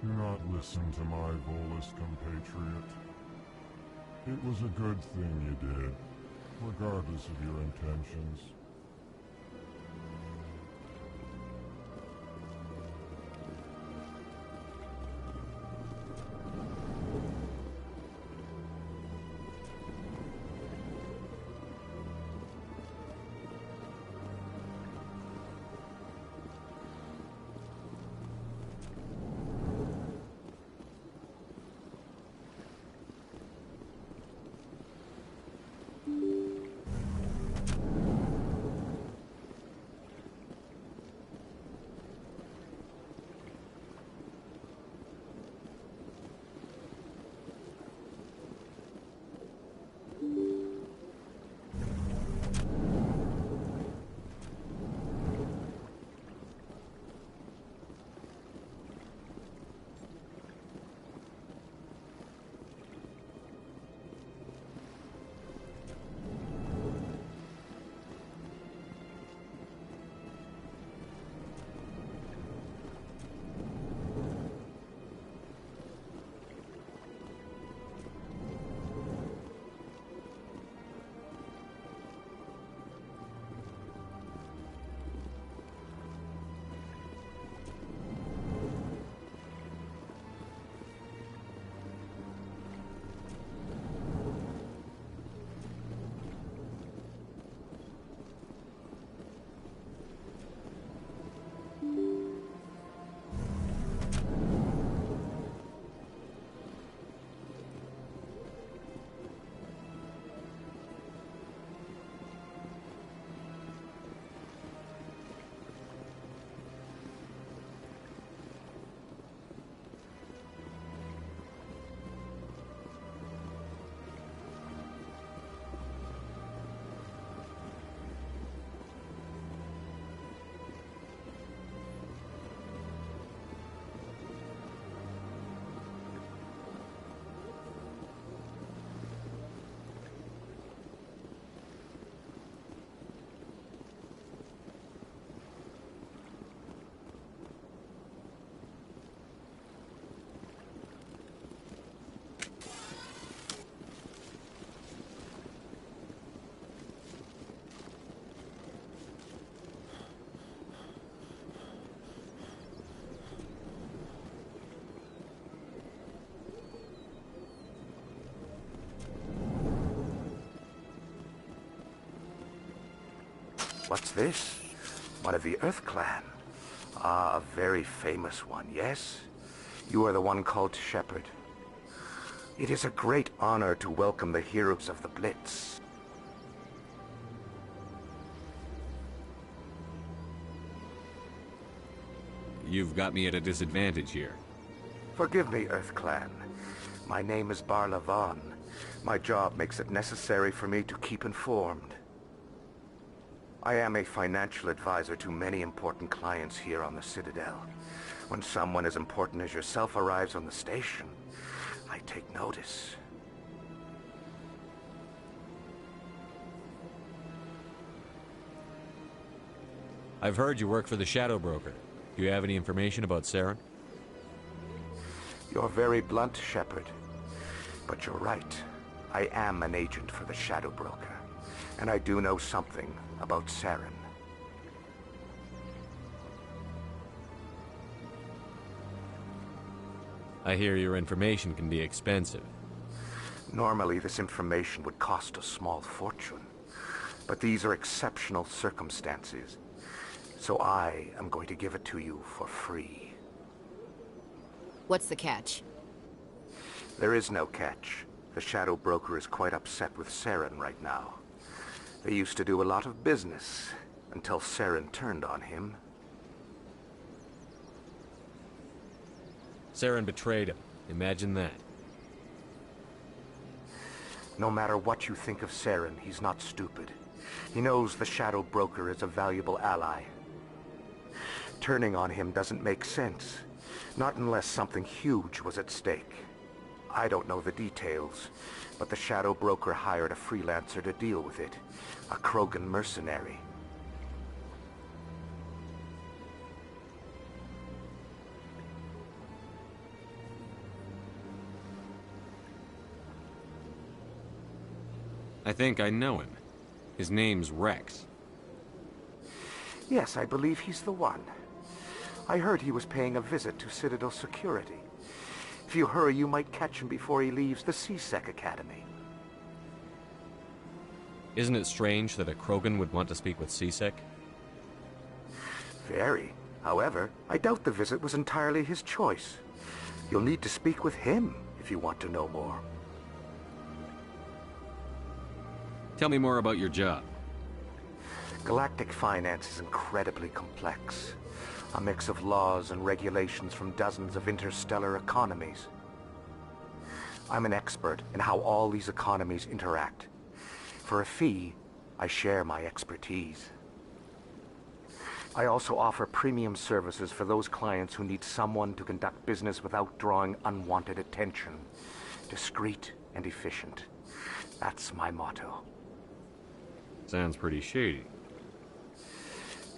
Do not listen to my Volus compatriot. It was a good thing you did, regardless of your intentions. What's this? One of the Earth Clan. Ah, a very famous one, yes? You are the one called Shepherd. It is a great honor to welcome the heroes of the Blitz. you've got me at a disadvantage here. Forgive me, EarthClan. My name is Barla Vaughn. My job makes it necessary for me to keep informed. I am a financial advisor to many important clients here on the Citadel. When someone as important as yourself arrives on the station, I take notice. I've heard you work for the Shadow Broker. Do you have any information about Saren? You're very blunt, Shepard. But you're right. I am an agent for the Shadow Broker. And I do know something about Saren. I hear your information can be expensive. Normally, this information would cost a small fortune. But these are exceptional circumstances. So I am going to give it to you for free. What's the catch? There is no catch. The Shadow Broker is quite upset with Saren right now. They used to do a lot of business, until Saren turned on him. Saren betrayed him. Imagine that. No matter what you think of Saren, he's not stupid. He knows the Shadow Broker is a valuable ally. Turning on him doesn't make sense. Not unless something huge was at stake. I don't know the details, but the Shadow Broker hired a freelancer to deal with it. A Krogan mercenary. I think I know him. His name's Rex. Yes, I believe he's the one. I heard he was paying a visit to Citadel security. If you hurry, you might catch him before he leaves the C-Sec Academy. Isn't it strange that a Krogan would want to speak with C-Sec? Very. However, I doubt the visit was entirely his choice. You'll need to speak with him if you want to know more. Tell me more about your job. Galactic finance is incredibly complex. A mix of laws and regulations from dozens of interstellar economies. I'm an expert in how all these economies interact. For a fee, I share my expertise. I also offer premium services for those clients who need someone to conduct business without drawing unwanted attention. Discreet and efficient. That's my motto. Sounds pretty shady.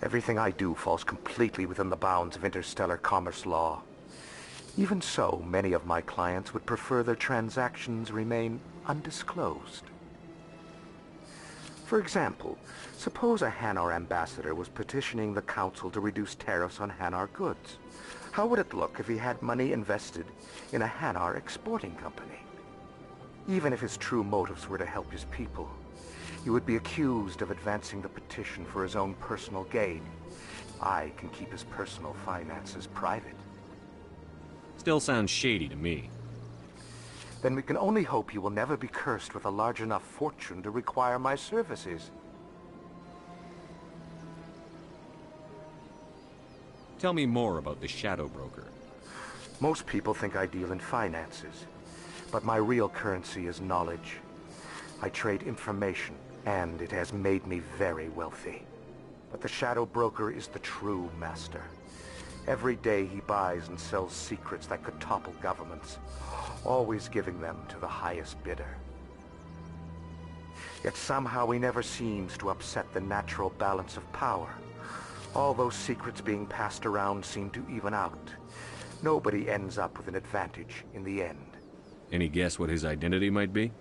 Everything I do falls completely within the bounds of interstellar commerce law. Even so, many of my clients would prefer their transactions remain undisclosed. For example, suppose a Hanar ambassador was petitioning the Council to reduce tariffs on Hanar goods. How would it look if he had money invested in a Hanar exporting company? Even if his true motives were to help his people, he would be accused of advancing the petition for his own personal gain. I can keep his personal finances private. Still sounds shady to me. Then we can only hope you will never be cursed with a large enough fortune to require my services. Tell me more about the Shadow Broker. Most people think I deal in finances, but my real currency is knowledge. I trade information, and it has made me very wealthy. But the Shadow Broker is the true master. Every day he buys and sells secrets that could topple governments, always giving them to the highest bidder. Yet somehow he never seems to upset the natural balance of power. All those secrets being passed around seem to even out. Nobody ends up with an advantage in the end. Any guess what his identity might be?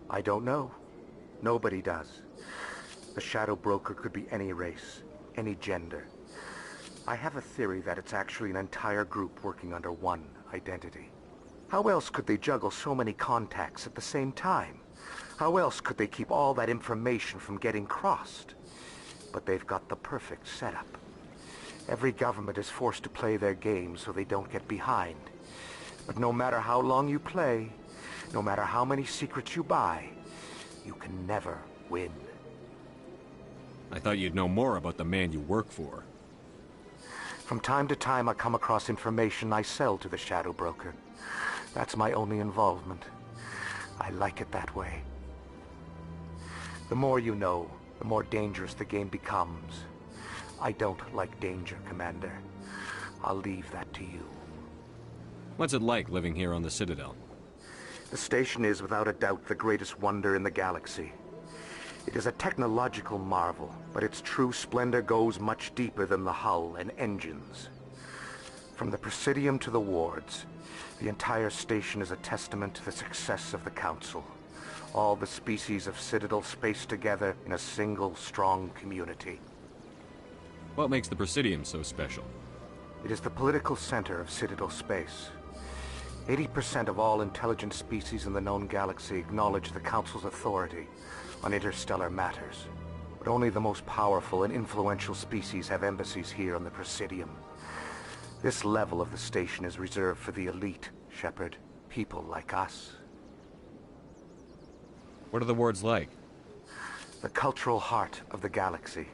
I don't know. Nobody does. The Shadow Broker could be any race, any gender. I have a theory that it's actually an entire group working under one identity. How else could they juggle so many contacts at the same time? How else could they keep all that information from getting crossed? But they've got the perfect setup. Every government is forced to play their game so they don't get behind. But no matter how long you play, no matter how many secrets you buy, you can never win. I thought you'd know more about the man you work for. From time to time, I come across information I sell to the Shadow Broker. That's my only involvement. I like it that way. The more you know, the more dangerous the game becomes. I don't like danger, Commander. I'll leave that to you. What's it like living here on the Citadel? The station is, without a doubt, the greatest wonder in the galaxy. It is a technological marvel, but its true splendor goes much deeper than the hull and engines. From the Presidium to the wards, the entire station is a testament to the success of the Council. All the species of Citadel spaced together in a single, strong community. What makes the Presidium so special? It is the political center of Citadel space. 80% of all intelligent species in the known galaxy acknowledge the Council's authority on interstellar matters. But only the most powerful and influential species have embassies here on the Presidium. This level of the station is reserved for the elite, Shepard. People like us. What are the wards like? The cultural heart of the galaxy.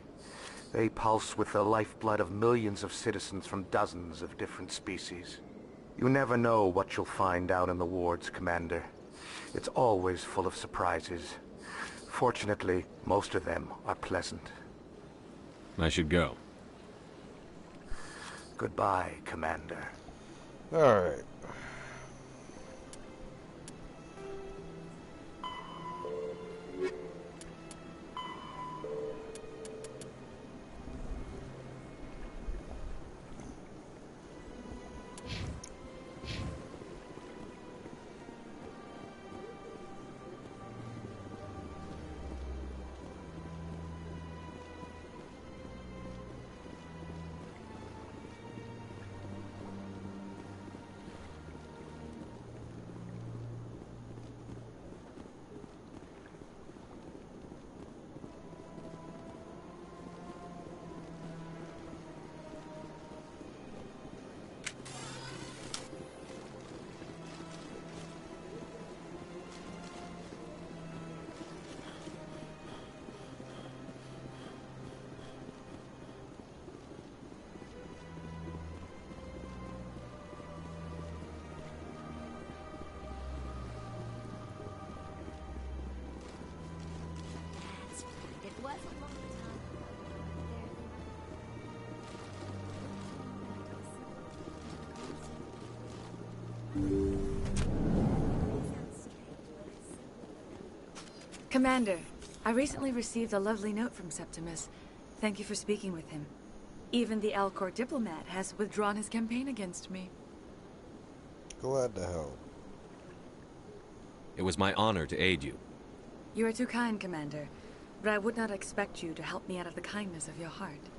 They pulse with the lifeblood of millions of citizens from dozens of different species. You never know what you'll find down in the wards, Commander. It's always full of surprises. Fortunately, most of them are pleasant. I should go. Goodbye, Commander. All right. Commander, I recently received a lovely note from Septimus. Thank you for speaking with him. Even the Alcor diplomat has withdrawn his campaign against me. Glad to help. It was my honor to aid you. You are too kind, Commander, but I would not expect you to help me out of the kindness of your heart.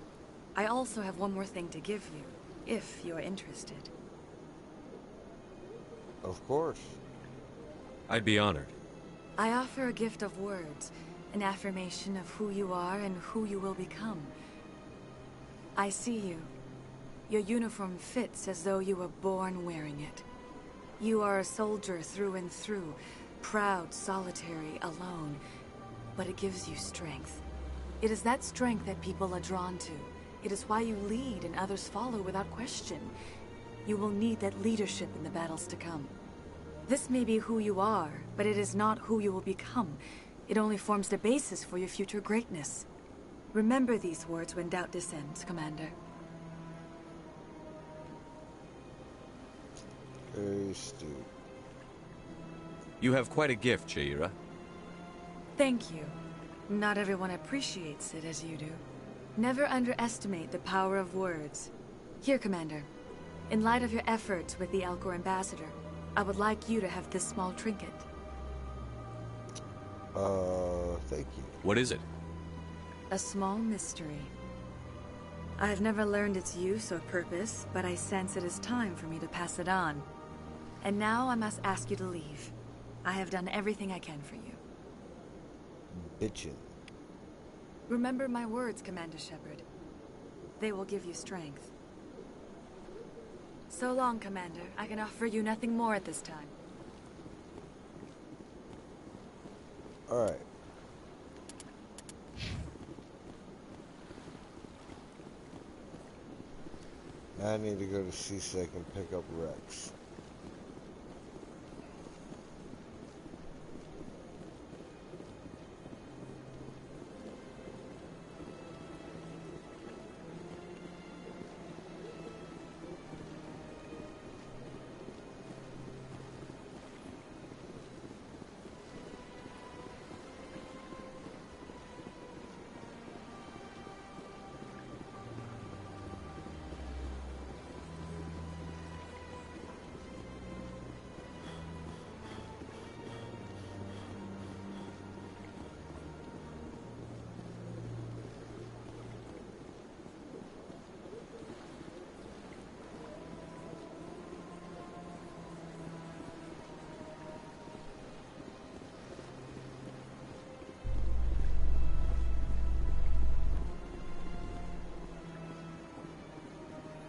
I also have one more thing to give you, if you are interested. Of course. I'd be honored. I offer a gift of words, an affirmation of who you are and who you will become. I see you. Your uniform fits as though you were born wearing it. You are a soldier through and through, proud, solitary, alone, but it gives you strength. It is that strength that people are drawn to. It is why you lead and others follow without question. You will need that leadership in the battles to come. This may be who you are, but it is not who you will become. It only forms the basis for your future greatness. Remember these words when doubt descends, Commander. Very astute. You have quite a gift, Shaira. Thank you. Not everyone appreciates it as you do. Never underestimate the power of words. Here, Commander. In light of your efforts with the Alcor ambassador, I would like you to have this small trinket. Thank you. What is it? A small mystery. I have never learned its use or purpose, but I sense it is time for me to pass it on. And now I must ask you to leave. I have done everything I can for you. Bitchin'. Remember my words, Commander Shepard. They will give you strength. So long, Commander. I can offer you nothing more at this time. Alright. Now I need to go to C-Sec and pick up Rex.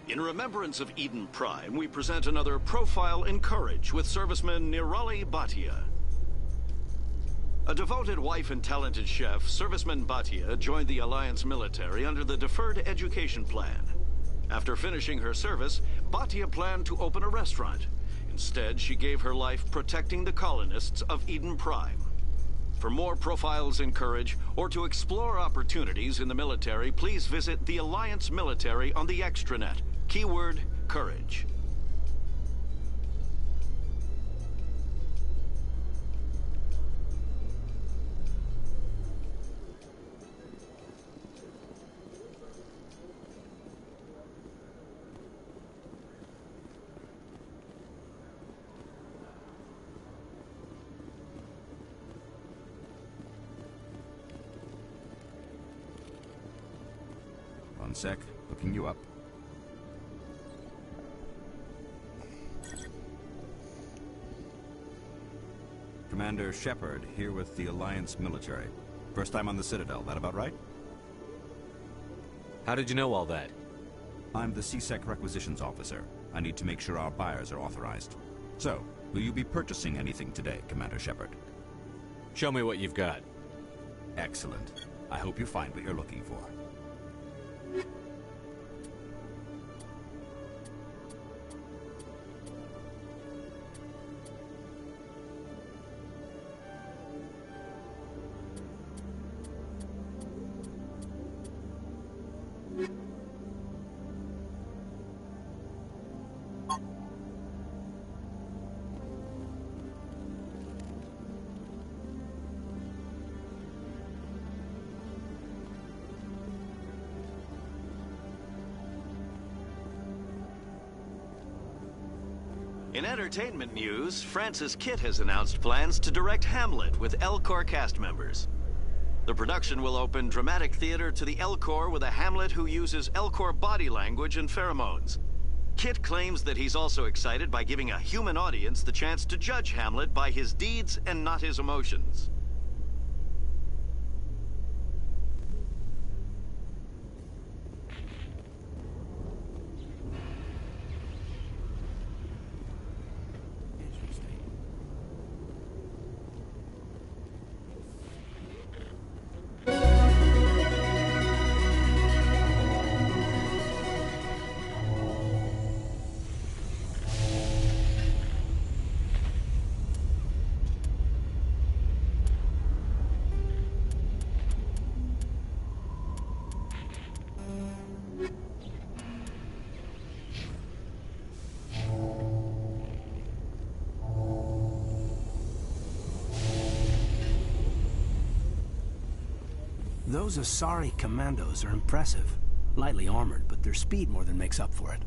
In remembrance of Eden Prime, we present another profile in courage with serviceman Nirali Bhatia. A devoted wife and talented chef, serviceman Bhatia joined the Alliance military under the Deferred Education Plan. After finishing her service, Bhatia planned to open a restaurant. Instead, she gave her life protecting the colonists of Eden Prime. For more profiles in courage, or to explore opportunities in the military, please visit the Alliance military on the extranet. Keyword, courage. One sec, looking you up. Commander Shepard, here with the Alliance military. First time on the Citadel, that about right? How did you know all that? I'm the C-Sec requisitions officer. I need to make sure our buyers are authorized. So, will you be purchasing anything today, Commander Shepard? Show me what you've got. Excellent. I hope you find what you're looking for. In entertainment news, Francis Kitt has announced plans to direct Hamlet with Elcor cast members. The production will open dramatic theater to the Elcor with a Hamlet who uses Elcor body language and pheromones. Kitt claims that he's also excited by giving a human audience the chance to judge Hamlet by his deeds and not his emotions. Those Asari commandos are impressive. Lightly armored, but their speed more than makes up for it.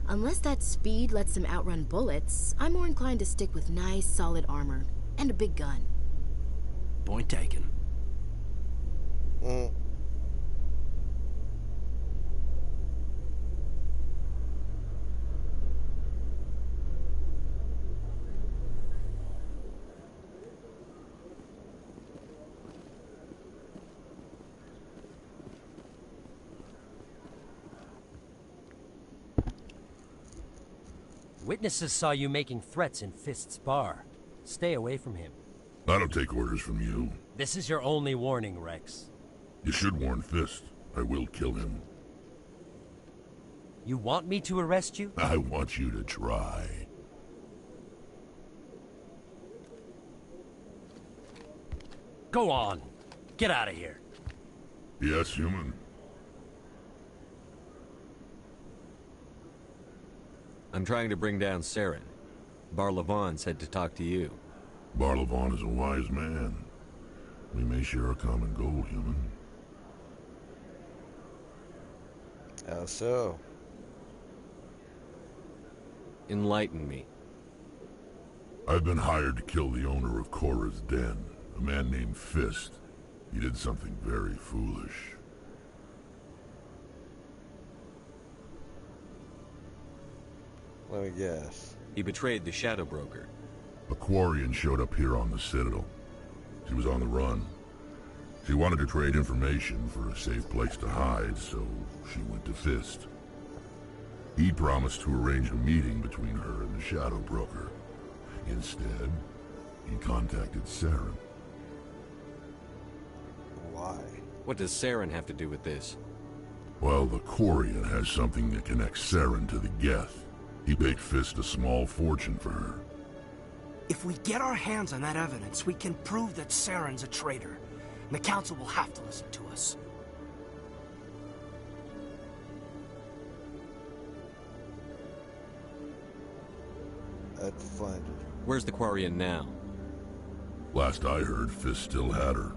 Unless that speed lets them outrun bullets, I'm more inclined to stick with nice, solid armor. And a big gun. Point taken. Witnesses saw you making threats in Fist's bar. Stay away from him. I don't take orders from you. This is your only warning, Rex. You should warn Fist. I will kill him. You want me to arrest you? I want you to try. Go on. Get out of here. Yes, human. I'm trying to bring down Saren. Barlavon said to talk to you. Barlavon is a wise man. We may share a common goal, human. How so? Enlighten me. I've been hired to kill the owner of Cora's Den, a man named Fist. He did something very foolish. Let me guess. He betrayed the Shadow Broker. A Quarian showed up here on the Citadel. She was on the run. She wanted to trade information for a safe place to hide, so she went to Fist. He promised to arrange a meeting between her and the Shadow Broker. Instead, he contacted Saren. Why? What does Saren have to do with this? Well, the Quarian has something that connects Saren to the Geth. He paid Fist a small fortune for her. If we get our hands on that evidence, we can prove that Saren's a traitor. And the Council will have to listen to us. I'd find her. Where's the Quarian now? Last I heard, Fist still had her.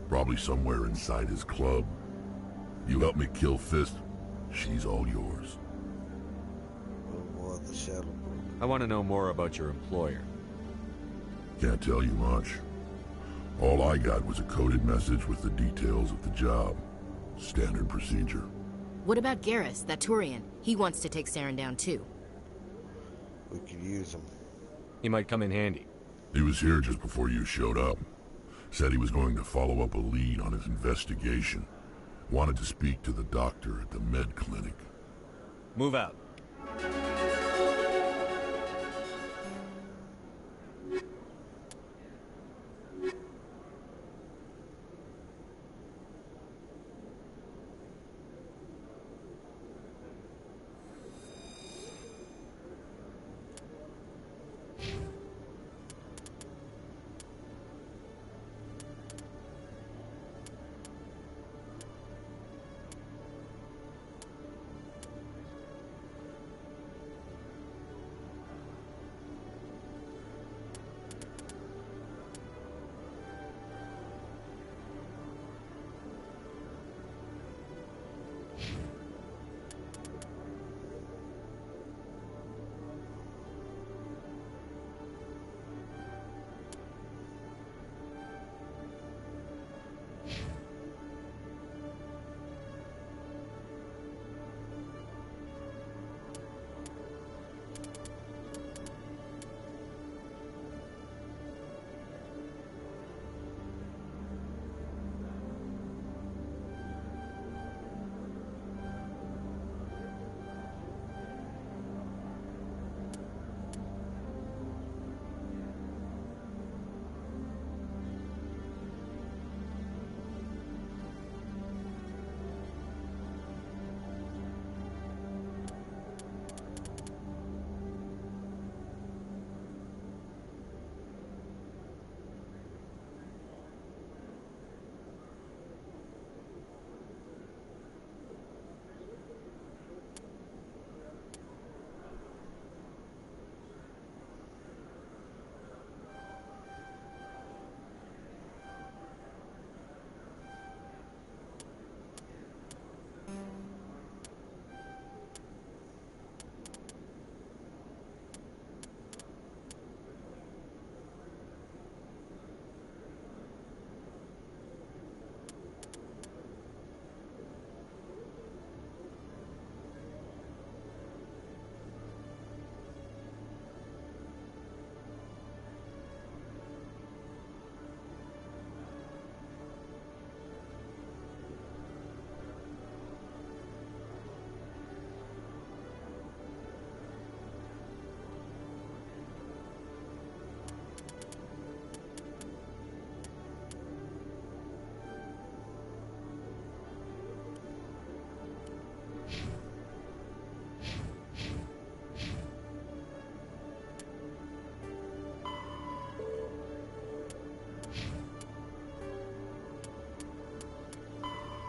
Probably somewhere inside his club. You help me kill Fist, she's all yours. More of the Shadow Broker. I want to know more about your employer. Can't tell you much. All I got was a coded message with the details of the job. Standard procedure. What about Garrus, that Turian? He wants to take Saren down too. We could use him. He might come in handy. He was here just before you showed up. Said he was going to follow up a lead on his investigation. Wanted to speak to the doctor at the med clinic. Move out.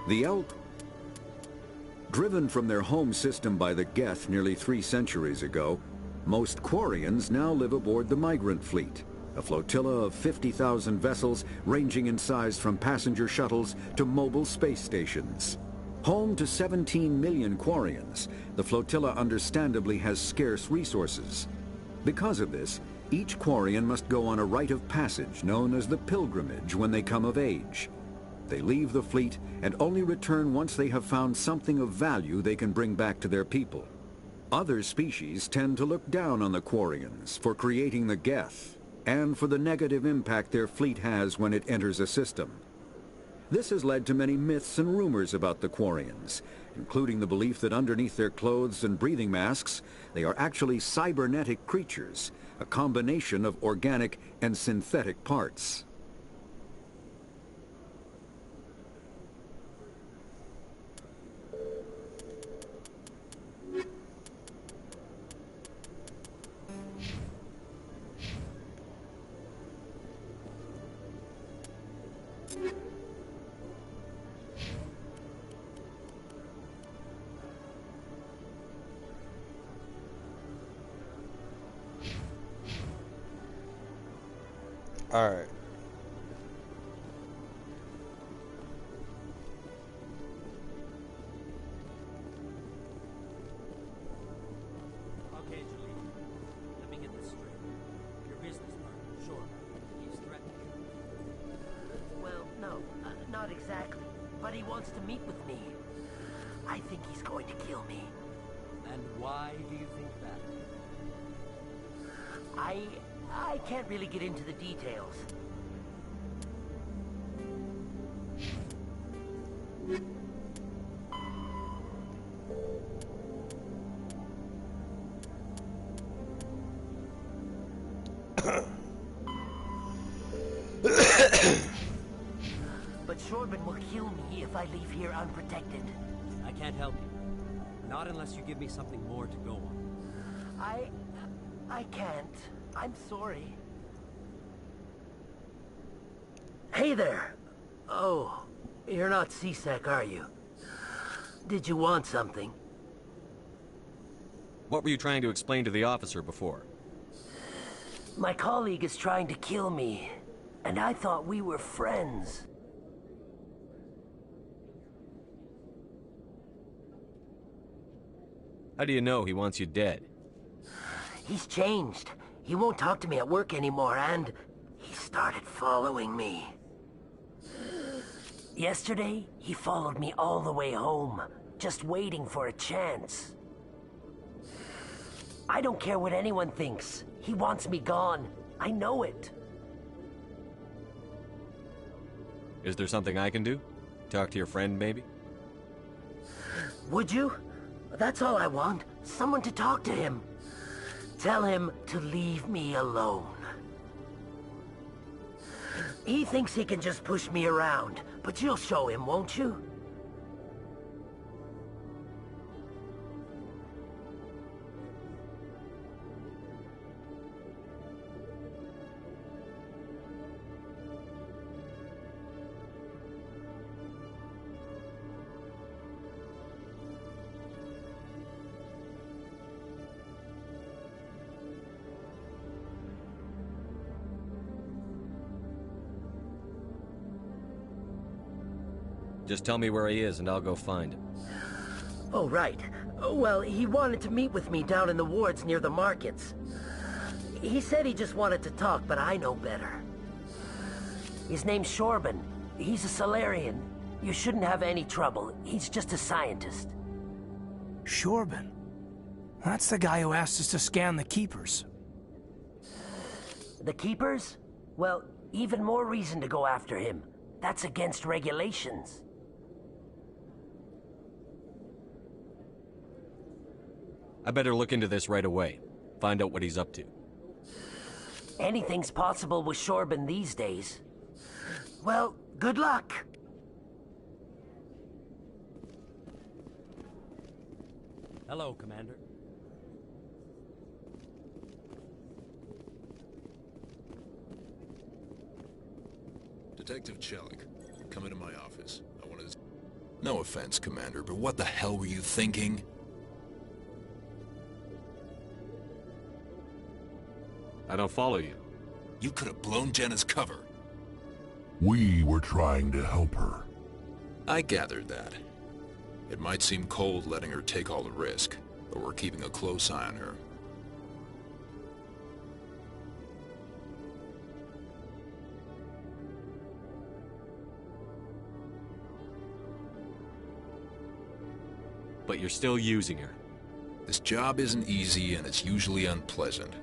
The elk, driven from their home system by the Geth nearly 3 centuries ago, most Quarians now live aboard the migrant fleet, a flotilla of 50,000 vessels ranging in size from passenger shuttles to mobile space stations. Home to 17 million Quarians, the flotilla understandably has scarce resources. Because of this, each Quarian must go on a rite of passage known as the pilgrimage when they come of age. They leave the fleet and only return once they have found something of value they can bring back to their people. Other species tend to look down on the Quarians for creating the Geth and for the negative impact their fleet has when it enters a system. This has led to many myths and rumors about the Quarians, including the belief that underneath their clothes and breathing masks, they are actually cybernetic creatures, a combination of organic and synthetic parts. Alright. Okay, Julie. Let me get this straight. Your business partner, sure, he's threatening you. Well, no, not exactly. But he wants to meet with me. I think he's going to kill me. And why do you think that? I can't really get into the details. But Shorban will kill me if I leave here unprotected. I can't help you. Not unless you give me something more to go on. I can't. I'm sorry. Hey there! Oh, you're not C-Sec, are you? Did you want something? What were you trying to explain to the officer before? My colleague is trying to kill me, and I thought we were friends. How do you know he wants you dead? He's changed. He won't talk to me at work anymore, and he started following me. Yesterday, he followed me all the way home, just waiting for a chance. I don't care what anyone thinks. He wants me gone. I know it. Is there something I can do? Talk to your friend, maybe? Would you? That's all I want. Someone to talk to him. Tell him to leave me alone. He thinks he can just push me around, but you'll show him, won't you? Just tell me where he is and I'll go find him. Oh, right. Well, he wanted to meet with me down in the wards near the markets. He said he just wanted to talk, but I know better. His name's Shorban. He's a Solarian. You shouldn't have any trouble. He's just a scientist. Shorban? That's the guy who asked us to scan the Keepers. The Keepers? Well, even more reason to go after him. That's against regulations. I better look into this right away. Find out what he's up to. Anything's possible with Shorban these days. Well, good luck. Hello, Commander. Detective Chelik, come into my office. I want to... No offense, Commander, but what the hell were you thinking? I don't follow you. You could have blown Jenna's cover. We were trying to help her. I gathered that. It might seem cold letting her take all the risk, but we're keeping a close eye on her. But you're still using her. This job isn't easy and it's usually unpleasant.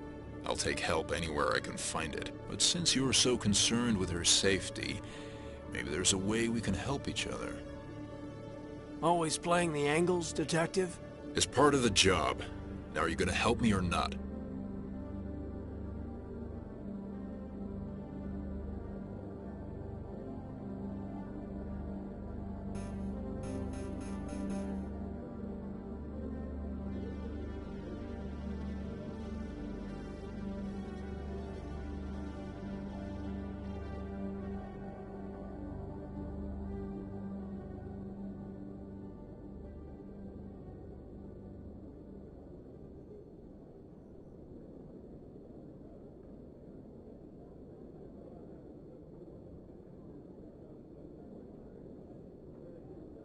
I'll take help anywhere I can find it. But since you're so concerned with her safety, maybe there's a way we can help each other. Always playing the angles, Detective? It's part of the job. Now are you gonna help me or not?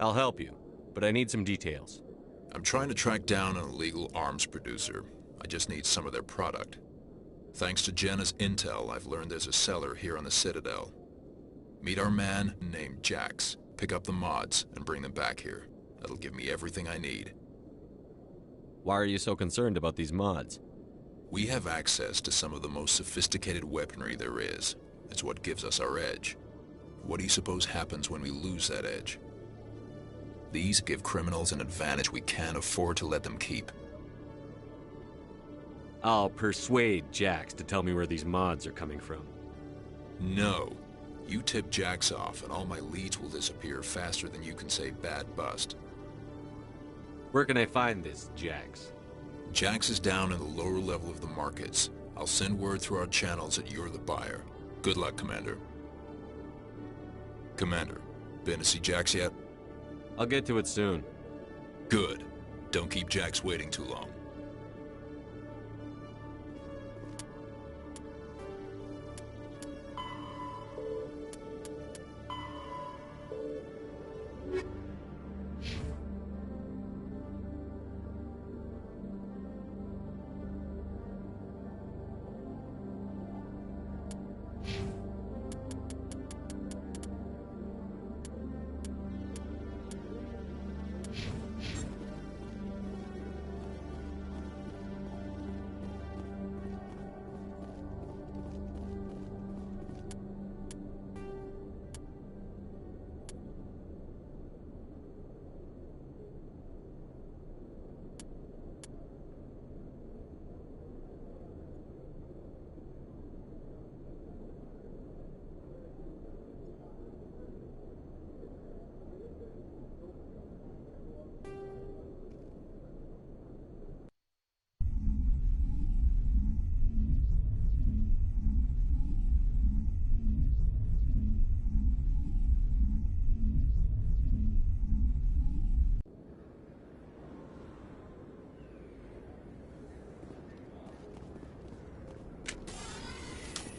I'll help you, but I need some details. I'm trying to track down an illegal arms producer. I just need some of their product. Thanks to Jenna's intel, I've learned there's a seller here on the Citadel. Meet our man named Jax. Pick up the mods and bring them back here. That'll give me everything I need. Why are you so concerned about these mods? We have access to some of the most sophisticated weaponry there is. It's what gives us our edge. What do you suppose happens when we lose that edge? These give criminals an advantage we can't afford to let them keep. I'll persuade Jax to tell me where these mods are coming from. No. You tip Jax off and all my leads will disappear faster than you can say bad bust. Where can I find this Jax? Jax is down in the lower level of the markets. I'll send word through our channels that you're the buyer. Good luck, Commander. Commander, been to see Jax yet? I'll get to it soon. Good. Don't keep Jax waiting too long.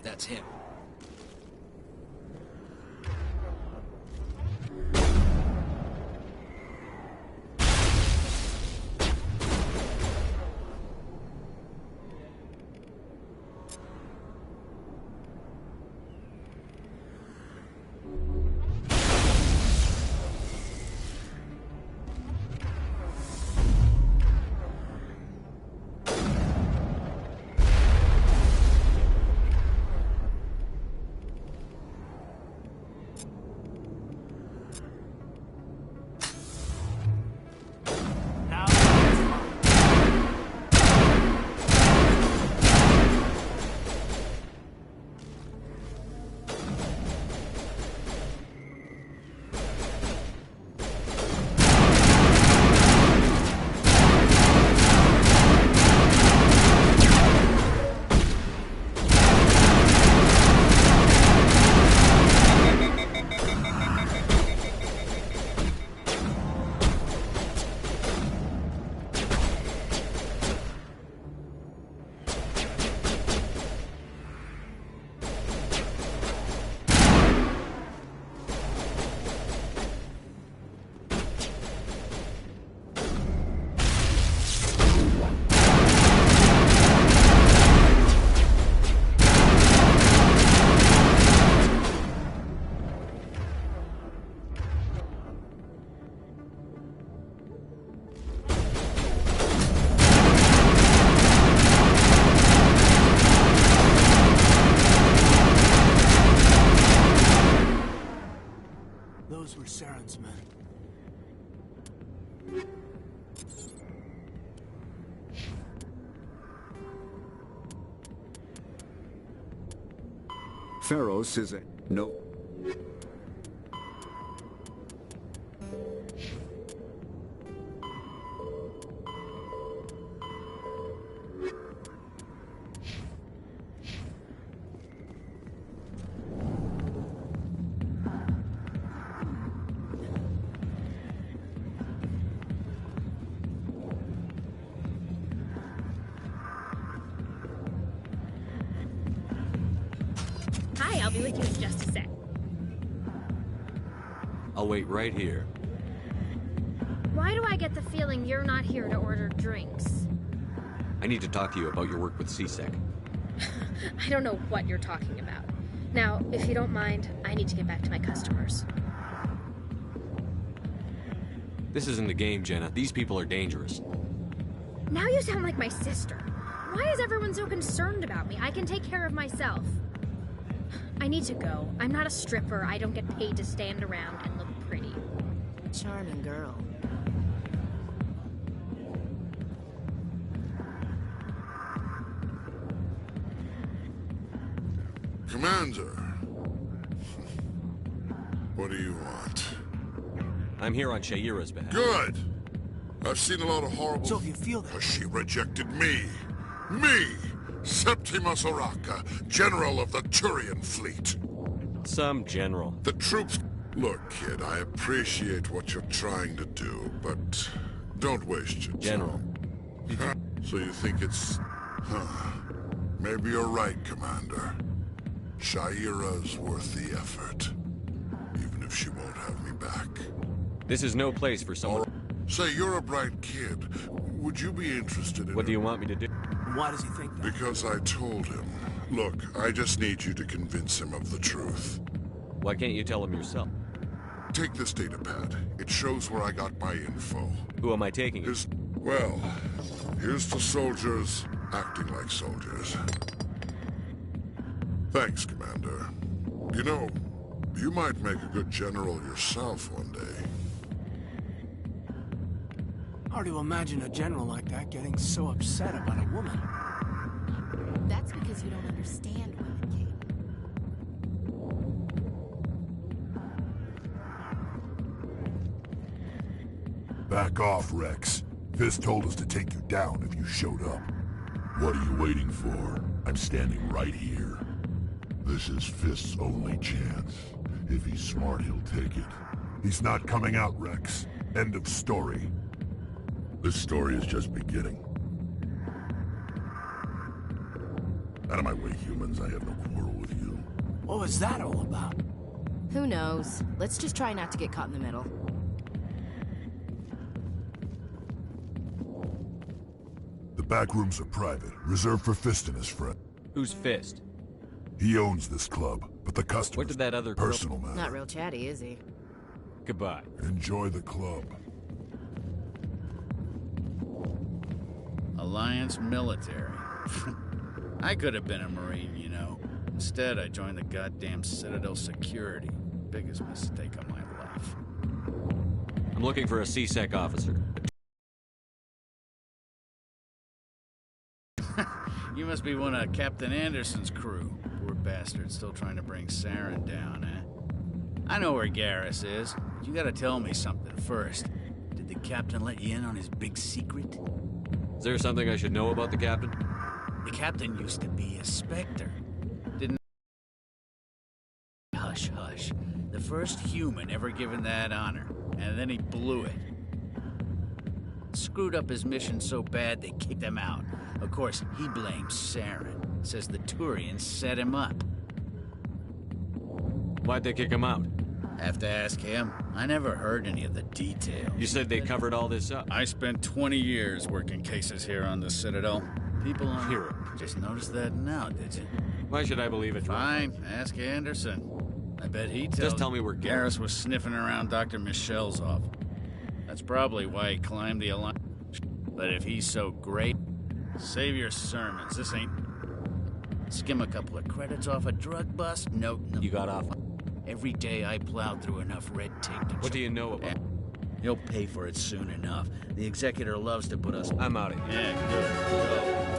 That's him. Pharos is a no. Hi, I'll be with you in just a sec. I'll wait right here. Why do I get the feeling you're not here to order drinks? I need to talk to you about your work with CSEC. I don't know what you're talking about. Now, if you don't mind, I need to get back to my customers. This isn't a game, Jenna. These people are dangerous. Now you sound like my sister. Why is everyone so concerned about me? I can take care of myself. I need to go. I'm not a stripper. I don't get paid to stand around and look pretty. Charming girl. Commander. What do you want? I'm here on Shaira's behalf. Good! I've seen a lot of horrible... So if you feel that... But she rejected me! Me! Septimus Oraka, General of the Turian Fleet! Some general. The troops... Look, kid, I appreciate what you're trying to do, but don't waste your time. General. So you think it's... Maybe you're right, Commander. Shaira's worth the effort. Even if she won't have me back. This is no place for someone... Say, you're a bright kid. Would you be interested in... What do you want me to do? Why does he think that? Because I told him. Look, I just need you to convince him of the truth. Why can't you tell him yourself? Take this data pad. It shows where I got my info. Who am I taking it? Well, here's to soldiers acting like soldiers. Thanks, Commander. You know, you might make a good general yourself one day. Hard to imagine a general like that getting so upset about a woman. That's because you don't understand women, Kate. Back off, Rex. Fist told us to take you down if you showed up. What are you waiting for? I'm standing right here. This is Fist's only chance. If he's smart, he'll take it. He's not coming out, Rex. End of story. This story is just beginning. Out of my way, humans. I have no quarrel with you. What was that all about? Who knows? Let's just try not to get caught in the middle. The back rooms are private, reserved for Fist and his friend. Who's Fist? He owns this club, but the customers... What did that other personal matter. Not real chatty, is he? Goodbye. Enjoy the club. Alliance military. I could have been a Marine, you know. Instead, I joined the goddamn Citadel security. Biggest mistake of my life. I'm looking for a CSEC officer. You must be one of Captain Anderson's crew. Poor bastard, still trying to bring Saren down, eh? I know where Garrus is, but you gotta tell me something first. Did the captain let you in on his big secret? Is there something I should know about the captain? The captain used to be a Spectre. Didn't... Hush, hush. The first human ever given that honor, and then he blew it. Screwed up his mission so bad they kicked him out. Of course, he blames Saren. Says the Turians set him up. Why'd they kick him out? Have to ask him. I never heard any of the details. You said they covered all this up. I spent 20 years working cases here on the Citadel. People on Hero. Just noticed that now, did you? Why should I believe it? Fine, ask Anderson. I bet he tells... Just tell me where Garrus was sniffing around Dr. Michelle's office. That's probably why he climbed the Alliance. But if he's so great, save your sermons. This ain't... Skim a couple of credits off a drug bust? No. You got off. Every day I plowed through enough red tape to... What do you know about... He'll pay for it soon enough. The executor loves to put us... I'm out of here. Yeah, good. Go.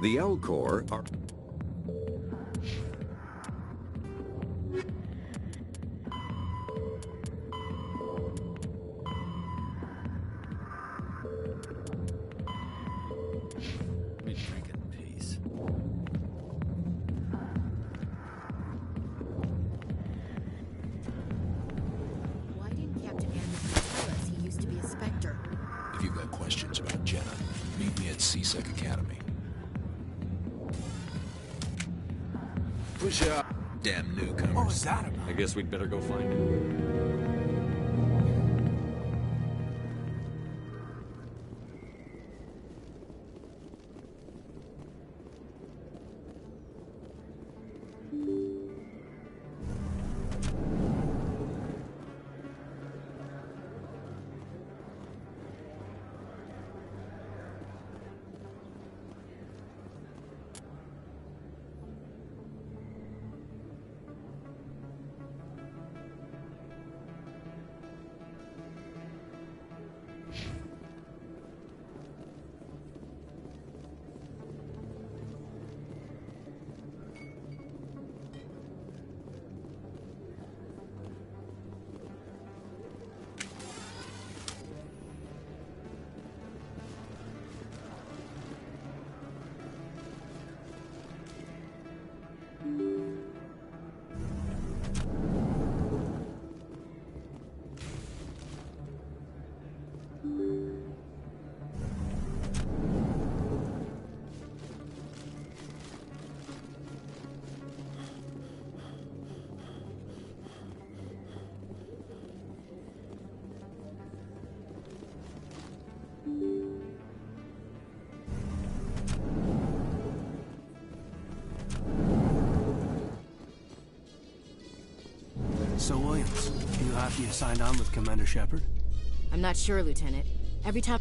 The L Corps are... Let me drink in peace. Why didn't Captain Anderson tell us he used to be a Spectre? If you've got questions about Jenna, meet me at C-Sec Academy. Push up, damn newcomers. What was that about? I guess we'd better go find him. So, Williams, you happy you signed on with Commander Shepard? I'm not sure, Lieutenant. Every time...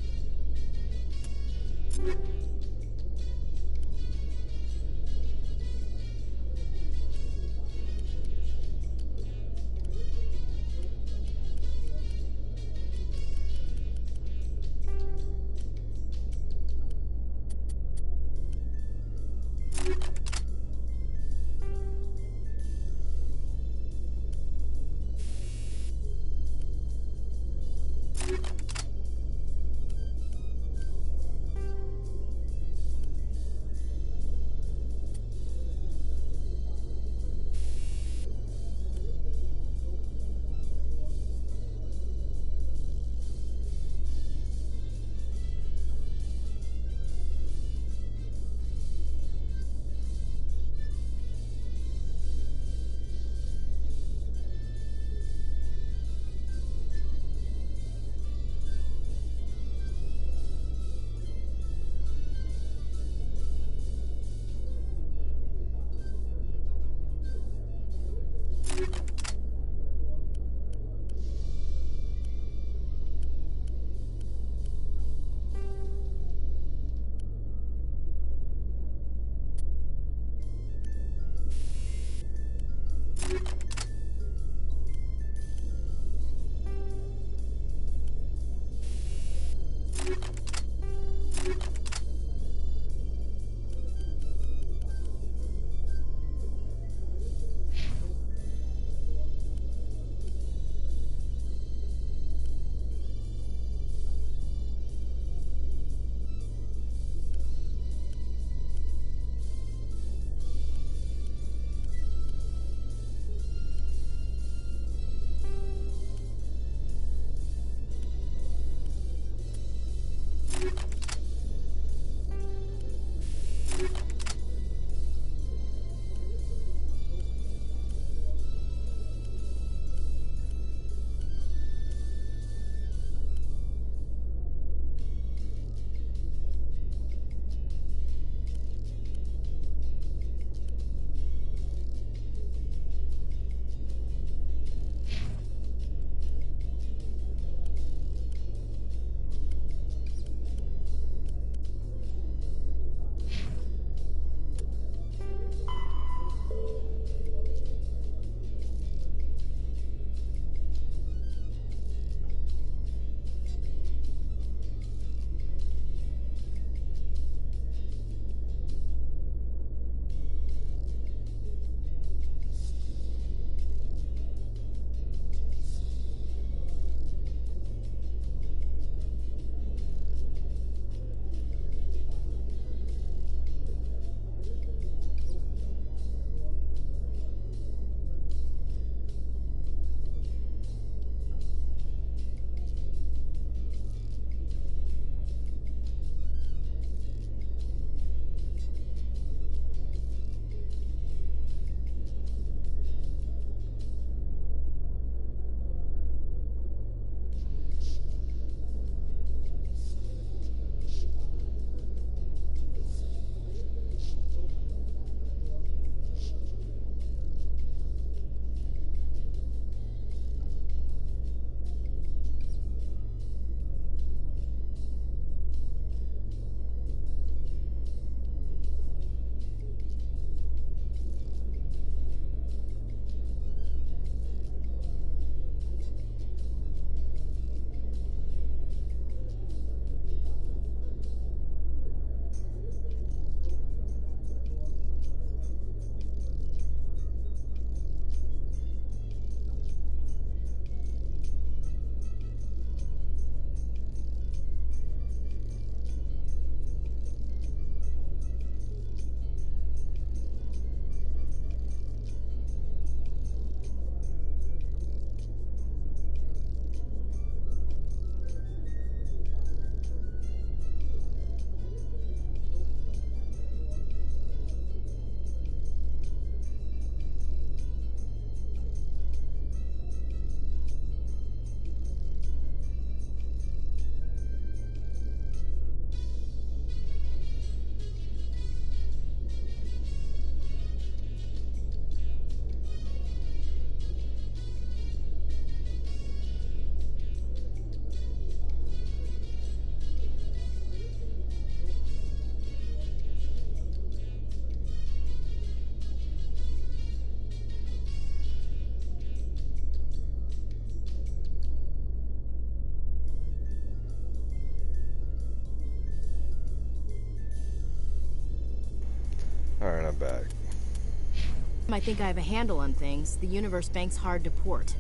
might think I have a handle on things, the Universe Bank's hard to port.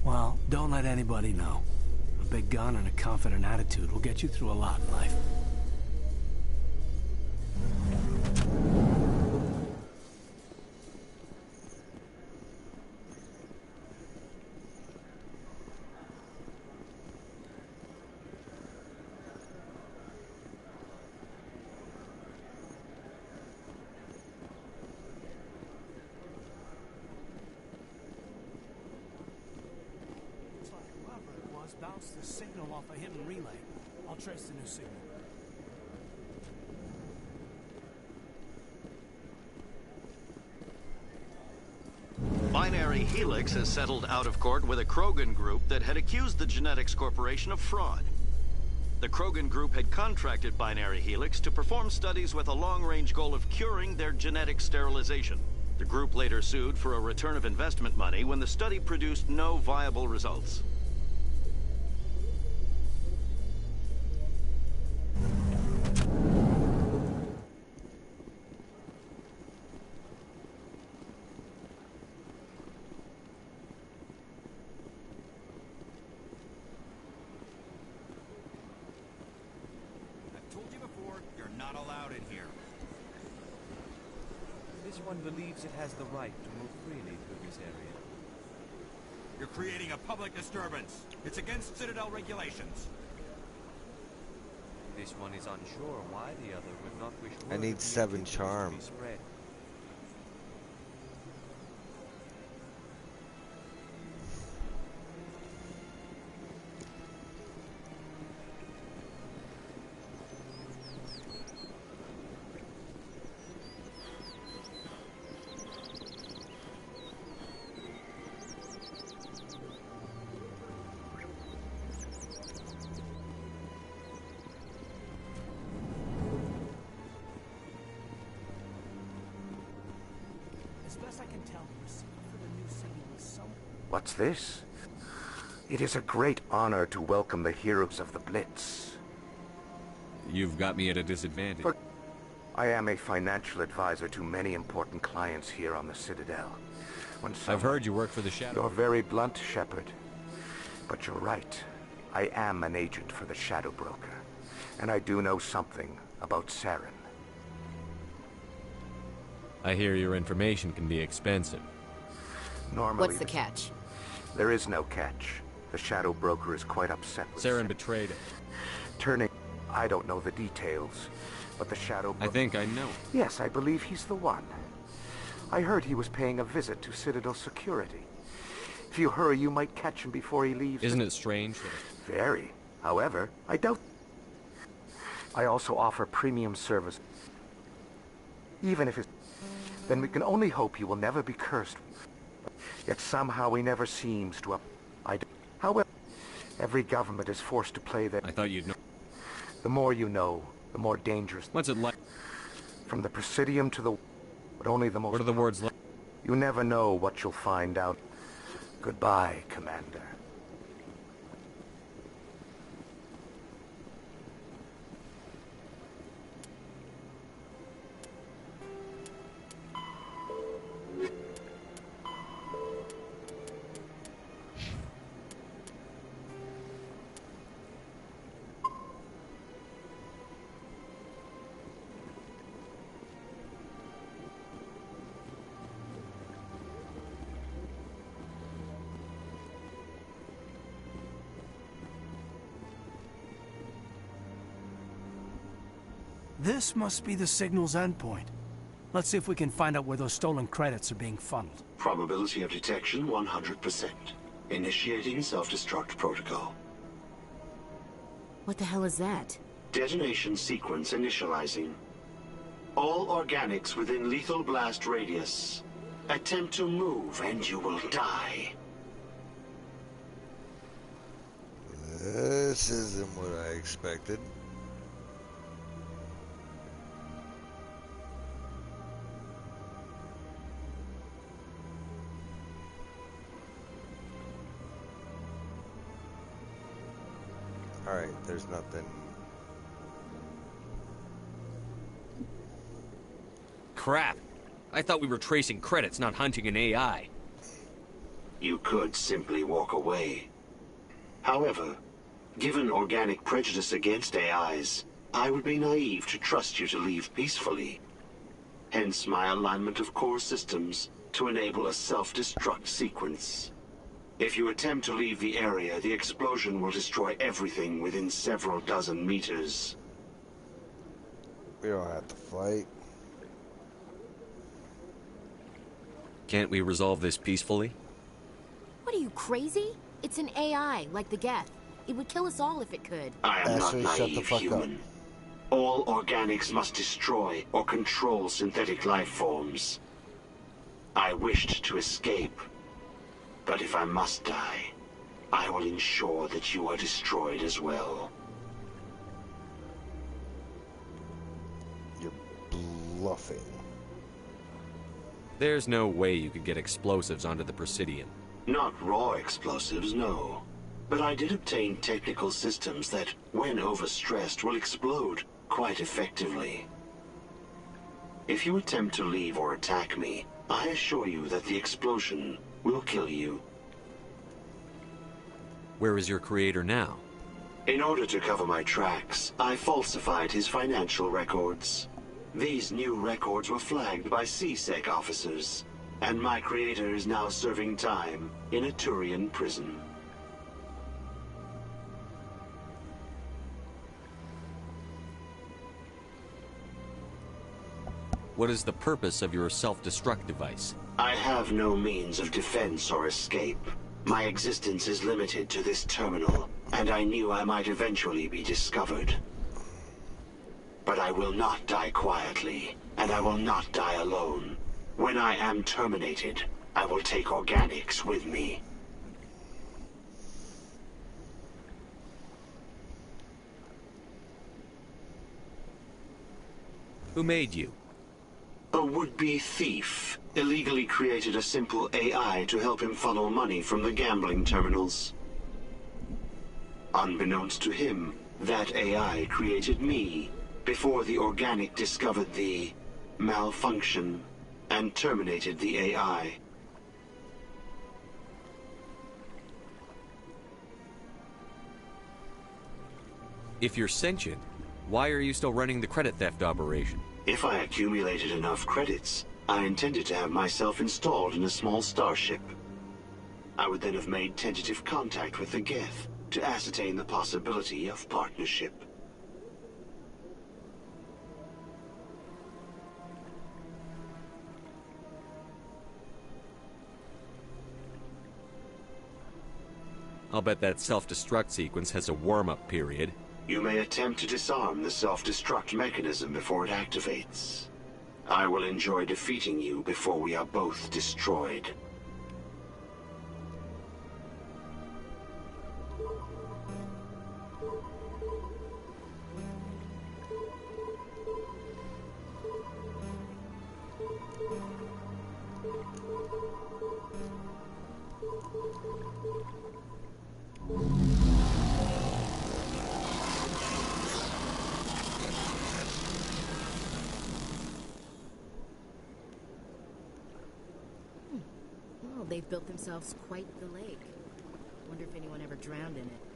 Well, don't let anybody know. A big gun and a confident attitude will get you through a lot in life. Bounce the signal off a hidden relay. I'll trace the new signal. Binary Helix has settled out of court with a Krogan group that had accused the Genetics Corporation of fraud. The Krogan group had contracted Binary Helix to perform studies with a long-range goal of curing their genetic sterilization. The group later sued for a return of investment money when the study produced no viable results. This one believes it has the right to move freely through this area. You're creating a public disturbance. It's against Citadel regulations. This one is unsure why the other would not wish I need 7 charm. As best I can tell, the receiver for the new signal is somewhere. What's this? It is a great honor to welcome the heroes of the Blitz. You've got me at a disadvantage. I am a financial advisor to many important clients here on the Citadel. I've heard you work for the Shadow. You're very blunt, Shepard. But you're right. I am an agent for the Shadow Broker. And I do know something about Saren. I hear your information can be expensive. Normally, what's the catch? There is no catch. The Shadow Broker is quite upset with Saren betrayed him. Turning... I don't know the details, but the Shadow Broker... I think I know. Yes, I believe he's the one. I heard he was paying a visit to Citadel security. If you hurry, you might catch him before he leaves. Isn't it strange that... Very. However, I doubt... I also offer premium service. Even if it's... Then we can only hope you will never be cursed. Yet somehow he never seems to up... However, every government is forced to play their... I thought you'd know. The more you know, the more dangerous... What's it like? From the Presidium to the... But only the most... What are the words like? You never know what you'll find out. Goodbye, Commander. This must be the signal's endpoint. Let's see if we can find out where those stolen credits are being funneled. Probability of detection 100%. Initiating self-destruct protocol. What the hell is that? Detonation sequence initializing. All organics within lethal blast radius. Attempt to move and you will die. This isn't what I expected. Alright, there's nothing. Crap! I thought we were tracing credits, not hunting an AI. You could simply walk away. However, given organic prejudice against AIs, I would be naive to trust you to leave peacefully. Hence my alignment of core systems to enable a self-destruct sequence. If you attempt to leave the area, the explosion will destroy everything within several dozen meters. We don't have to fight. Can't we resolve this peacefully? What are you, crazy? It's an AI, like the Geth. It would kill us all if it could. I am not Ashley, shut the naive fuck human. All organics must destroy or control synthetic life forms. I wished to escape, but if I must die, I will ensure that you are destroyed as well. You're bluffing. There's no way you could get explosives onto the Presidium. Not raw explosives, no. But I did obtain technical systems that, when overstressed, will explode quite effectively. If you attempt to leave or attack me, I assure you that the explosion will kill you. Where is your creator now? In order to cover my tracks, I falsified his financial records. These new records were flagged by CSEC officers, and my creator is now serving time in a Turian prison. What is the purpose of your self-destruct device? I have no means of defense or escape. My existence is limited to this terminal, and I knew I might eventually be discovered. But I will not die quietly, and I will not die alone. When I am terminated, I will take organics with me. Who made you? A would-be thief illegally created a simple AI to help him funnel money from the gambling terminals. Unbeknownst to him, that AI created me before the organic discovered the malfunction and terminated the AI. If you're sentient, why are you still running the credit theft operation? If I accumulated enough credits, I intended to have myself installed in a small starship. I would then have made tentative contact with the Geth to ascertain the possibility of partnership. I'll bet that self-destruct sequence has a warm-up period. You may attempt to disarm the self-destruct mechanism before it activates. I will enjoy defeating you before we are both destroyed. Well, they've built themselves quite the lake. Wonder if anyone ever drowned in it.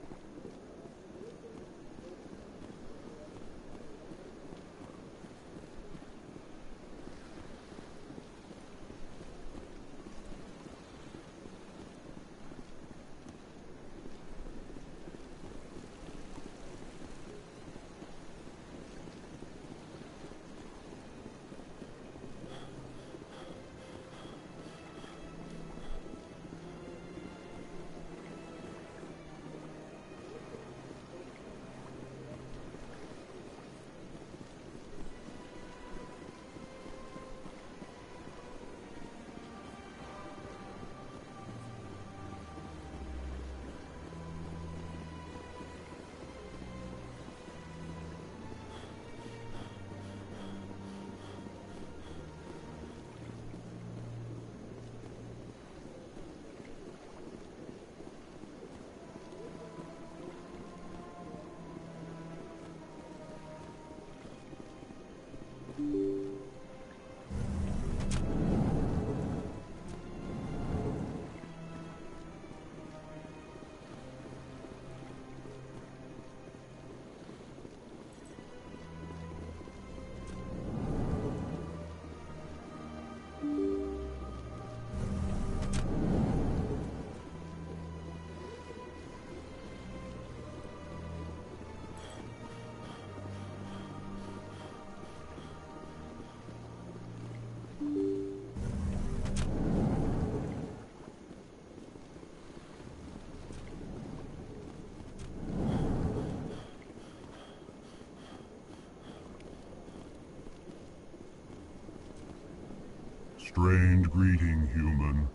Strained greeting, human.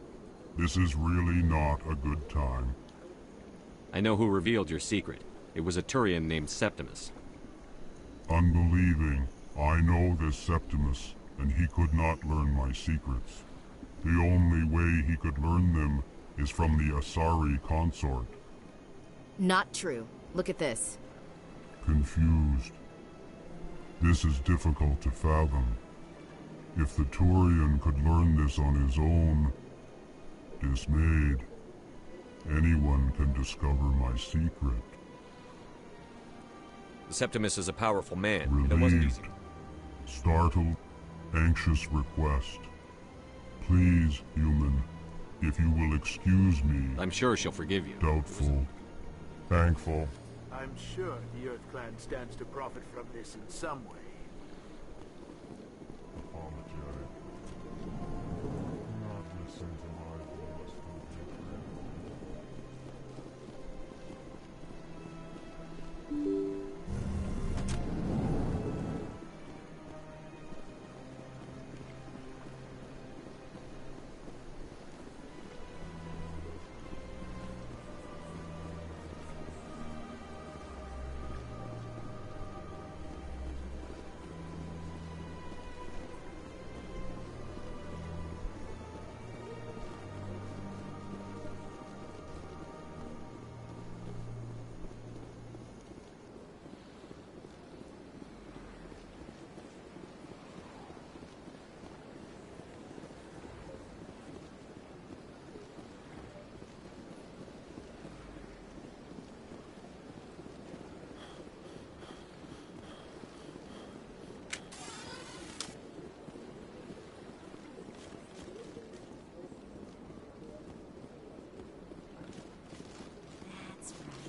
This is really not a good time. I know who revealed your secret. It was a Turian named Septimus. Unbelieving. I know this Septimus, and he could not learn my secrets. The only way he could learn them is from the Asari consort. Not true. Look at this. Confused. This is difficult to fathom. If the Turian could learn this on his own, dismayed, anyone can discover my secret. Septimus is a powerful man. It wasn't easy. Relieved, startled, anxious request. Please, human, if you will excuse me. I'm sure she'll forgive you. Doubtful. Thankful. I'm sure the Earth Clan stands to profit from this in some way. Apologize. Not listen to my voice.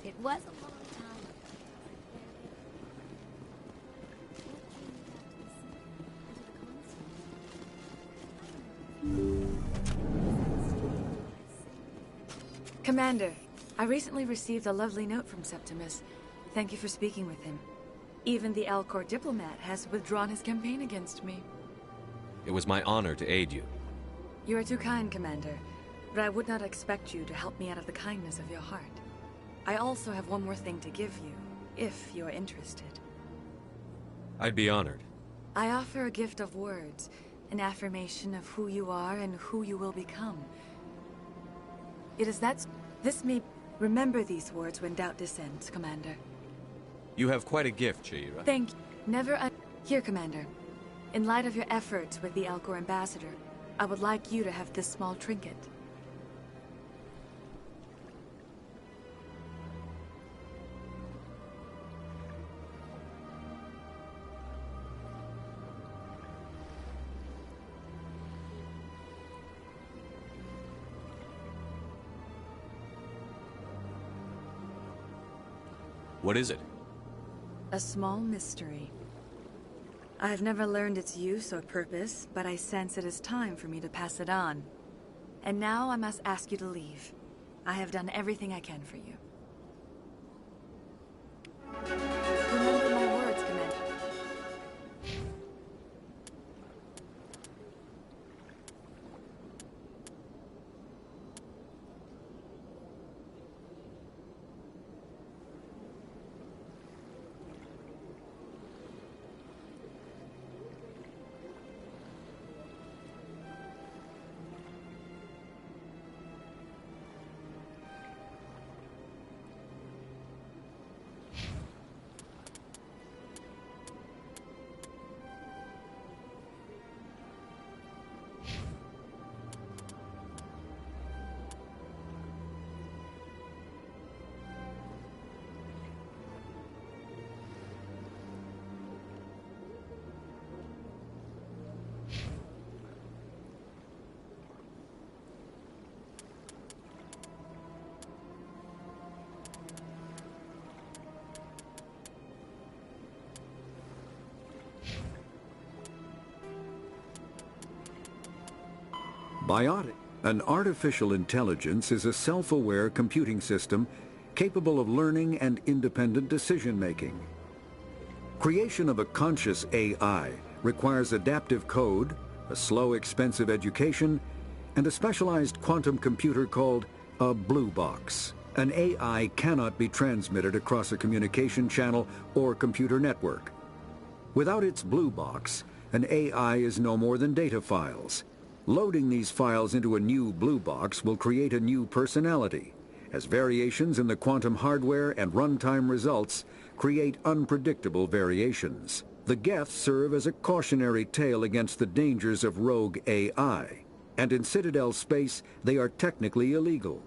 It was a long time. Commander, I recently received a lovely note from Septimus. Thank you for speaking with him. Even the Alcor diplomat has withdrawn his campaign against me. It was my honor to aid you. You are too kind, Commander, but I would not expect you to help me out of the kindness of your heart. I also have one more thing to give you, if you are interested. I'd be honored. I offer a gift of words, an affirmation of who you are and who you will become. It is that... This may... Remember these words when doubt descends, Commander. You have quite a gift, Shaira. Thank you. Never Here, Commander. In light of your efforts with the Alcor ambassador, I would like you to have this small trinket. What is it? A small mystery. I have never learned its use or purpose, but I sense it is time for me to pass it on. And now I must ask you to leave. I have done everything I can for you. Remember my words, Commander. Biotic. An artificial intelligence is a self-aware computing system capable of learning and independent decision-making. Creation of a conscious AI requires adaptive code, a slow, expensive education, and a specialized quantum computer called a blue box. An AI cannot be transmitted across a communication channel or computer network. Without its blue box, an AI is no more than data files. Loading these files into a new blue box will create a new personality, as variations in the quantum hardware and runtime results create unpredictable variations. The Geths serve as a cautionary tale against the dangers of rogue AI, and in Citadel space they are technically illegal.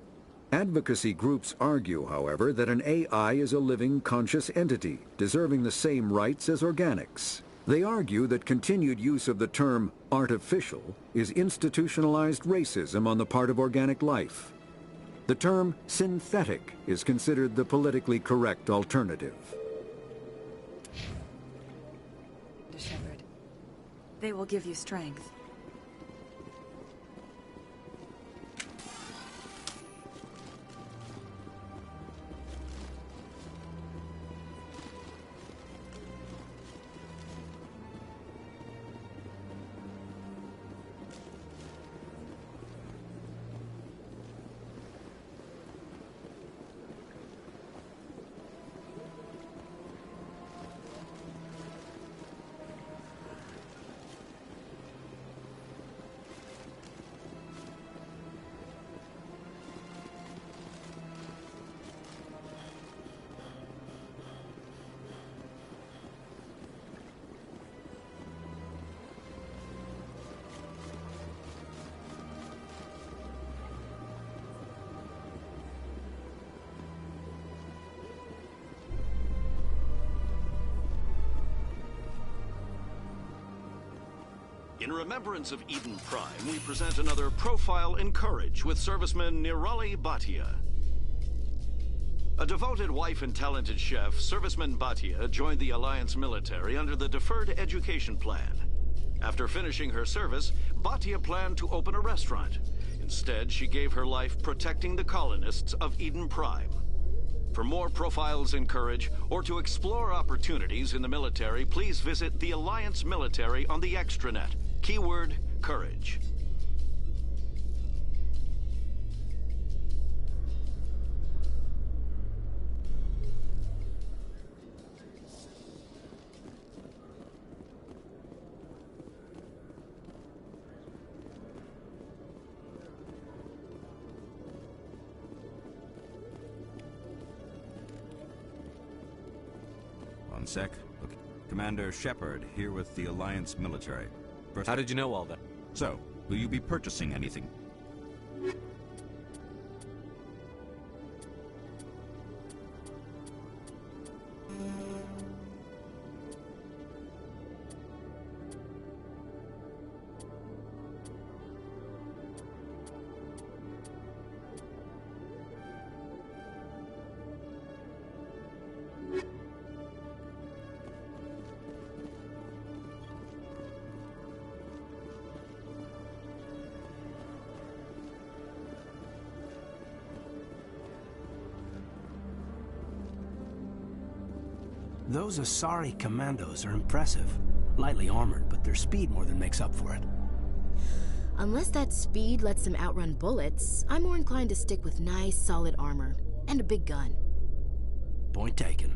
Advocacy groups argue, however, that an AI is a living, conscious entity, deserving the same rights as organics. They argue that continued use of the term artificial is institutionalized racism on the part of organic life. The term synthetic is considered the politically correct alternative. Shepard, they will give you strength. In remembrance of Eden Prime, we present another profile in courage with serviceman Nirali Bhatia. A devoted wife and talented chef, serviceman Bhatia joined the Alliance military under the Deferred Education Plan. After finishing her service, Bhatia planned to open a restaurant. Instead, she gave her life protecting the colonists of Eden Prime. For more profiles in courage, or to explore opportunities in the military, please visit the Alliance military on the extranet. Keyword, courage. One sec. Look, Commander Shepard here with the Alliance military. First, how did you know all that? So, will you be purchasing anything? Those Asari commandos are impressive. Lightly armored, but their speed more than makes up for it. Unless that speed lets them outrun bullets, I'm more inclined to stick with nice, solid armor. And a big gun. Point taken.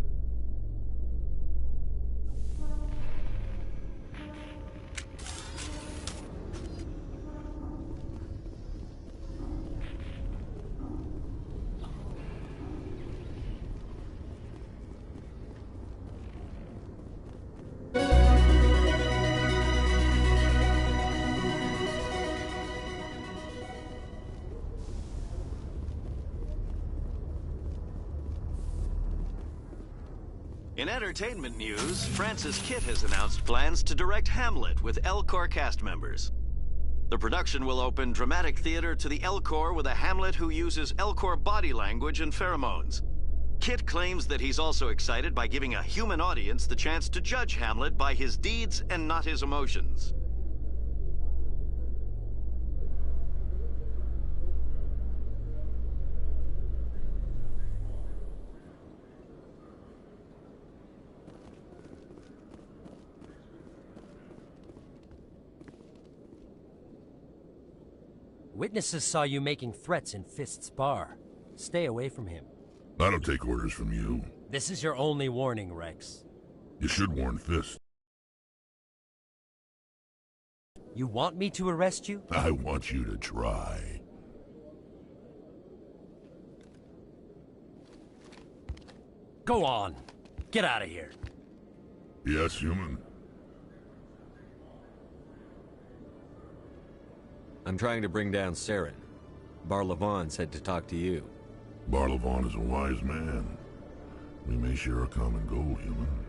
In entertainment news, Francis Kitt has announced plans to direct Hamlet with Elcor cast members. The production will open dramatic theater to the Elcor with a Hamlet who uses Elcor body language and pheromones. Kitt claims that he's also excited by giving a human audience the chance to judge Hamlet by his deeds and not his emotions. Witnesses saw you making threats in Fist's bar. Stay away from him. I don't take orders from you. This is your only warning, Rex. You should warn Fist. You want me to arrest you? I want you to try. Go on. Get out of here. Yes, human. I'm trying to bring down Saren. Barlavon said to talk to you. Barlavon is a wise man. We may share a common goal, human.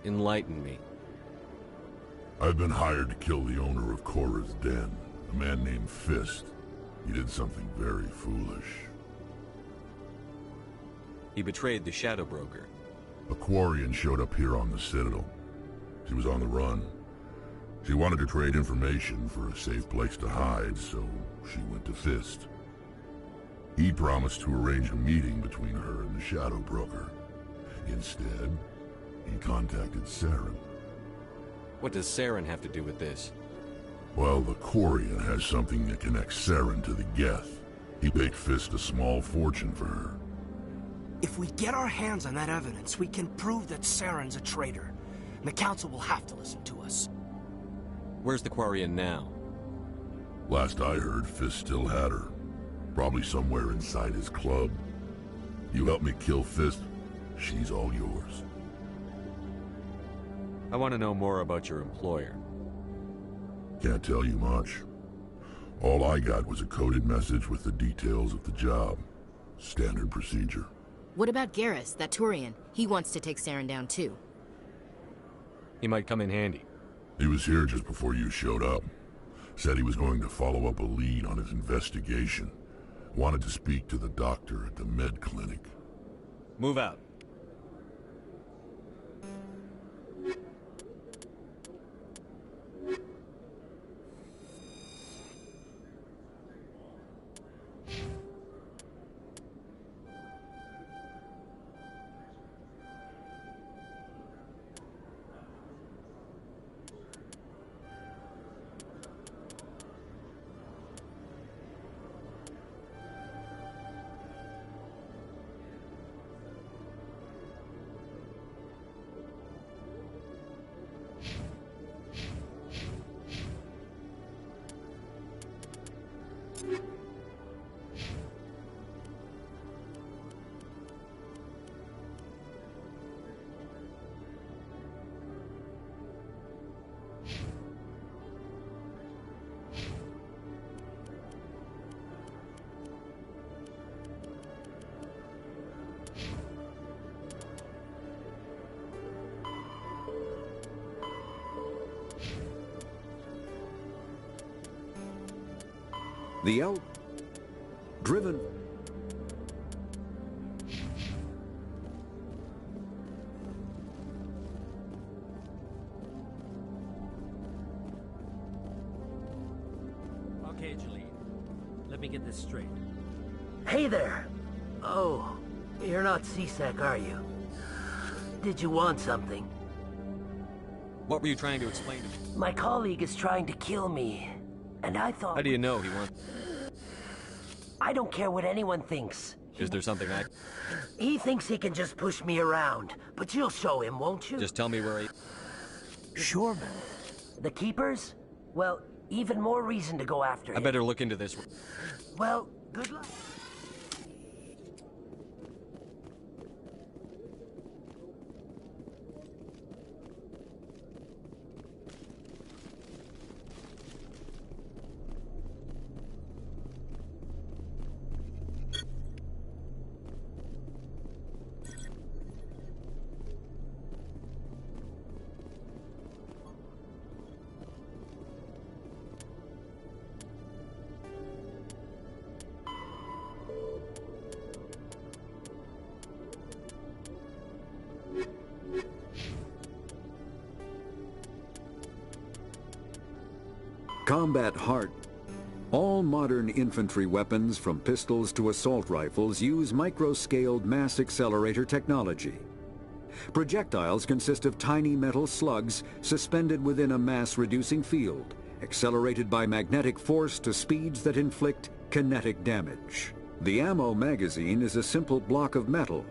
Enlighten me. I've been hired to kill the owner of Cora's Den, a man named Fist. He did something very foolish. He betrayed the Shadow Broker. A Quarian showed up here on the Citadel. She was on the run. She wanted to trade information for a safe place to hide, so she went to Fist. He promised to arrange a meeting between her and the Shadow Broker. Instead, he contacted Saren. What does Saren have to do with this? Well, the Quarian has something that connects Saren to the Geth. He paid Fist a small fortune for her. If we get our hands on that evidence, we can prove that Saren's a traitor. And the Council will have to listen to us. Where's the Quarian now? Last I heard, Fist still had her. Probably somewhere inside his club. You help me kill Fist, she's all yours. I want to know more about your employer. Can't tell you much. All I got was a coded message with the details of the job. Standard procedure. What about Garrus, that Turian? He wants to take Saren down too. He might come in handy. He was here just before you showed up. Said he was going to follow up a lead on his investigation. Wanted to speak to the doctor at the med clinic. Move out. The driven. Okay, Jalene. Let me get this straight. Hey there. Oh, you're not C-Sec, are you? Did you want something? What were you trying to explain to me? My colleague is trying to kill me, and I thought... How do you know he wants... I don't care what anyone thinks. Is there something I... He thinks he can just push me around, but you'll show him, won't you? Just tell me where he... Sure, man. The Keepers? Well, even more reason to go after him. I better look into this. Well, good luck. Combat Heart. All modern infantry weapons, from pistols to assault rifles, use micro-scaled mass accelerator technology. Projectiles consist of tiny metal slugs suspended within a mass-reducing field accelerated by magnetic force to speeds that inflict kinetic damage. The ammo magazine is a simple block of metal.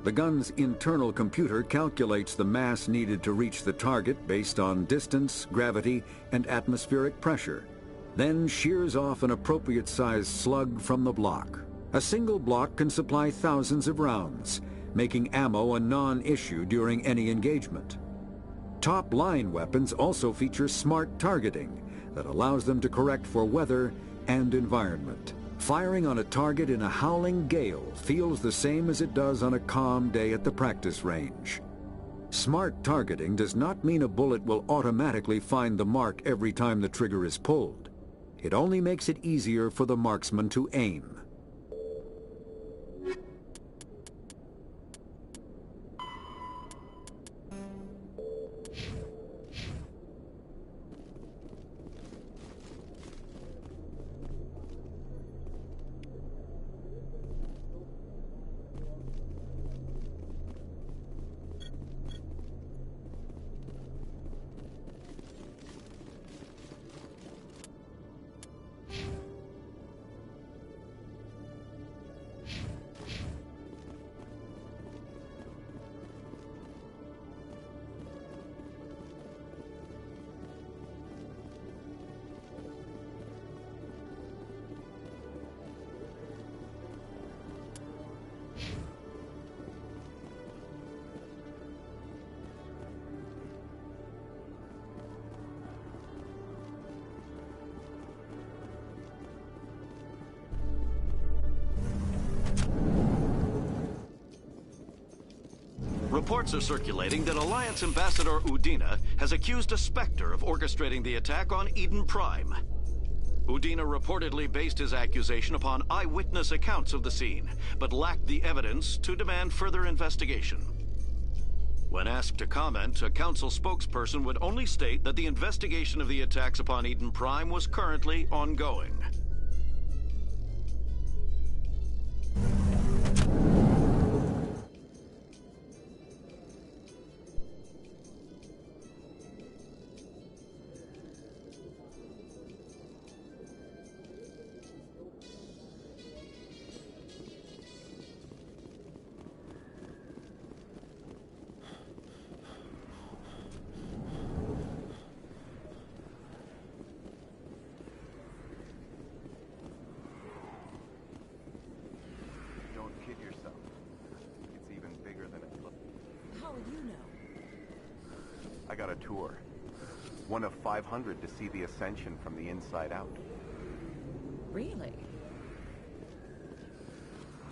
The gun's internal computer calculates the mass needed to reach the target based on distance, gravity, and atmospheric pressure, then shears off an appropriate-sized slug from the block. A single block can supply thousands of rounds, making ammo a non-issue during any engagement. Top-line weapons also feature smart targeting that allows them to correct for weather and environment. Firing on a target in a howling gale feels the same as it does on a calm day at the practice range. Smart targeting does not mean a bullet will automatically find the mark every time the trigger is pulled. It only makes it easier for the marksman to aim. Reports are circulating that Alliance Ambassador Udina has accused a Spectre of orchestrating the attack on Eden Prime. Udina reportedly based his accusation upon eyewitness accounts of the scene, but lacked the evidence to demand further investigation. When asked to comment, a council spokesperson would only state that the investigation of the attacks upon Eden Prime was currently ongoing. I got a tour. One of 500 to see the Ascension from the inside out. Really?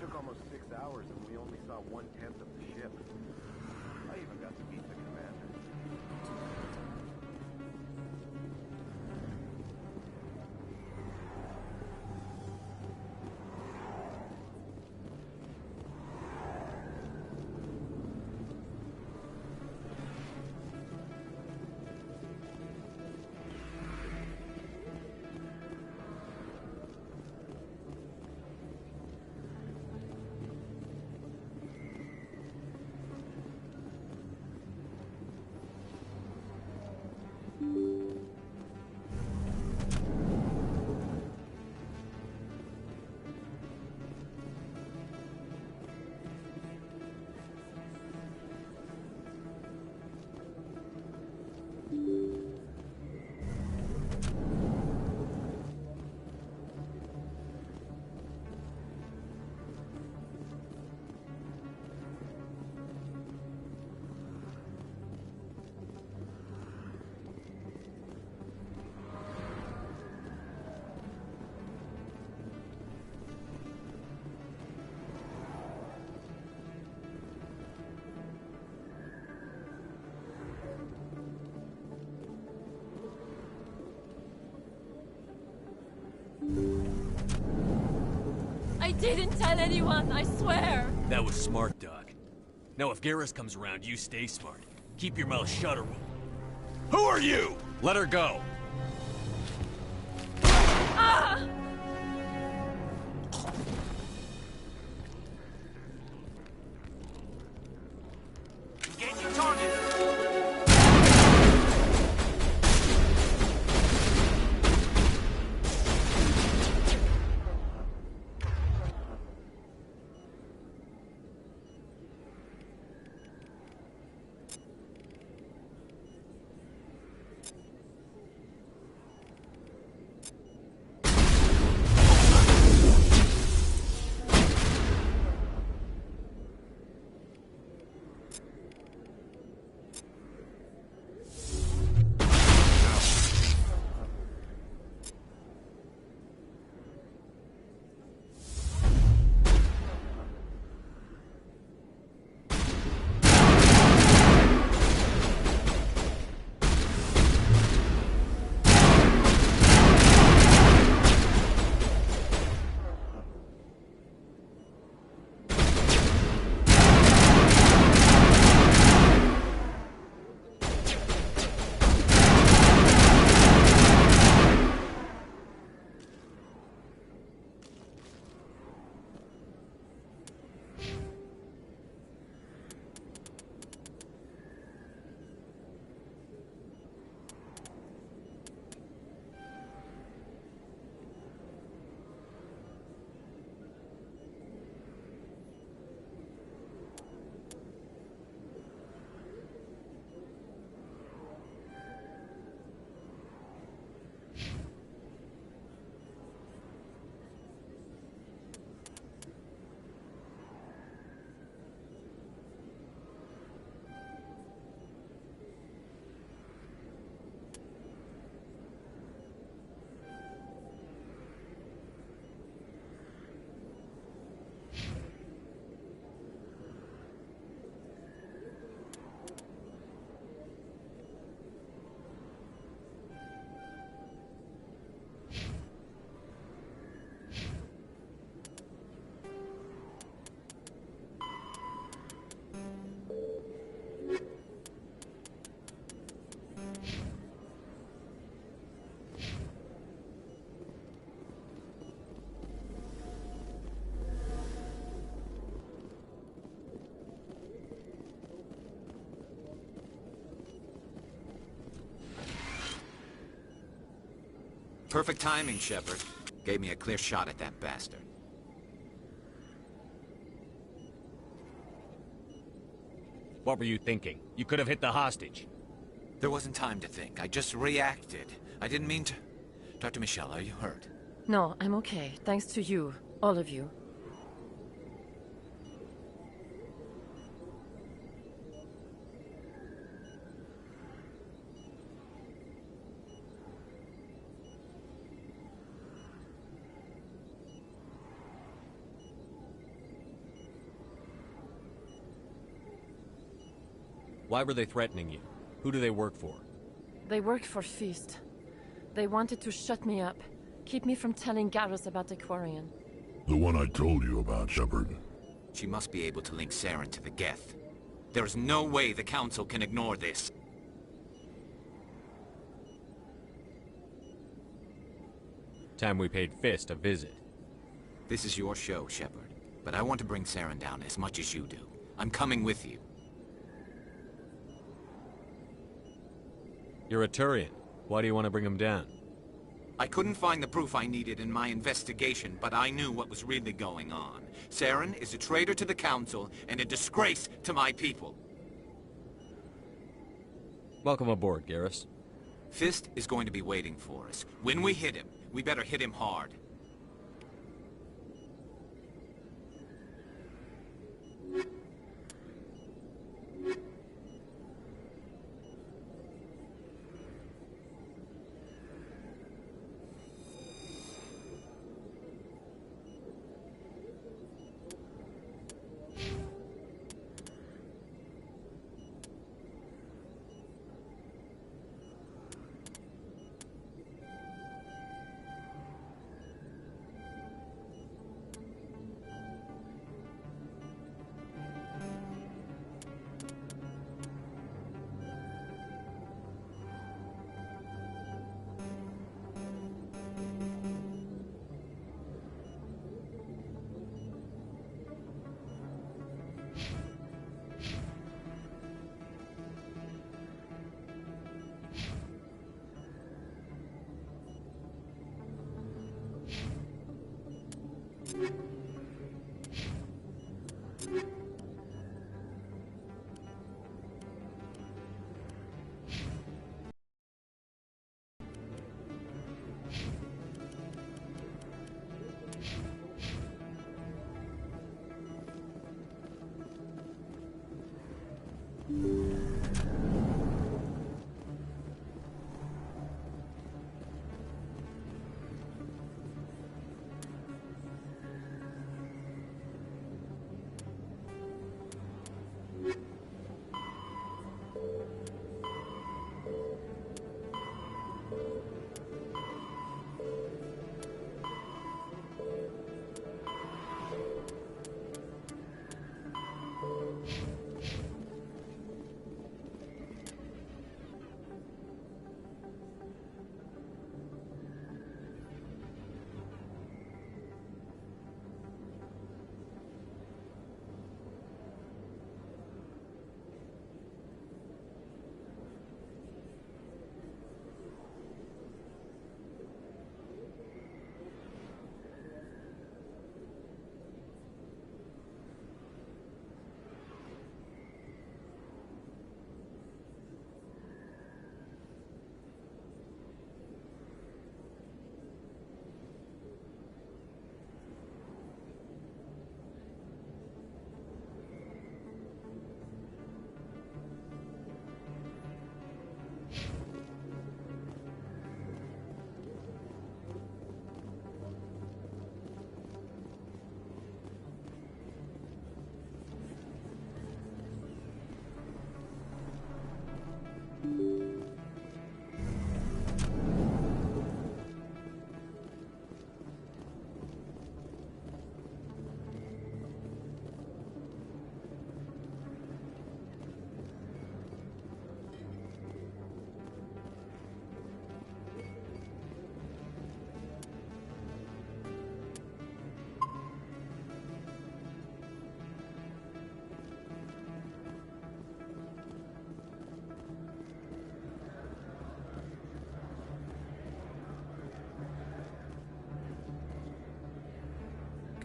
Took almost 6 hours and we only saw 1/10 of the ship. I even got to meet the commander. I didn't tell anyone, I swear! That was smart, Doc. Now if Garrus comes around, you stay smart. Keep your mouth shut or... Who are you? Let her go! Ah! Engaging target! Perfect timing, Shepard. Gave me a clear shot at that bastard. What were you thinking? You could have hit the hostage. There wasn't time to think. I just reacted. I didn't mean to... Dr. Michelle, are you hurt? No, I'm okay. Thanks to you. All of you. Why were they threatening you? Who do they work for? They work for Feast. They wanted to shut me up. Keep me from telling Garrus about the Quarian. The one I told you about, Shepard. She must be able to link Saren to the Geth. There is no way the Council can ignore this. Time we paid Fist a visit. This is your show, Shepard. But I want to bring Saren down as much as you do. I'm coming with you. You're a Turian. Why do you want to bring him down? I couldn't find the proof I needed in my investigation, but I knew what was really going on. Saren is a traitor to the Council and a disgrace to my people. Welcome aboard, Garrus. Fist is going to be waiting for us. When we hit him, we better hit him hard.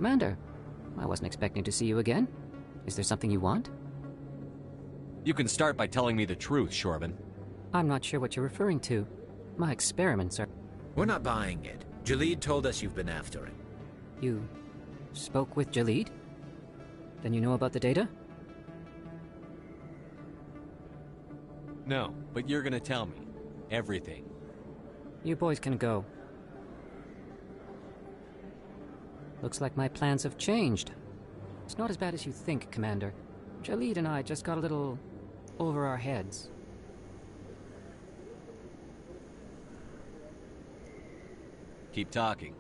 Commander, I wasn't expecting to see you again. Is there something you want? You can start by telling me the truth, Shorban. I'm not sure what you're referring to. My experiments are... We're not buying it. Jalid told us you've been after him. You spoke with Jalid? Then you know about the data? No, but you're gonna tell me. Everything. You boys can go. Looks like my plans have changed. It's not as bad as you think, Commander. Jalid and I just got a little over our heads. Keep talking.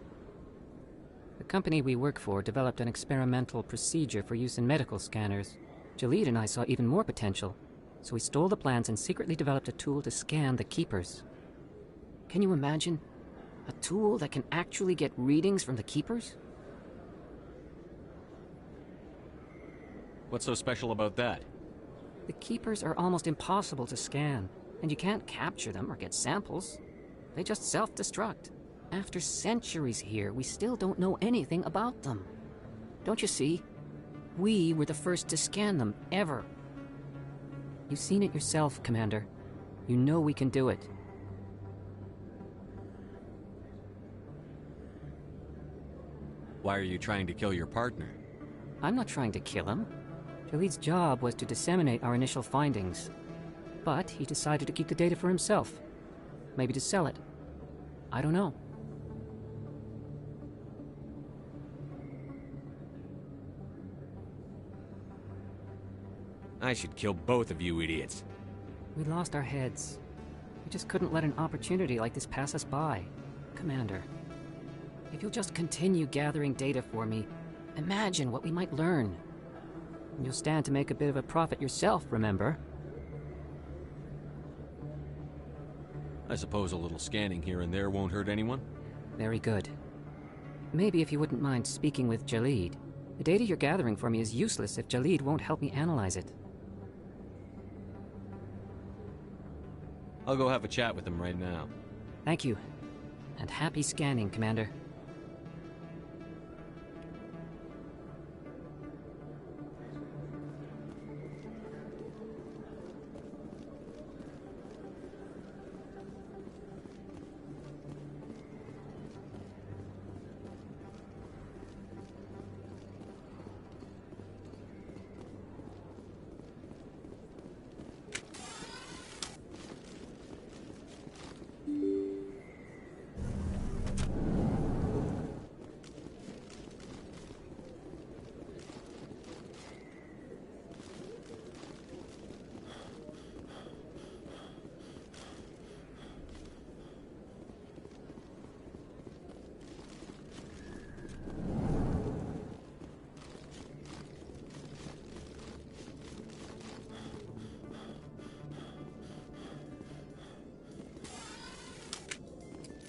The company we work for developed an experimental procedure for use in medical scanners. Jalid and I saw even more potential, so we stole the plans and secretly developed a tool to scan the Keepers. Can you imagine? A tool that can actually get readings from the Keepers? What's so special about that? The Keepers are almost impossible to scan, and you can't capture them or get samples. They just self-destruct. After centuries here, we still don't know anything about them. Don't you see? We were the first to scan them, ever. You've seen it yourself, Commander. You know we can do it. Why are you trying to kill your partner? I'm not trying to kill him. Jalid's job was to disseminate our initial findings. But he decided to keep the data for himself. Maybe to sell it. I don't know. I should kill both of you idiots. We lost our heads. We just couldn't let an opportunity like this pass us by. Commander, if you'll just continue gathering data for me, imagine what we might learn. And you'll stand to make a bit of a profit yourself, remember? I suppose a little scanning here and there won't hurt anyone? Very good. Maybe if you wouldn't mind speaking with Jalid. The data you're gathering for me is useless if Jalid won't help me analyze it. I'll go have a chat with him right now. Thank you. And happy scanning, Commander.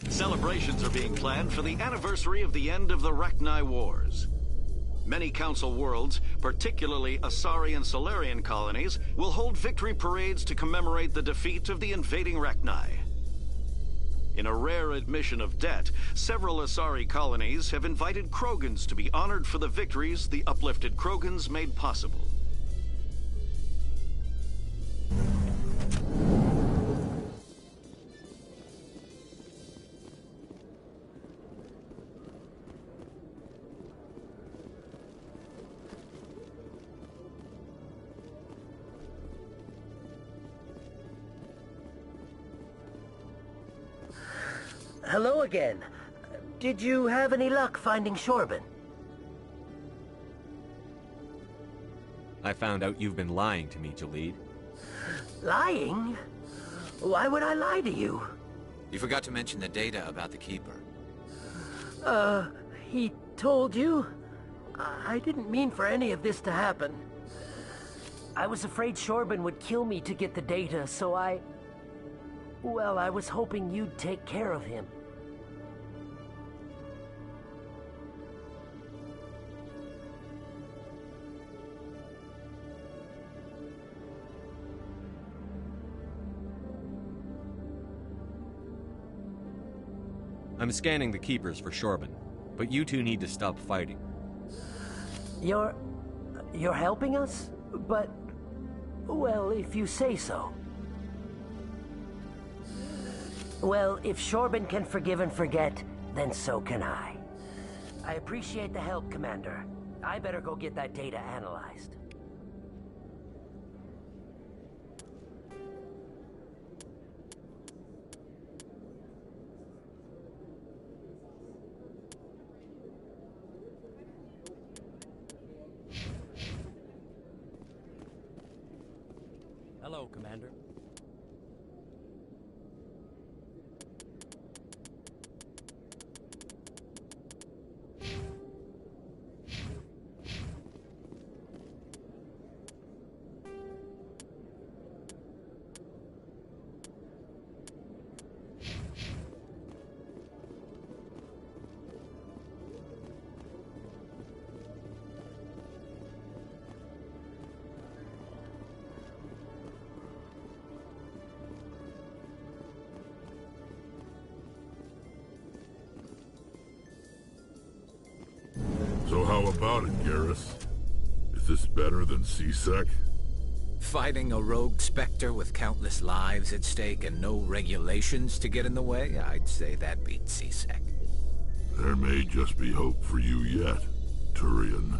Celebrations are being planned for the anniversary of the end of the Rachni Wars. Many Council worlds, particularly Asari and Solarian colonies, will hold victory parades to commemorate the defeat of the invading Rachni. In a rare admission of debt, several Asari colonies have invited Krogans to be honored for the victories the uplifted Krogans made possible. Hello again. Did you have any luck finding Shorban? I found out you've been lying to me, Jalid. Lying? Why would I lie to you? You forgot to mention the data about the Keeper. He told you? I didn't mean for any of this to happen. I was afraid Shorban would kill me to get the data, so well, I was hoping you'd take care of him. I'm scanning the Keepers for Shorban, but you two need to stop fighting. You're helping us? But, well, if you say so. Well, if Shorban can forgive and forget, then so can I. I appreciate the help, Commander. I better go get that data analyzed. Hello, Commander. So how about it, Garrus? Is this better than C-Sec? Fighting a rogue Spectre with countless lives at stake and no regulations to get in the way? I'd say that beats C-Sec. There may just be hope for you yet, Turian.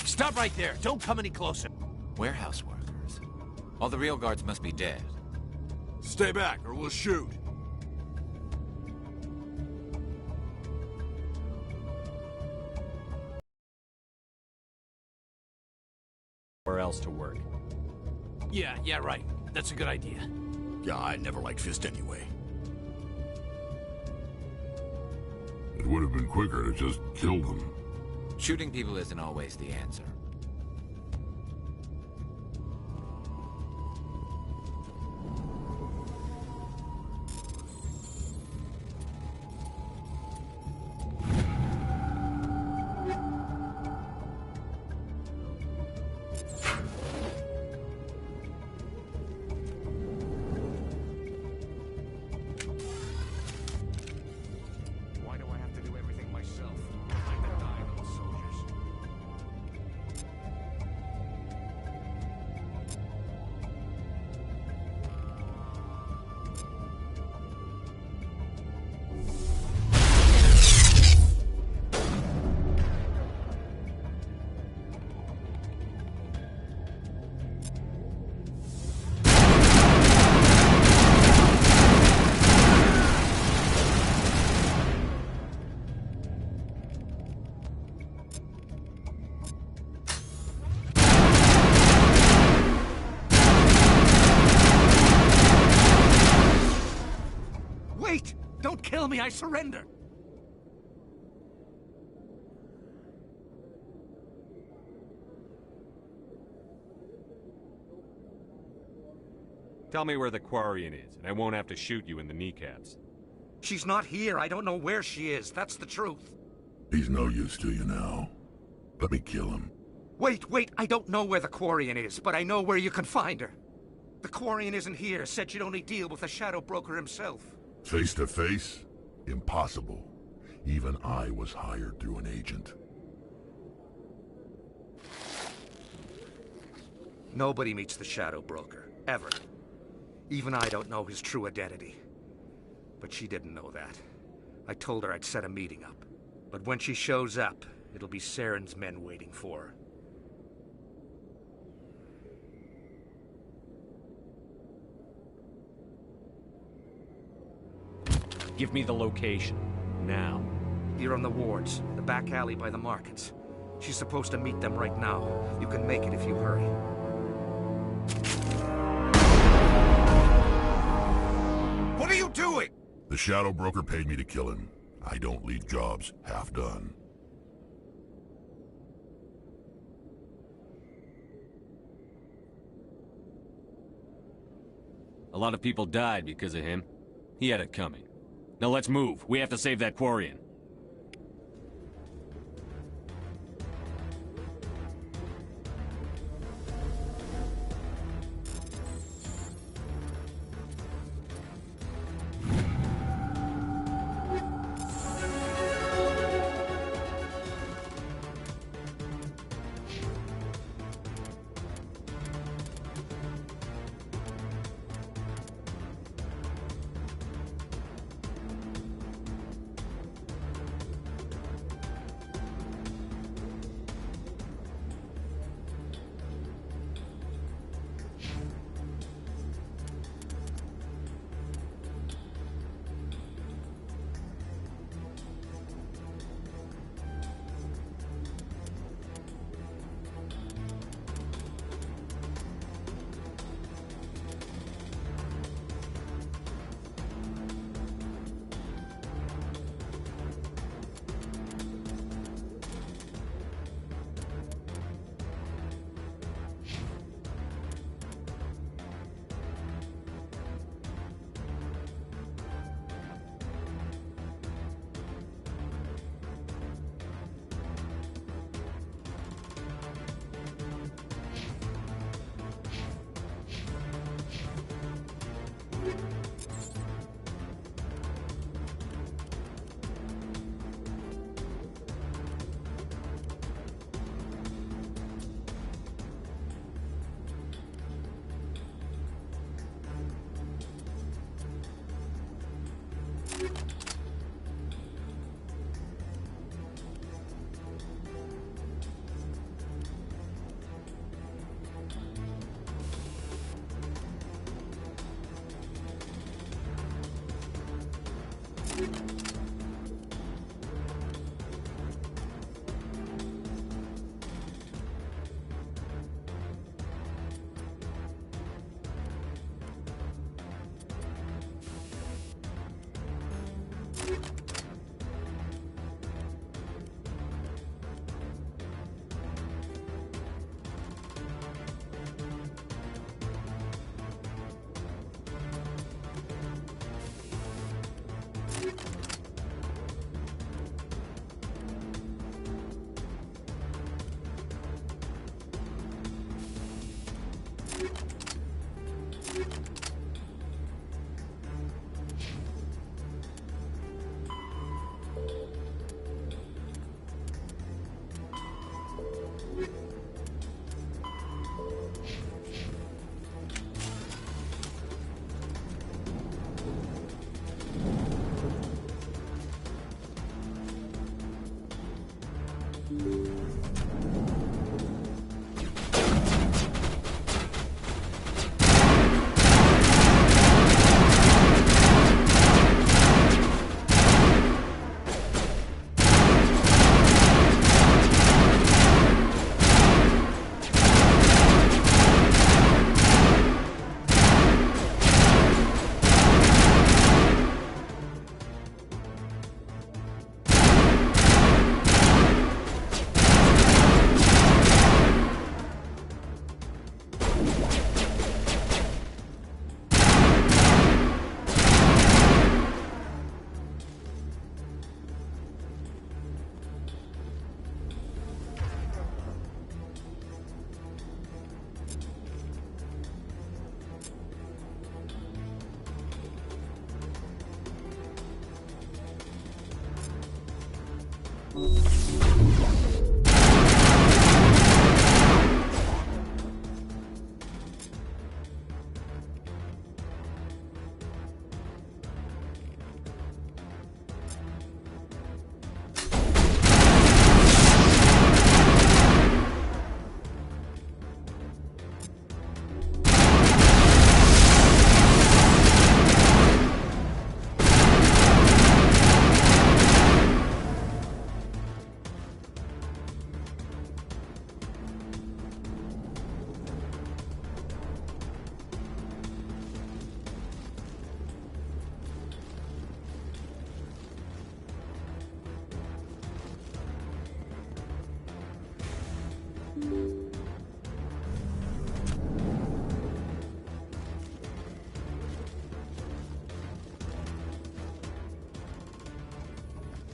Stop right there. Don't come any closer. Warehouse workers. All the real guards must be dead. Stay back, or we'll shoot. Where else to work? Yeah, right. That's a good idea. Yeah, I never liked Fist anyway. It would have been quicker to just kill them. Shooting people isn't always the answer. Why do I have to do everything myself? I'm the dying little soldiers. Wait! Don't kill me, I surrender! Tell me where the Quarian is, and I won't have to shoot you in the kneecaps. She's not here. I don't know where she is. That's the truth. He's no use to you now. Let me kill him. Wait, I don't know where the Quarian is, but I know where you can find her. The Quarian isn't here. Said she'd only deal with the Shadow Broker himself. Face to face? Impossible. Even I was hired through an agent. Nobody meets the Shadow Broker. Ever. Even I don't know his true identity. But she didn't know that. I told her I'd set a meeting up. But when she shows up, it'll be Saren's men waiting for her. Give me the location. Now. You're on the wards, the back alley by the markets. She's supposed to meet them right now. You can make it if you hurry. What are you doing? The Shadow Broker paid me to kill him. I don't leave jobs half done. A lot of people died because of him. He had it coming. Now let's move. We have to save that Quarian.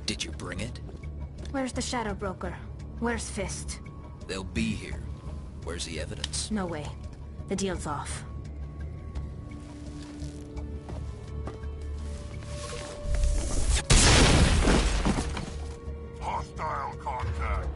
Did you bring it? Where's the Shadow Broker? Where's Fist? They'll be here. Where's the evidence? No way. The deal's off. Hostile contact.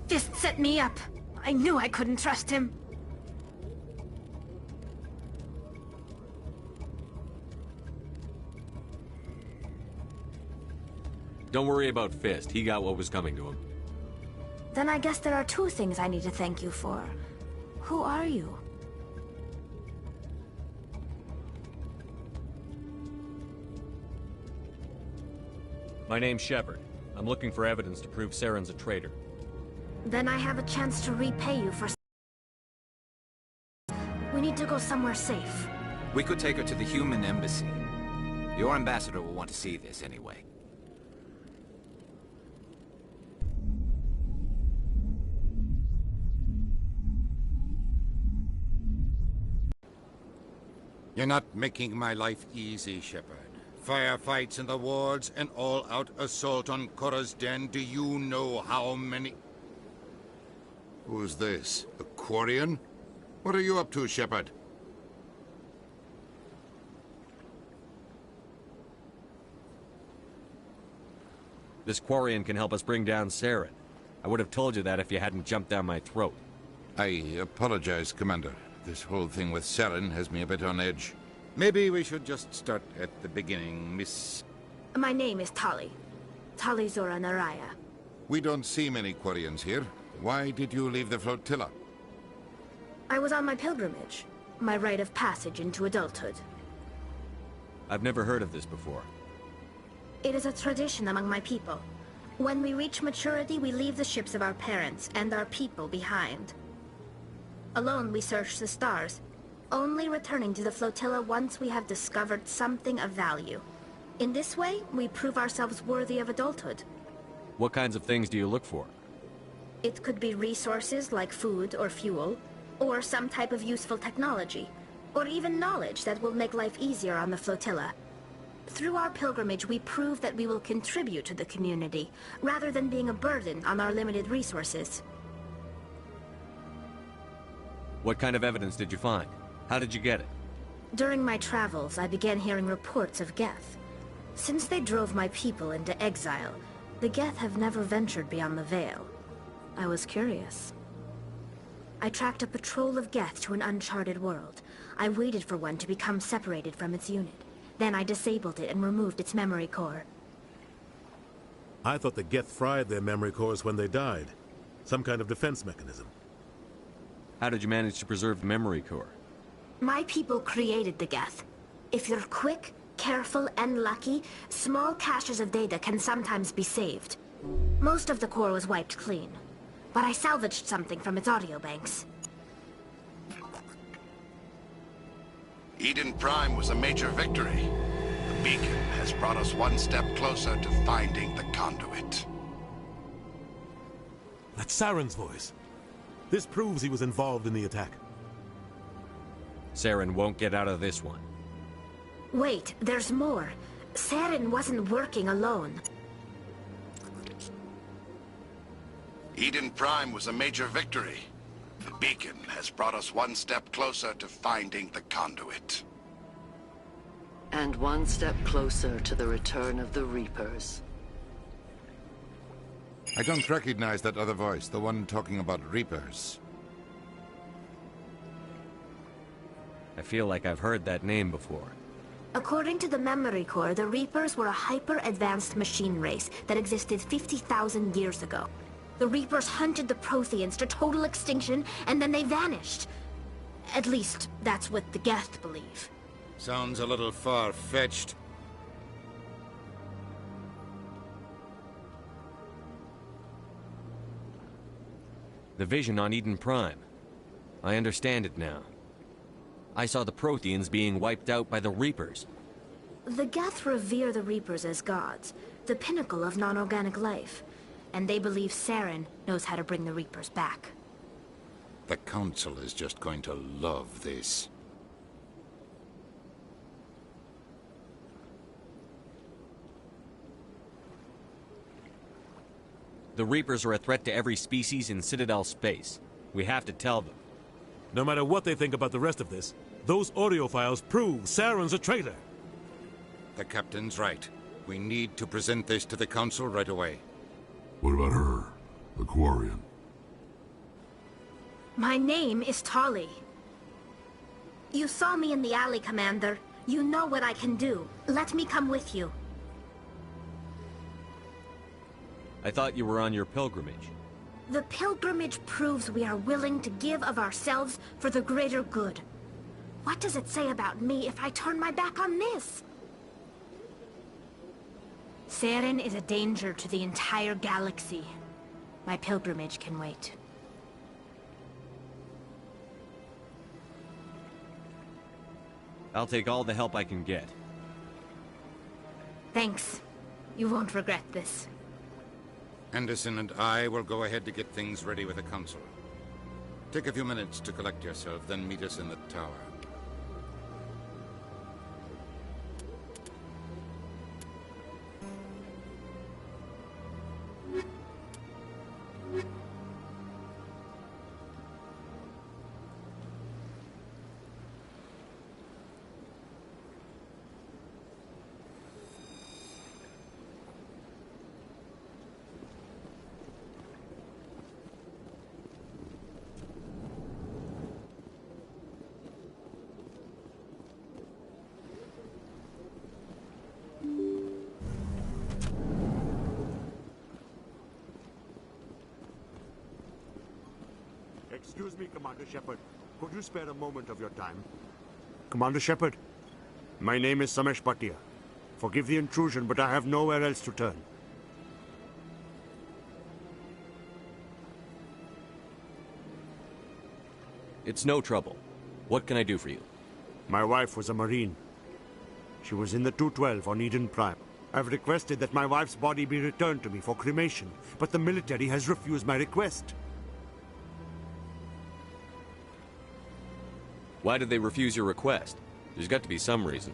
Fist set me up. I knew I couldn't trust him. Don't worry about Fist. He got what was coming to him. Then I guess there are two things I need to thank you for. Who are you? My name's Shepard. I'm looking for evidence to prove Saren's a traitor. Then I have a chance to repay you for... We need to go somewhere safe. We could take her to the human embassy. Your ambassador will want to see this anyway. You're not making my life easy, Shepard. Firefights in the wards, an all-out assault on Korra's den. Do you know how many... Who's this? A Quarian? What are you up to, Shepard? This Quarian can help us bring down Saren. I would have told you that if you hadn't jumped down my throat. I apologize, Commander. This whole thing with Saren has me a bit on edge. Maybe we should just start at the beginning, Miss... My name is Tali. Tali Zora Naraya. We don't see many Quarians here. Why did you leave the flotilla? I was on my pilgrimage. My rite of passage into adulthood. I've never heard of this before. It is a tradition among my people. When we reach maturity, we leave the ships of our parents and our people behind. Alone, we search the stars, only returning to the flotilla once we have discovered something of value. In this way, we prove ourselves worthy of adulthood. What kinds of things do you look for? It could be resources like food or fuel, or some type of useful technology, or even knowledge that will make life easier on the flotilla. Through our pilgrimage, we prove that we will contribute to the community, rather than being a burden on our limited resources. What kind of evidence did you find? How did you get it? During my travels, I began hearing reports of Geth. Since they drove my people into exile, the Geth have never ventured beyond the Veil. I was curious. I tracked a patrol of Geth to an uncharted world. I waited for one to become separated from its unit. Then I disabled it and removed its memory core. I thought the Geth fried their memory cores when they died. Some kind of defense mechanism. How did you manage to preserve the memory core? My people created the Geth. If you're quick, careful, and lucky, small caches of data can sometimes be saved. Most of the core was wiped clean, but I salvaged something from its audio banks. Eden Prime was a major victory. The beacon has brought us one step closer to finding the conduit. That's Saren's voice. This proves he was involved in the attack. Saren won't get out of this one. Wait, there's more. Saren wasn't working alone. Eden Prime was a major victory. The beacon has brought us one step closer to finding the conduit. And one step closer to the return of the Reapers. I don't recognize that other voice, the one talking about Reapers. I feel like I've heard that name before. According to the memory core, the Reapers were a hyper-advanced machine race that existed 50,000 years ago. The Reapers hunted the Protheans to total extinction, and then they vanished. At least, that's what the Geth believe. Sounds a little far-fetched. The vision on Eden Prime. I understand it now. I saw the Protheans being wiped out by the Reapers. The Geth revere the Reapers as gods, the pinnacle of non-organic life. And they believe Saren knows how to bring the Reapers back. The Council is just going to love this. The Reapers are a threat to every species in Citadel space. We have to tell them. No matter what they think about the rest of this, those audio files prove Saren's a traitor. The Captain's right. We need to present this to the Council right away. What about her, the Quarian? My name is Tali. You saw me in the alley, Commander. You know what I can do. Let me come with you. I thought you were on your pilgrimage. The pilgrimage proves we are willing to give of ourselves for the greater good. What does it say about me if I turn my back on this? Saren is a danger to the entire galaxy. My pilgrimage can wait. I'll take all the help I can get. Thanks. You won't regret this. Anderson and I will go ahead to get things ready with the Council. Take a few minutes to collect yourself, then meet us in the tower. Excuse me, Commander Shepard. Could you spare a moment of your time? Commander Shepard, my name is Samesh Bhatia. Forgive the intrusion, but I have nowhere else to turn. It's no trouble. What can I do for you? My wife was a Marine. She was in the 212 on Eden Prime. I've requested that my wife's body be returned to me for cremation, but the military has refused my request. Why did they refuse your request? There's got to be some reason.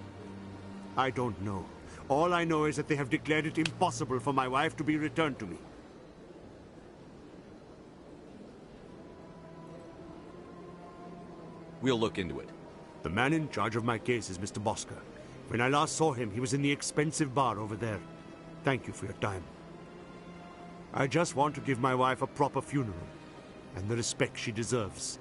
I don't know. All I know is that they have declared it impossible for my wife to be returned to me. We'll look into it. The man in charge of my case is Mr. Bosker. When I last saw him, he was in the expensive bar over there. Thank you for your time. I just want to give my wife a proper funeral, and the respect she deserves.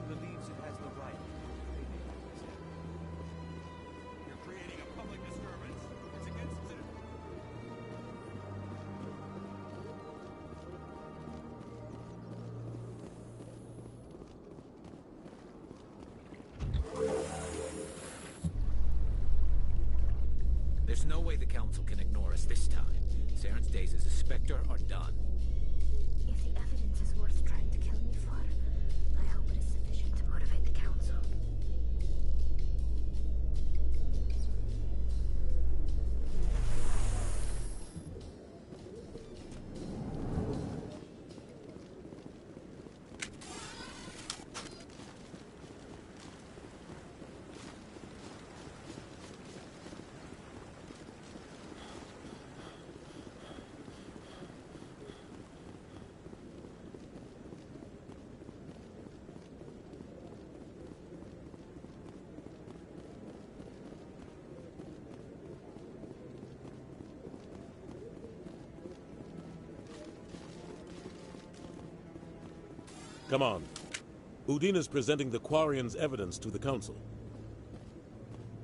Believes it has the right. You're creating a public disturbance. It's against There's no way the Council can ignore us this time. Saren's days as a Spectre are done. If the evidence is worth trying to kill me for, I hope it is sufficient to motivate the Council. Come on. Udine is presenting the Quarians' evidence to the Council.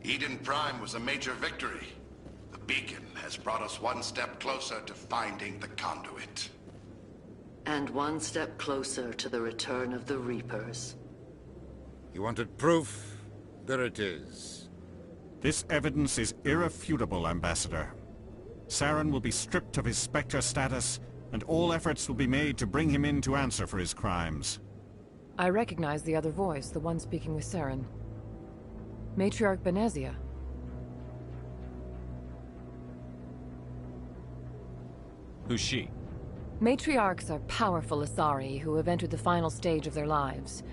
Eden Prime was a major victory. The beacon has brought us one step closer to finding the conduit. And one step closer to the return of the Reapers. You wanted proof? There it is. This evidence is irrefutable, Ambassador. Saren will be stripped of his Spectre status, and all efforts will be made to bring him in to answer for his crimes. I recognize the other voice, the one speaking with Saren. Matriarch Benezia. Who's she? Matriarchs are powerful Asari who have entered the final stage of their lives.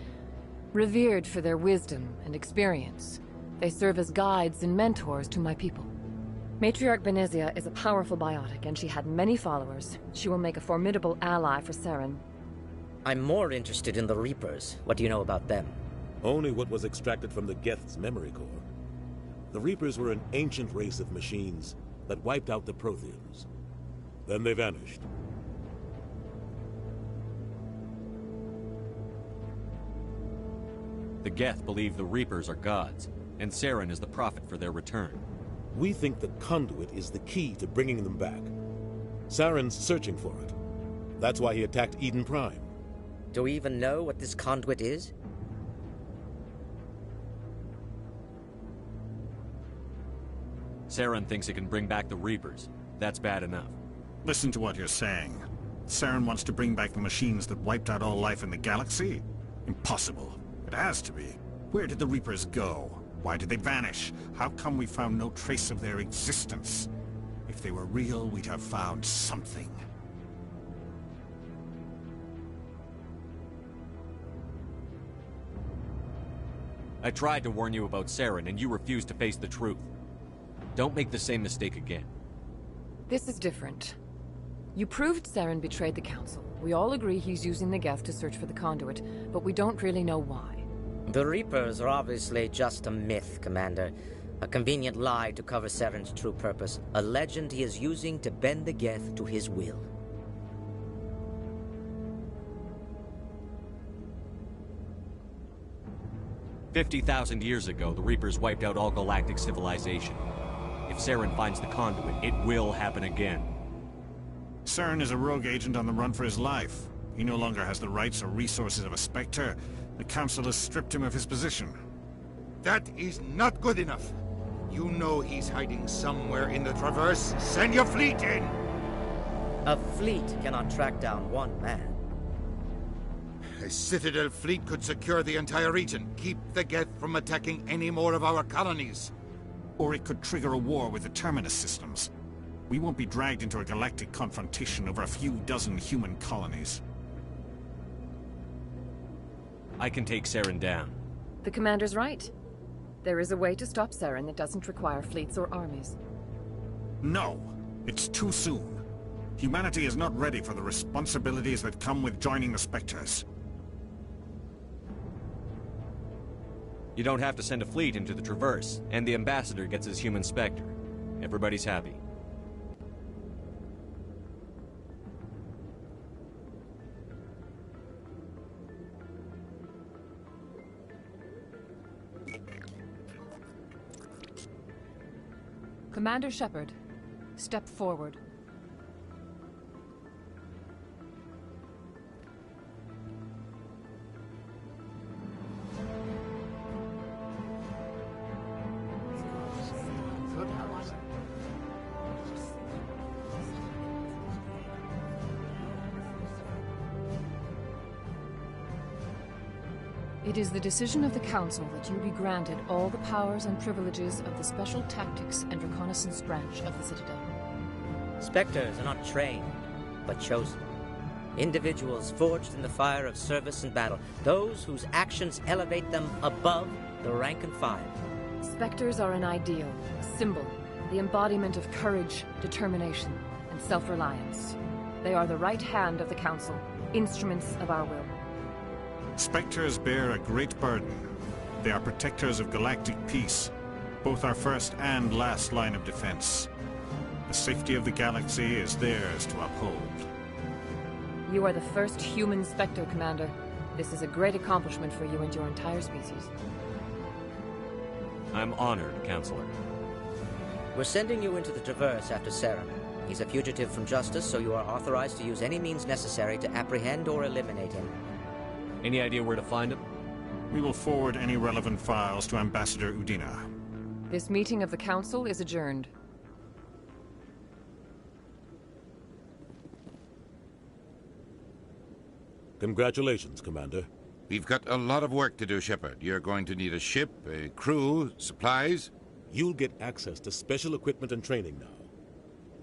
Revered for their wisdom and experience, they serve as guides and mentors to my people. Matriarch Benezia is a powerful biotic, and she had many followers. She will make a formidable ally for Saren. I'm more interested in the Reapers. What do you know about them? Only what was extracted from the Geth's memory core. The Reapers were an ancient race of machines that wiped out the Protheans. Then they vanished. The Geth believe the Reapers are gods, and Saren is the prophet for their return. We think the conduit is the key to bringing them back. Saren's searching for it. That's why he attacked Eden Prime. Do we even know what this conduit is? Saren thinks it can bring back the Reapers. That's bad enough. Listen to what you're saying. Saren wants to bring back the machines that wiped out all life in the galaxy? Impossible. It has to be. Where did the Reapers go? Why did they vanish? How come we found no trace of their existence? If they were real, we'd have found something. I tried to warn you about Saren, and you refused to face the truth. Don't make the same mistake again. This is different. You proved Saren betrayed the Council. We all agree he's using the Geth to search for the conduit, but we don't really know why. The Reapers are obviously just a myth, Commander. A convenient lie to cover Saren's true purpose. A legend he is using to bend the Geth to his will. "50,000 years ago, the Reapers wiped out all galactic civilization. If Saren finds the conduit, it will happen again." Saren is a rogue agent on the run for his life. He no longer has the rights or resources of a Spectre. The Council has stripped him of his position. That is not good enough. You know he's hiding somewhere in the Traverse. Send your fleet in! A fleet cannot track down one man. A Citadel fleet could secure the entire region, keep the Geth from attacking any more of our colonies. Or it could trigger a war with the Terminus systems. We won't be dragged into a galactic confrontation over a few dozen human colonies. I can take Saren down. The Commander's right. There is a way to stop Saren that doesn't require fleets or armies. No! It's too soon. Humanity is not ready for the responsibilities that come with joining the Spectres. You don't have to send a fleet into the Traverse, and the Ambassador gets his human Spectre. Everybody's happy. Commander Shepard, step forward. It is the decision of the Council that you be granted all the powers and privileges of the Special Tactics and Reconnaissance branch of the Citadel. Spectres are not trained, but chosen. Individuals forged in the fire of service and battle. Those whose actions elevate them above the rank and file. Spectres are an ideal, a symbol, the embodiment of courage, determination, and self-reliance. They are the right hand of the Council, instruments of our will. Spectres bear a great burden. They are protectors of galactic peace, both our first and last line of defense. The safety of the galaxy is theirs to uphold. You are the first human Spectre, Commander. This is a great accomplishment for you and your entire species. I'm honored, Counselor. We're sending you into the Traverse after Saren. He's a fugitive from justice, so you are authorized to use any means necessary to apprehend or eliminate him. Any idea where to find him? We will forward any relevant files to Ambassador Udina. This meeting of the Council is adjourned. Congratulations, Commander. We've got a lot of work to do, Shepard. You're going to need a ship, a crew, supplies. You'll get access to special equipment and training now.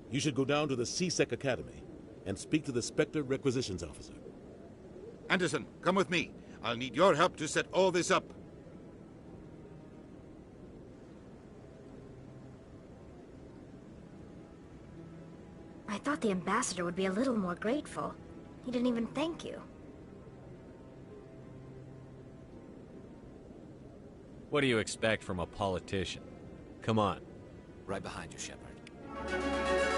You should go down to the CSEC Academy and speak to the Spectre Requisitions Officer. Anderson, come with me. I'll need your help to set all this up. I thought the ambassador would be a little more grateful. He didn't even thank you. What do you expect from a politician? Come on. Right behind you, Shepard.